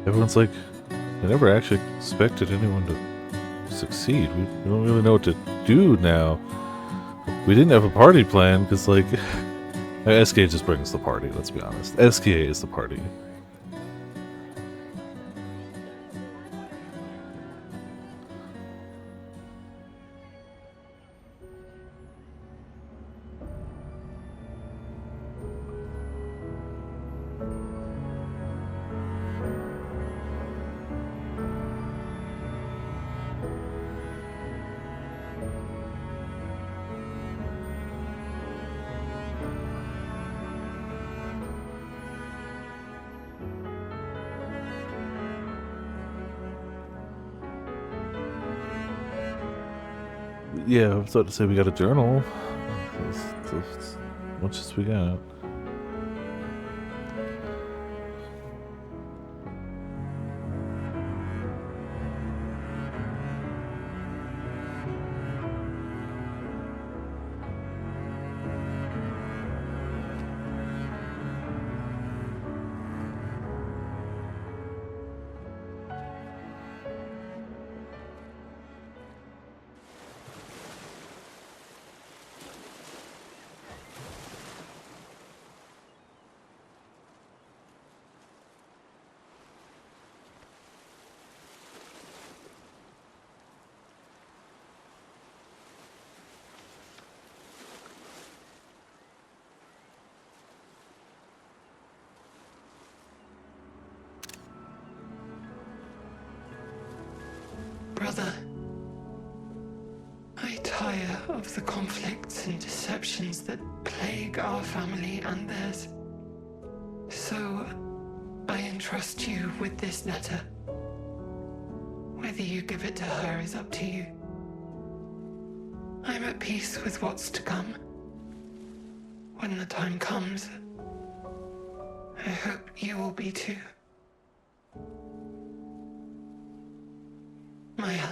Everyone's like, I never actually expected anyone to succeed. We don't really know what to do now. We didn't have a party plan because, like, SKA just brings the party, let's be honest. SKA is the party. Yeah, I was about to say we got a journal. That's as much as we got. Brother, I tire of the conflicts and deceptions that plague our family and theirs. So, I entrust you with this letter. Whether you give it to her is up to you. I'm at peace with what's to come. When the time comes, I hope you will be too. Maya,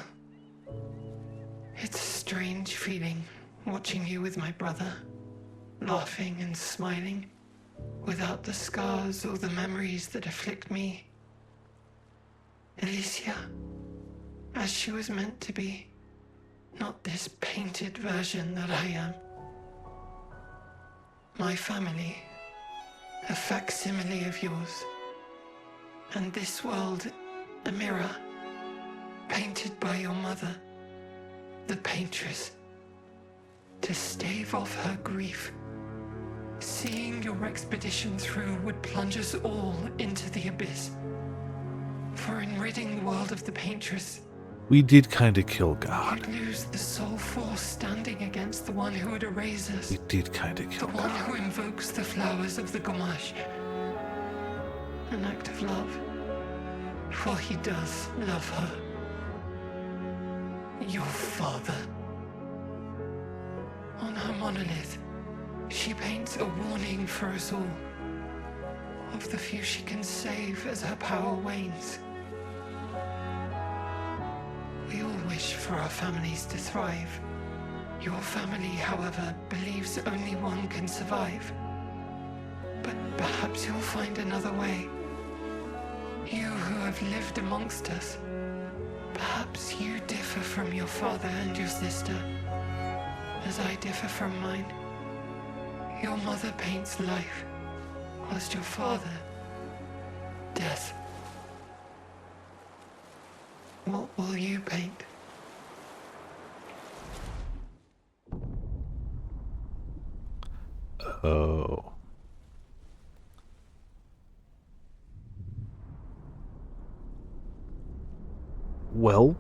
it's a strange feeling watching you with my brother, laughing and smiling, without the scars or the memories that afflict me. Alicia, as she was meant to be, not this painted version that I am. My family, a facsimile of yours, and this world, a mirror, painted by your mother, the paintress, to stave off her grief. Seeing your expedition through would plunge us all into the abyss. For in ridding the world of the paintress, We did kind of kill God. you'd lose the soul force standing against the one who would erase us. We did kind of kill The one God. who invokes the flowers of the Gomash. An act of love. For he does love her. Your father. On her monolith, she paints a warning for us all. Of the few she can save as her power wanes. We all wish for our families to thrive. Your family, however, believes only one can survive. But perhaps you'll find another way. You who have lived amongst us, perhaps you differ from your father and your sister, as I differ from mine. Your mother paints life, whilst your father, death. What will you paint? Oh. Well.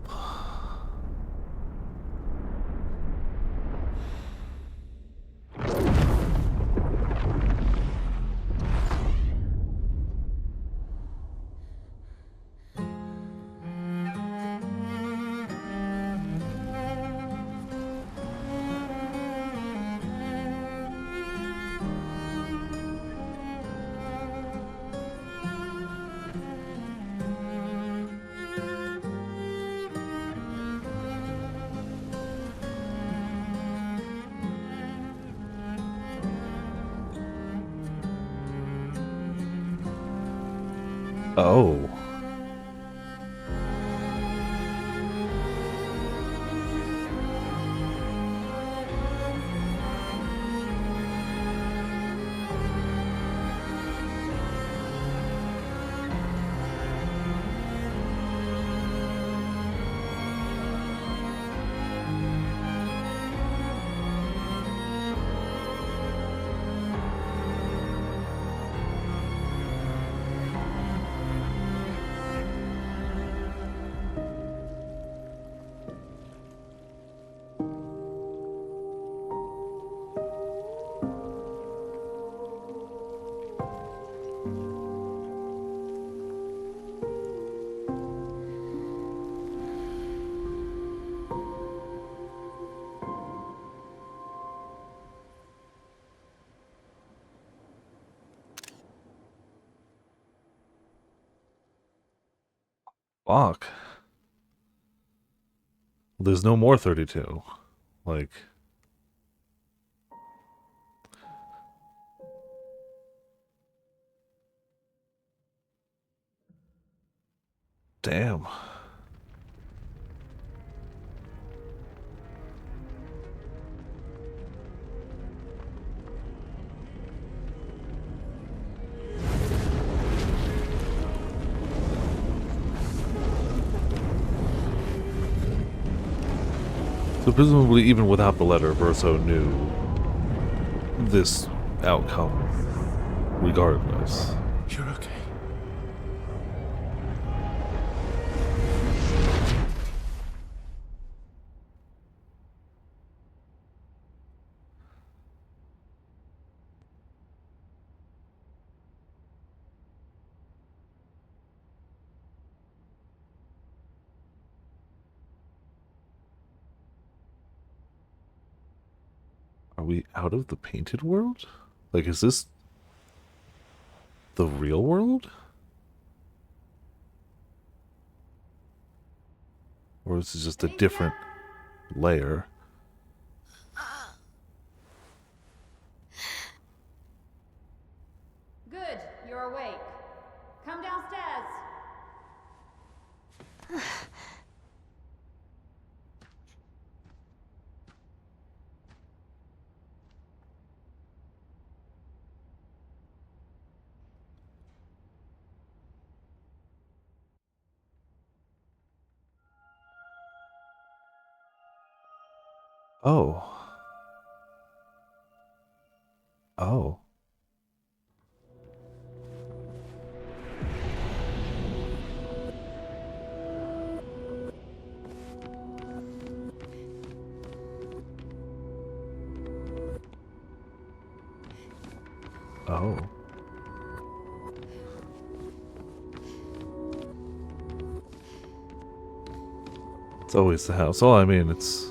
Oh. Fuck. There's no more 32. Like... Damn. So presumably even without the letter, Verso knew this outcome regardless. You're okay. Are we out of the painted world? Like, is this the real world? Or is this just a different layer? Good, you're awake. Come downstairs. Oh. Oh. Oh. It's always the house. Oh, I mean, it's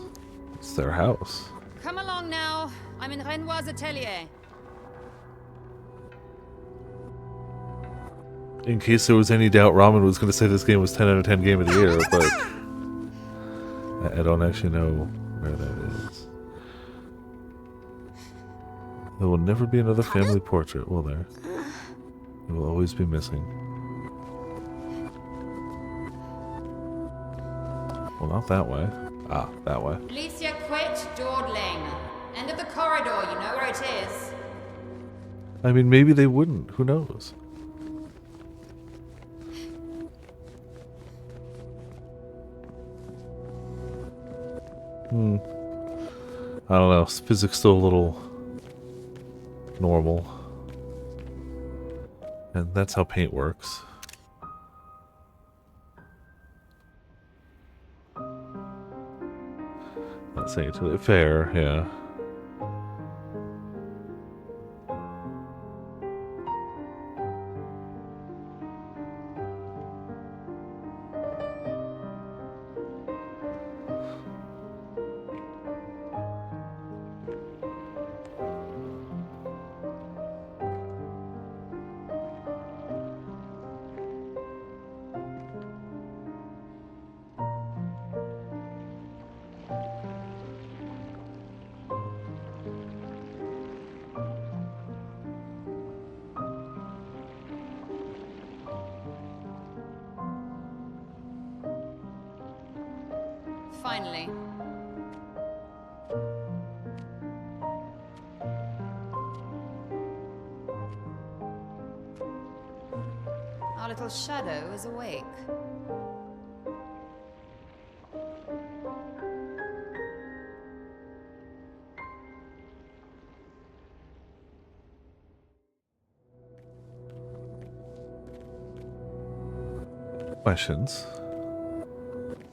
their house. Come along now. I'm in Renoir's atelier. In case there was any doubt, Ramen was going to say this game was 10 out of 10 game of the year, but I don't actually know where that is. There will never be another family portrait, will there? It will always be missing. Well, not that way. Ah, that way. Alicia quit dawdling. End of the corridor, you know where it is. I mean, maybe they wouldn't. Who knows? I don't know. Physics still a little normal. And that's how paint works. Not saying it's really fair, yeah. Finally. Our little shadow is awake. Questions?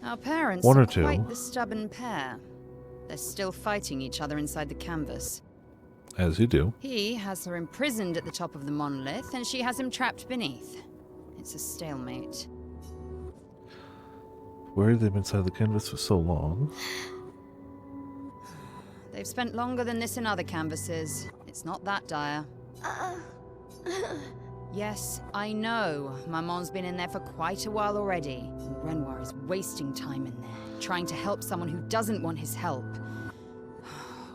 Our parents One or are two. quite the stubborn pair. They're still fighting each other inside the canvas. As you do. He has her imprisoned at the top of the monolith, and she has him trapped beneath. It's a stalemate. Where have they been inside the canvas for so long? They've spent longer than this in other canvases. It's not that dire. Yes, I know. Maman's been in there for quite a while already. And Renoir is wasting time in there, trying to help someone who doesn't want his help.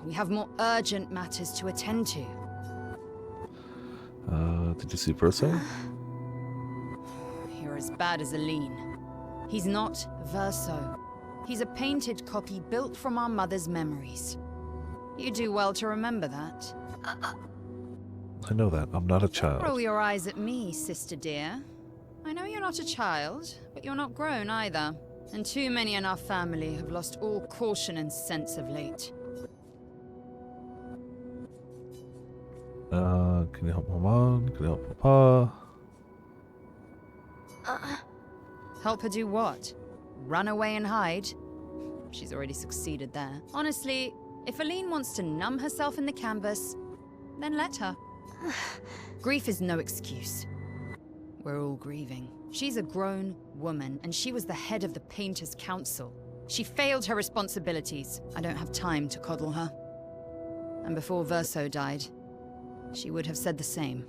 We have more urgent matters to attend to. Did you see Verso? You're as bad as Aline. He's not Verso. He's a painted copy built from our mother's memories. You do well to remember that. I know that. I'm not a child. Roll your eyes at me, sister dear. I know you're not a child, but you're not grown either. And too many in our family have lost all caution and sense of late. Can you help Maman? Can you help Papa? Help her do what? Run away and hide? She's already succeeded there. Honestly, if Aline wants to numb herself in the canvas, then let her. Grief is no excuse. We're all grieving. She's a grown woman, and she was the head of the Painters' Council. She failed her responsibilities. I don't have time to coddle her. And before Verso died, she would have said the same.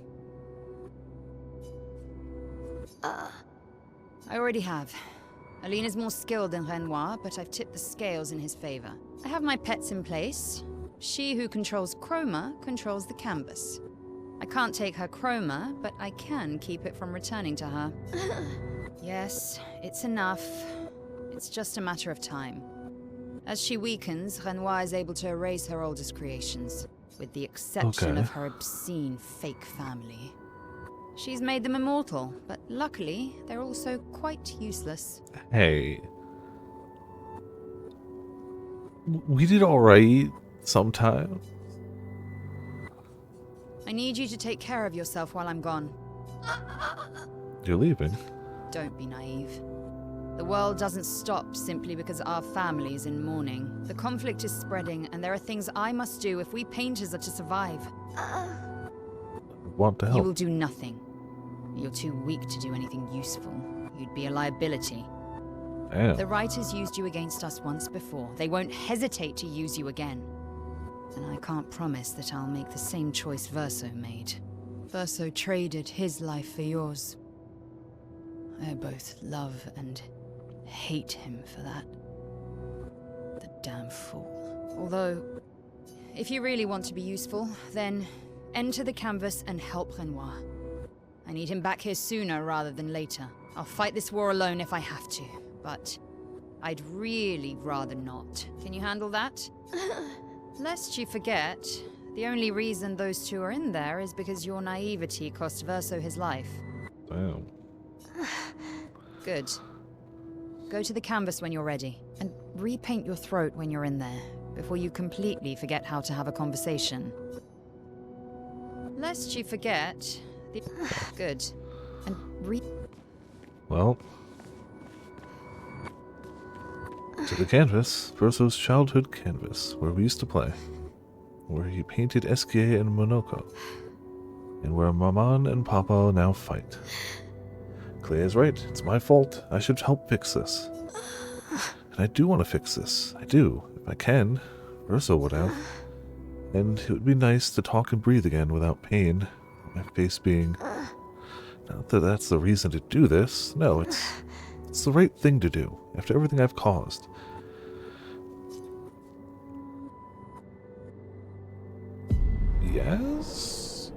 I already have. Aline is more skilled than Renoir, but I've tipped the scales in his favor. I have my pets in place. She who controls chroma controls the canvas. I can't take her chroma, but I can keep it from returning to her. Yes, it's enough. It's just a matter of time. As she weakens, Renoir is able to erase her oldest creations, with the exception of her obscene fake family. She's made them immortal, but luckily, they're also quite useless. Hey. We did alright sometime. I need you to take care of yourself while I'm gone. You're leaving? Don't be naive. The world doesn't stop simply because our family is in mourning. The conflict is spreading, and there are things I must do if we painters are to survive. Want to help? You will do nothing. You're too weak to do anything useful. You'd be a liability. Damn. The writers used you against us once before. They won't hesitate to use you again. And I can't promise that I'll make the same choice Verso made. Verso traded his life for yours. I both love and hate him for that. The damn fool. Although, if you really want to be useful, then enter the canvas and help Renoir. I need him back here sooner rather than later. I'll fight this war alone if I have to, but I'd really rather not. Can you handle that? Lest you forget, the only reason those two are in there is because your naivety cost Verso his life. Damn. Good. Go to the canvas when you're ready, and repaint your throat when you're in there, before you completely forget how to have a conversation. Lest you forget, Good. And Well. To the canvas, Verso's childhood canvas, where we used to play. Where he painted Esquier and Monoko. And where Maman and Papa now fight. Clay is right. It's my fault. I should help fix this. And I do want to fix this. I do. If I can. Verso would have. And it would be nice to talk and breathe again without pain. My face being... Not that that's the reason to do this. No, it's the right thing to do. After everything I've caused. Yes?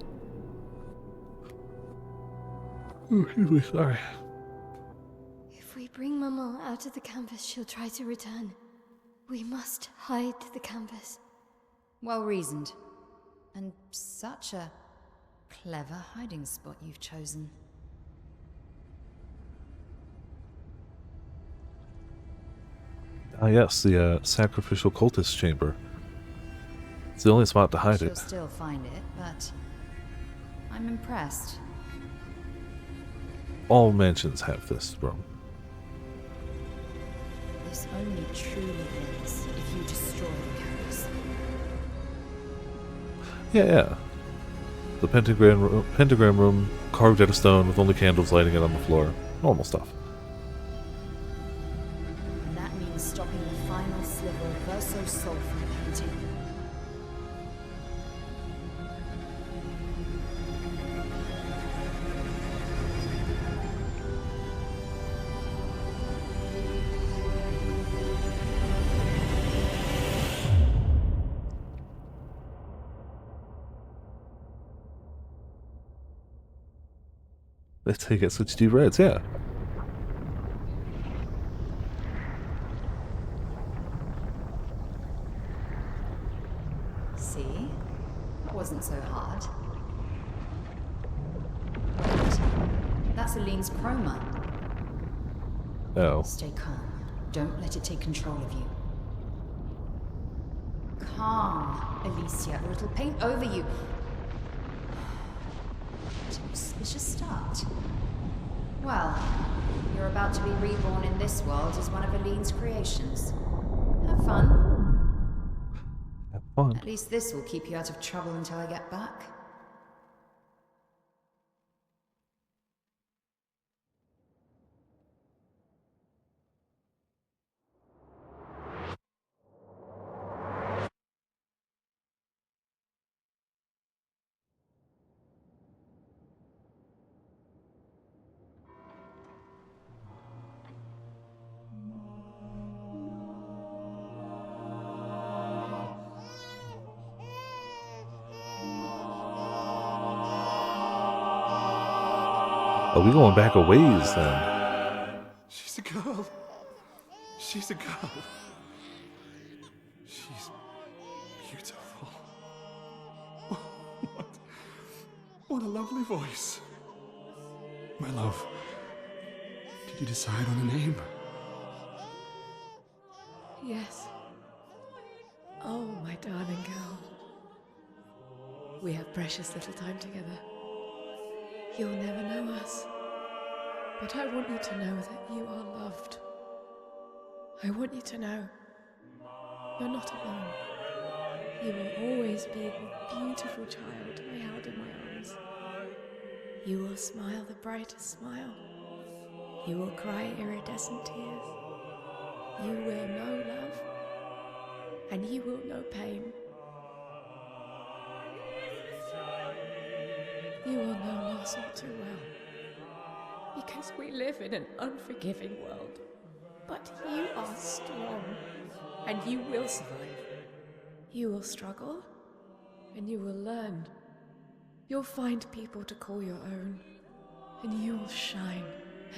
Oh, excuse me, sorry. If we bring Maman out of the canvas, she'll try to return. We must hide the canvas. Well reasoned. And such a clever hiding spot you've chosen. Ah yes, the sacrificial cultist chamber. It's the only spot to hide She'll it. still find it, but I'm impressed. All mansions have this room. This only truly ends if you destroy the canvas. Yeah. The pentagram room, carved out of stone with only candles lighting it on the floor. Normal stuff. And that means stopping the final sliver of Verso's soul from painting. Let's take it such deep reds, yeah. See? That wasn't so hard. Wait, that's Aline's chroma. Oh. Stay calm. Don't let it take control of you. Calm, Alicia, or it'll paint over you. What an auspicious start. Well, you're about to be reborn in this world as one of Aline's creations. Have fun. Have fun. At least this will keep you out of trouble until I get back. Are we going back a ways then? She's a girl. She's a girl. She's beautiful. What a lovely voice. My love, did you decide on a name? Yes. Oh, my darling girl. We have precious little time together. You'll never know us. But I want you to know that you are loved. I want you to know you're not alone. You will always be the beautiful child I held in my arms. You will smile the brightest smile. You will cry iridescent tears. You will know love, and you will know pain. You will know loss all too well, because we live in an unforgiving world. But you are strong, and you will survive. You will struggle, and you will learn. You'll find people to call your own, and you will shine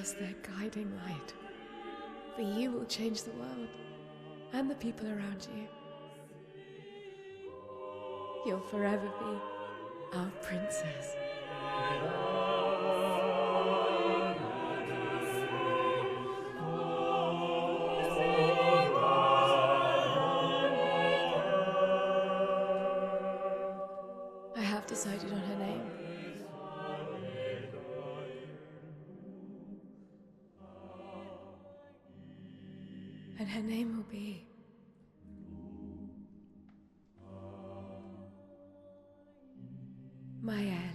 as their guiding light. For you will change the world, and the people around you. You'll forever be our princess. I have decided on her name. And her name will be Maëlle.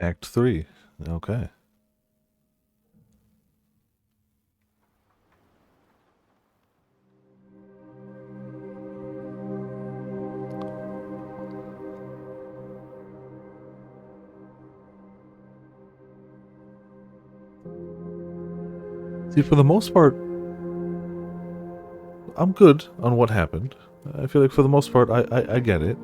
Act 3. Okay. See, for the most part, I'm good on what happened. I feel like for the most part, I get it.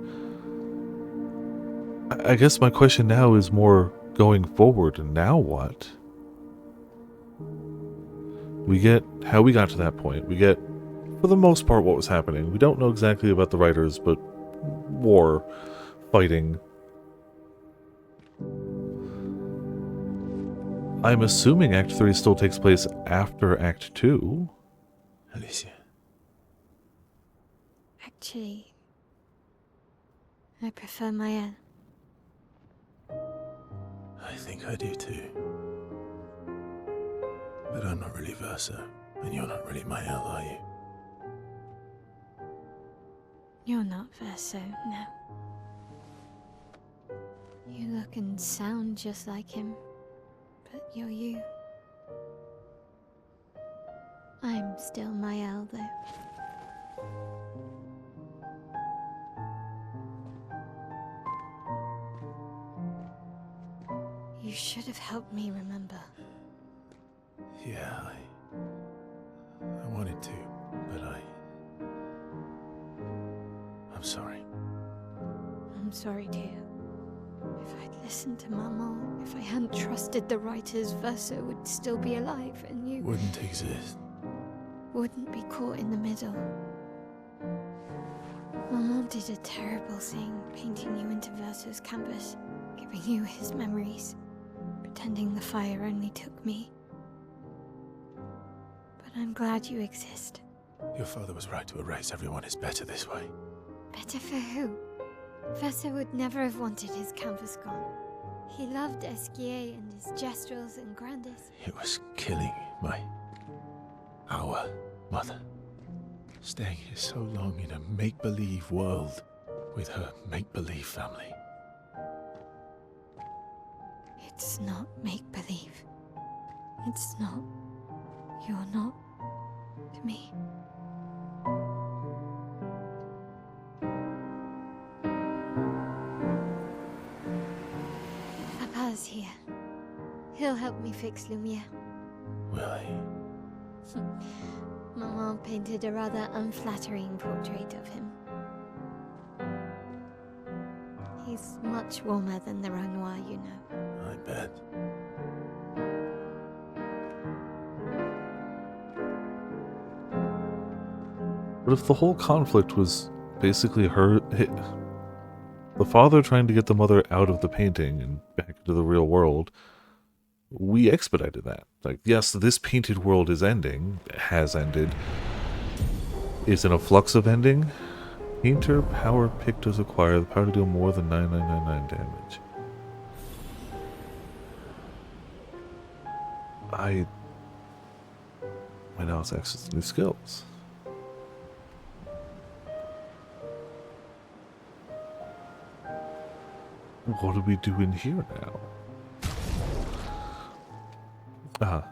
I guess my question now is more going forward. Now what? We get how we got to that point. We get, for the most part, what was happening. We don't know exactly about the writers, but war, fighting. I'm assuming Act 3 still takes place after Act 2. Alicia. Actually, I prefer Maëlle. I think I do too. But I'm not really Verso, and you're not really Maëlle, are you? You're not Verso, no. You look and sound just like him, but you're you. I'm still Maëlle, though. You should have helped me remember. Yeah, I wanted to, but I'm sorry. I'm sorry, dear. If I'd listened to Mama, if I hadn't trusted the writers, Verso would still be alive, and you Wouldn't exist. wouldn't be caught in the middle. Mama did a terrible thing, painting you into Verso's canvas, giving you his memories, pretending the fire only took me. But I'm glad you exist. Your father was right to erase everyone. It's better this way. Better for who? Verso would never have wanted his canvas gone. He loved Esquier and his gestrels and grandes. It was killing our mother. Staying here so long in a make-believe world with her make-believe family. It's not make-believe. It's not. You're not to me. Papa's here. He'll help me fix Lumiere. Will he? Maman painted a rather unflattering portrait of him. He's much warmer than the Renoir, you know. I bet. But if the whole conflict was basically the father trying to get the mother out of the painting and back into the real world, we expedited that. Like, yes, this painted world is ending, has ended, is in a flux of ending. Painter power pick does acquire the power to deal more than 9999 damage. My now it's access to new skills. What do we do in here now? Ah,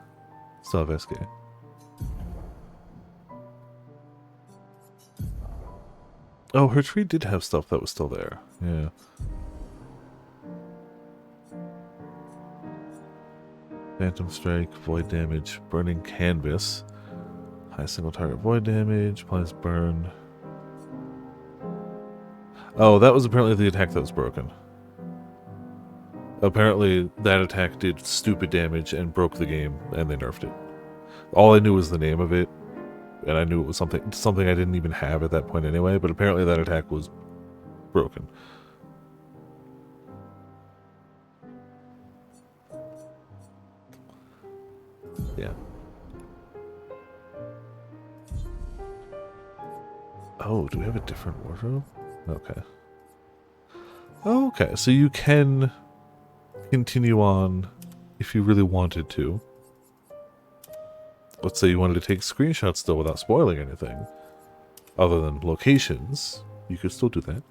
Salveske. Oh, her tree did have stuff that was still there. Yeah. Phantom Strike, Void Damage, Burning Canvas. High single target Void Damage, applies Burn. Oh, that was apparently the attack that was broken. Apparently, that attack did stupid damage and broke the game, and they nerfed it. All I knew was the name of it, and I knew it was something I didn't even have at that point anyway, but apparently that attack was broken. Yeah. Oh, do we have a different wardrobe? Okay. Okay, so you can continue on if you really wanted to. Let's say you wanted to take screenshots still without spoiling anything, other than locations, you could still do that.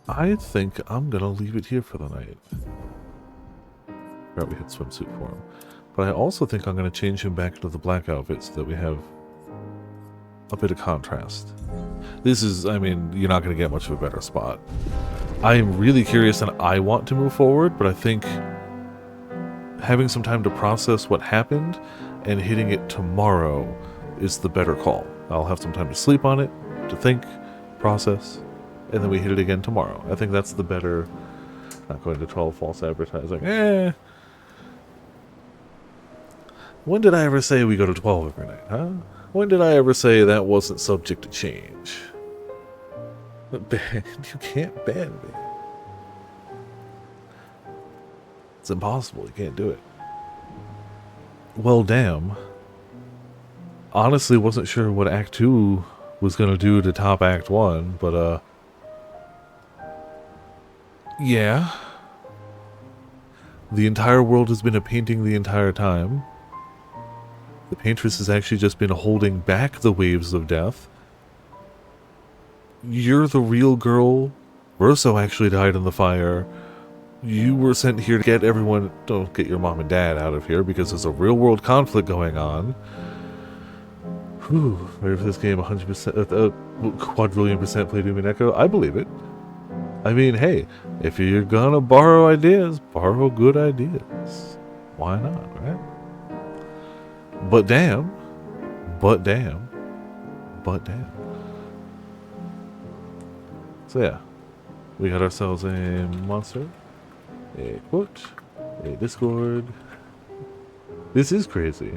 I think I'm gonna leave it here for the night. Right, we hit swimsuit for him. But I also think I'm gonna change him back into the black outfit so that we have a bit of contrast. This is, I mean, you're not going to get much of a better spot. I am really curious and I want to move forward, but I think having some time to process what happened and hitting it tomorrow is the better call. I'll have some time to sleep on it, to think, process, and then we hit it again tomorrow. I think that's the better, not going to 12 false advertising. When did I ever say we go to 12 every night, huh? When did I ever say that wasn't subject to change? Ban, you can't ban me. It's impossible, you can't do it. Well, damn. Honestly, wasn't sure what Act 2 was gonna do to top Act 1, but, yeah. The entire world has been a painting the entire time. The paintress has actually just been holding back the waves of death. You're the real girl. Verso actually died in the fire. You were sent here to get everyone... Don't get your mom and dad out of here because there's a real world conflict going on. Whew. Ready for this game 100%... quadrillion% play Doom and Echo? I believe it. I mean, hey, if you're gonna borrow ideas, borrow good ideas. Why not, right? But damn. But damn. But damn. So yeah. We got ourselves a monster, a quote, a Discord. This is crazy.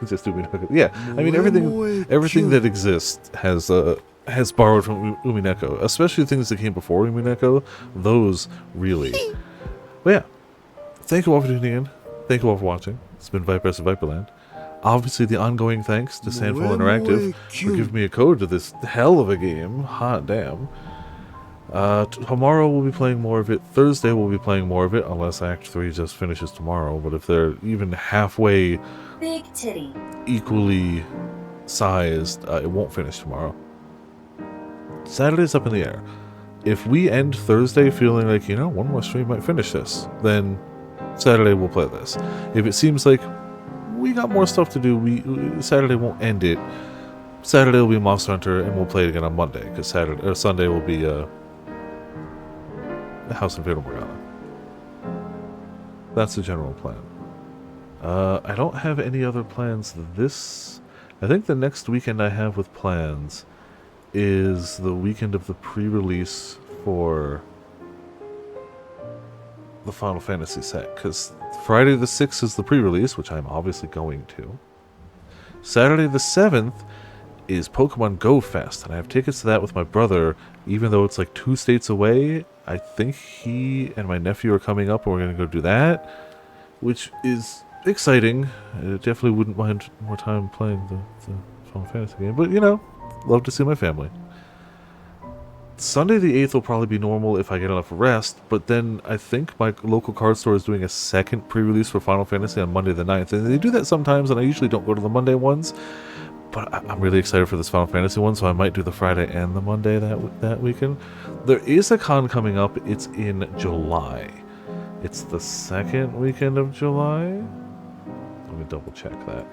Just Umineko. Yeah, I mean everything that exists has borrowed from Umineko, especially things that came before Umineko. Those really. But yeah, thank you all for tuning in. Thank you all for watching. It's been Vipers of Viperland. Obviously, the ongoing thanks to Sandfall Interactive for giving me a code to this hell of a game. Hot damn. Tomorrow we'll be playing more of it. Thursday we'll be playing more of it, unless Act 3 just finishes tomorrow. But if they're even halfway Big titty. equally sized, it won't finish tomorrow. Saturday's up in the air. If we end Thursday feeling like, you know, one more stream might finish this, then Saturday we'll play this. If it seems like we got more stuff to do, Saturday won't end it. Saturday will be Monster Hunter, and we'll play it again on Monday, because Sunday will be House of Fatal Morgana. That's the general plan. I don't have any other plans I think the next weekend I have with plans is the weekend of the pre-release for the Final Fantasy set, because Friday the 6th is the pre-release, which I'm obviously going to. Saturday the 7th is Pokemon Go Fest, and I have tickets to that with my brother, even though it's like 2 states away. I think he and my nephew are coming up, and we're going to go do that, which is exciting. I definitely wouldn't mind more time playing the Final Fantasy game, but you know, love to see my family. Sunday the 8th will probably be normal if I get enough rest, but then I think my local card store is doing a second pre-release for Final Fantasy on Monday the 9th, and they do that sometimes, and I usually don't go to the Monday ones, but I'm really excited for this Final Fantasy one, so I might do the Friday and the Monday that weekend. There is a con coming up. It's in July. It's the second weekend of July. Let me double check that.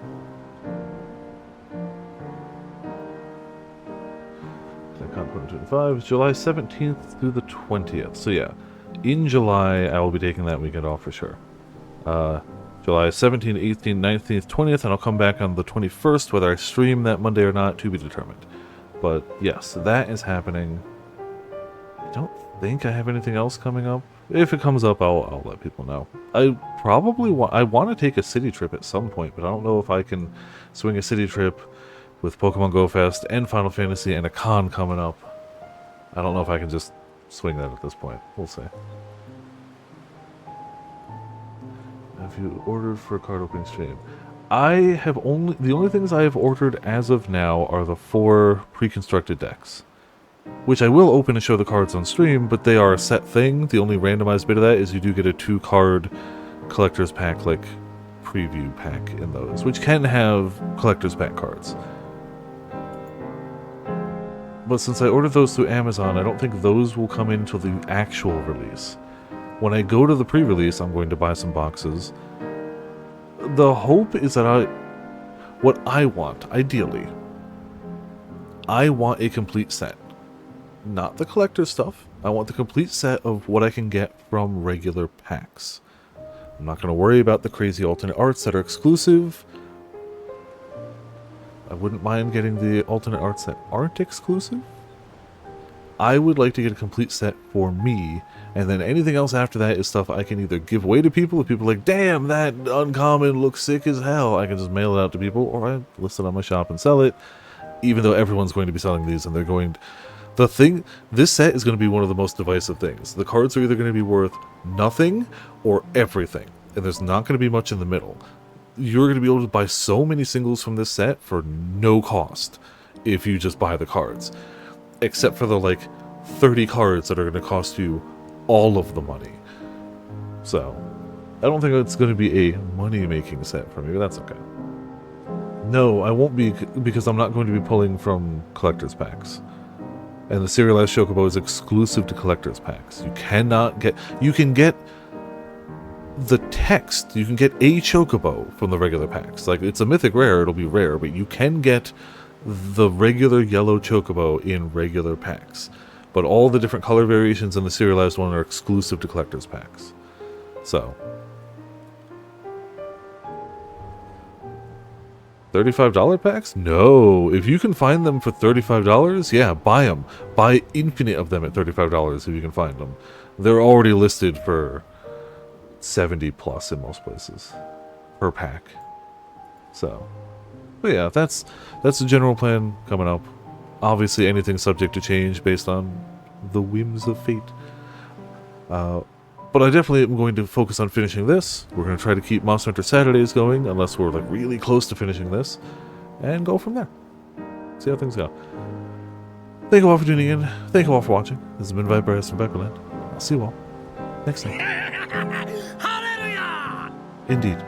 It's July 17th through the 20th. So yeah, in July I will be taking that weekend off for sure. July 17th, 18th, 19th, 20th, and I'll come back on the 21st, whether I stream that Monday or not, to be determined. But yes, that is happening. I don't think I have anything else coming up. If it comes up, I'll let people know. I want to take a city trip at some point, but I don't know if I can swing a city trip with Pokemon Go Fest and Final Fantasy and a con coming up. I don't know if I can just swing that at this point. We'll see. Have you ordered for a card opening stream? The only things I have ordered as of now are the 4 pre-constructed decks, which I will open and show the cards on stream, but they are a set thing. The only randomized bit of that is you do get a 2-card collector's pack, like preview pack in those, which can have collector's pack cards. But since I ordered those through Amazon, I don't think those will come in until the actual release. When I go to the pre-release, I'm going to buy some boxes. The hope is that what I want, ideally, I want a complete set. Not the collector stuff. I want the complete set of what I can get from regular packs. I'm not going to worry about the crazy alternate arts that are exclusive. I wouldn't mind getting the alternate arts that aren't exclusive. I would like to get a complete set for me, and then anything else after that is stuff I can either give away to people, if people are like, damn, that uncommon looks sick as hell, I can just mail it out to people, or I list it on my shop and sell it, even though everyone's going to be selling these, and they're going... This set is going to be one of the most divisive things. The cards are either going to be worth nothing or everything, and there's not going to be much in the middle. You're going to be able to buy so many singles from this set for no cost if you just buy the cards. Except for the, like, 30 cards that are going to cost you all of the money. So, I don't think it's going to be a money-making set for me, but that's okay. No, I won't be, because I'm not going to be pulling from collector's packs. And the serialized Chocobo is exclusive to collector's packs. You cannot get... You can get the text. You can get a Chocobo from the regular packs. Like, it's a mythic rare, it'll be rare, but you can get the regular yellow chocobo in regular packs. But all the different color variations in the serialized one are exclusive to collector's packs. So, $35 packs? No. If you can find them for $35, yeah, buy them. Buy infinite of them at $35 if you can find them. They're already listed for 70 plus in most places per pack. So, but yeah, that's the general plan coming up. Obviously, anything's subject to change based on the whims of fate. But I definitely am going to focus on finishing this. We're going to try to keep Monster Hunter Saturdays going, unless we're like really close to finishing this, and go from there. See how things go. Thank you all for tuning in. Thank you all for watching. This has been Viper from Beckerland. I'll see you all next time. Hallelujah! Indeed.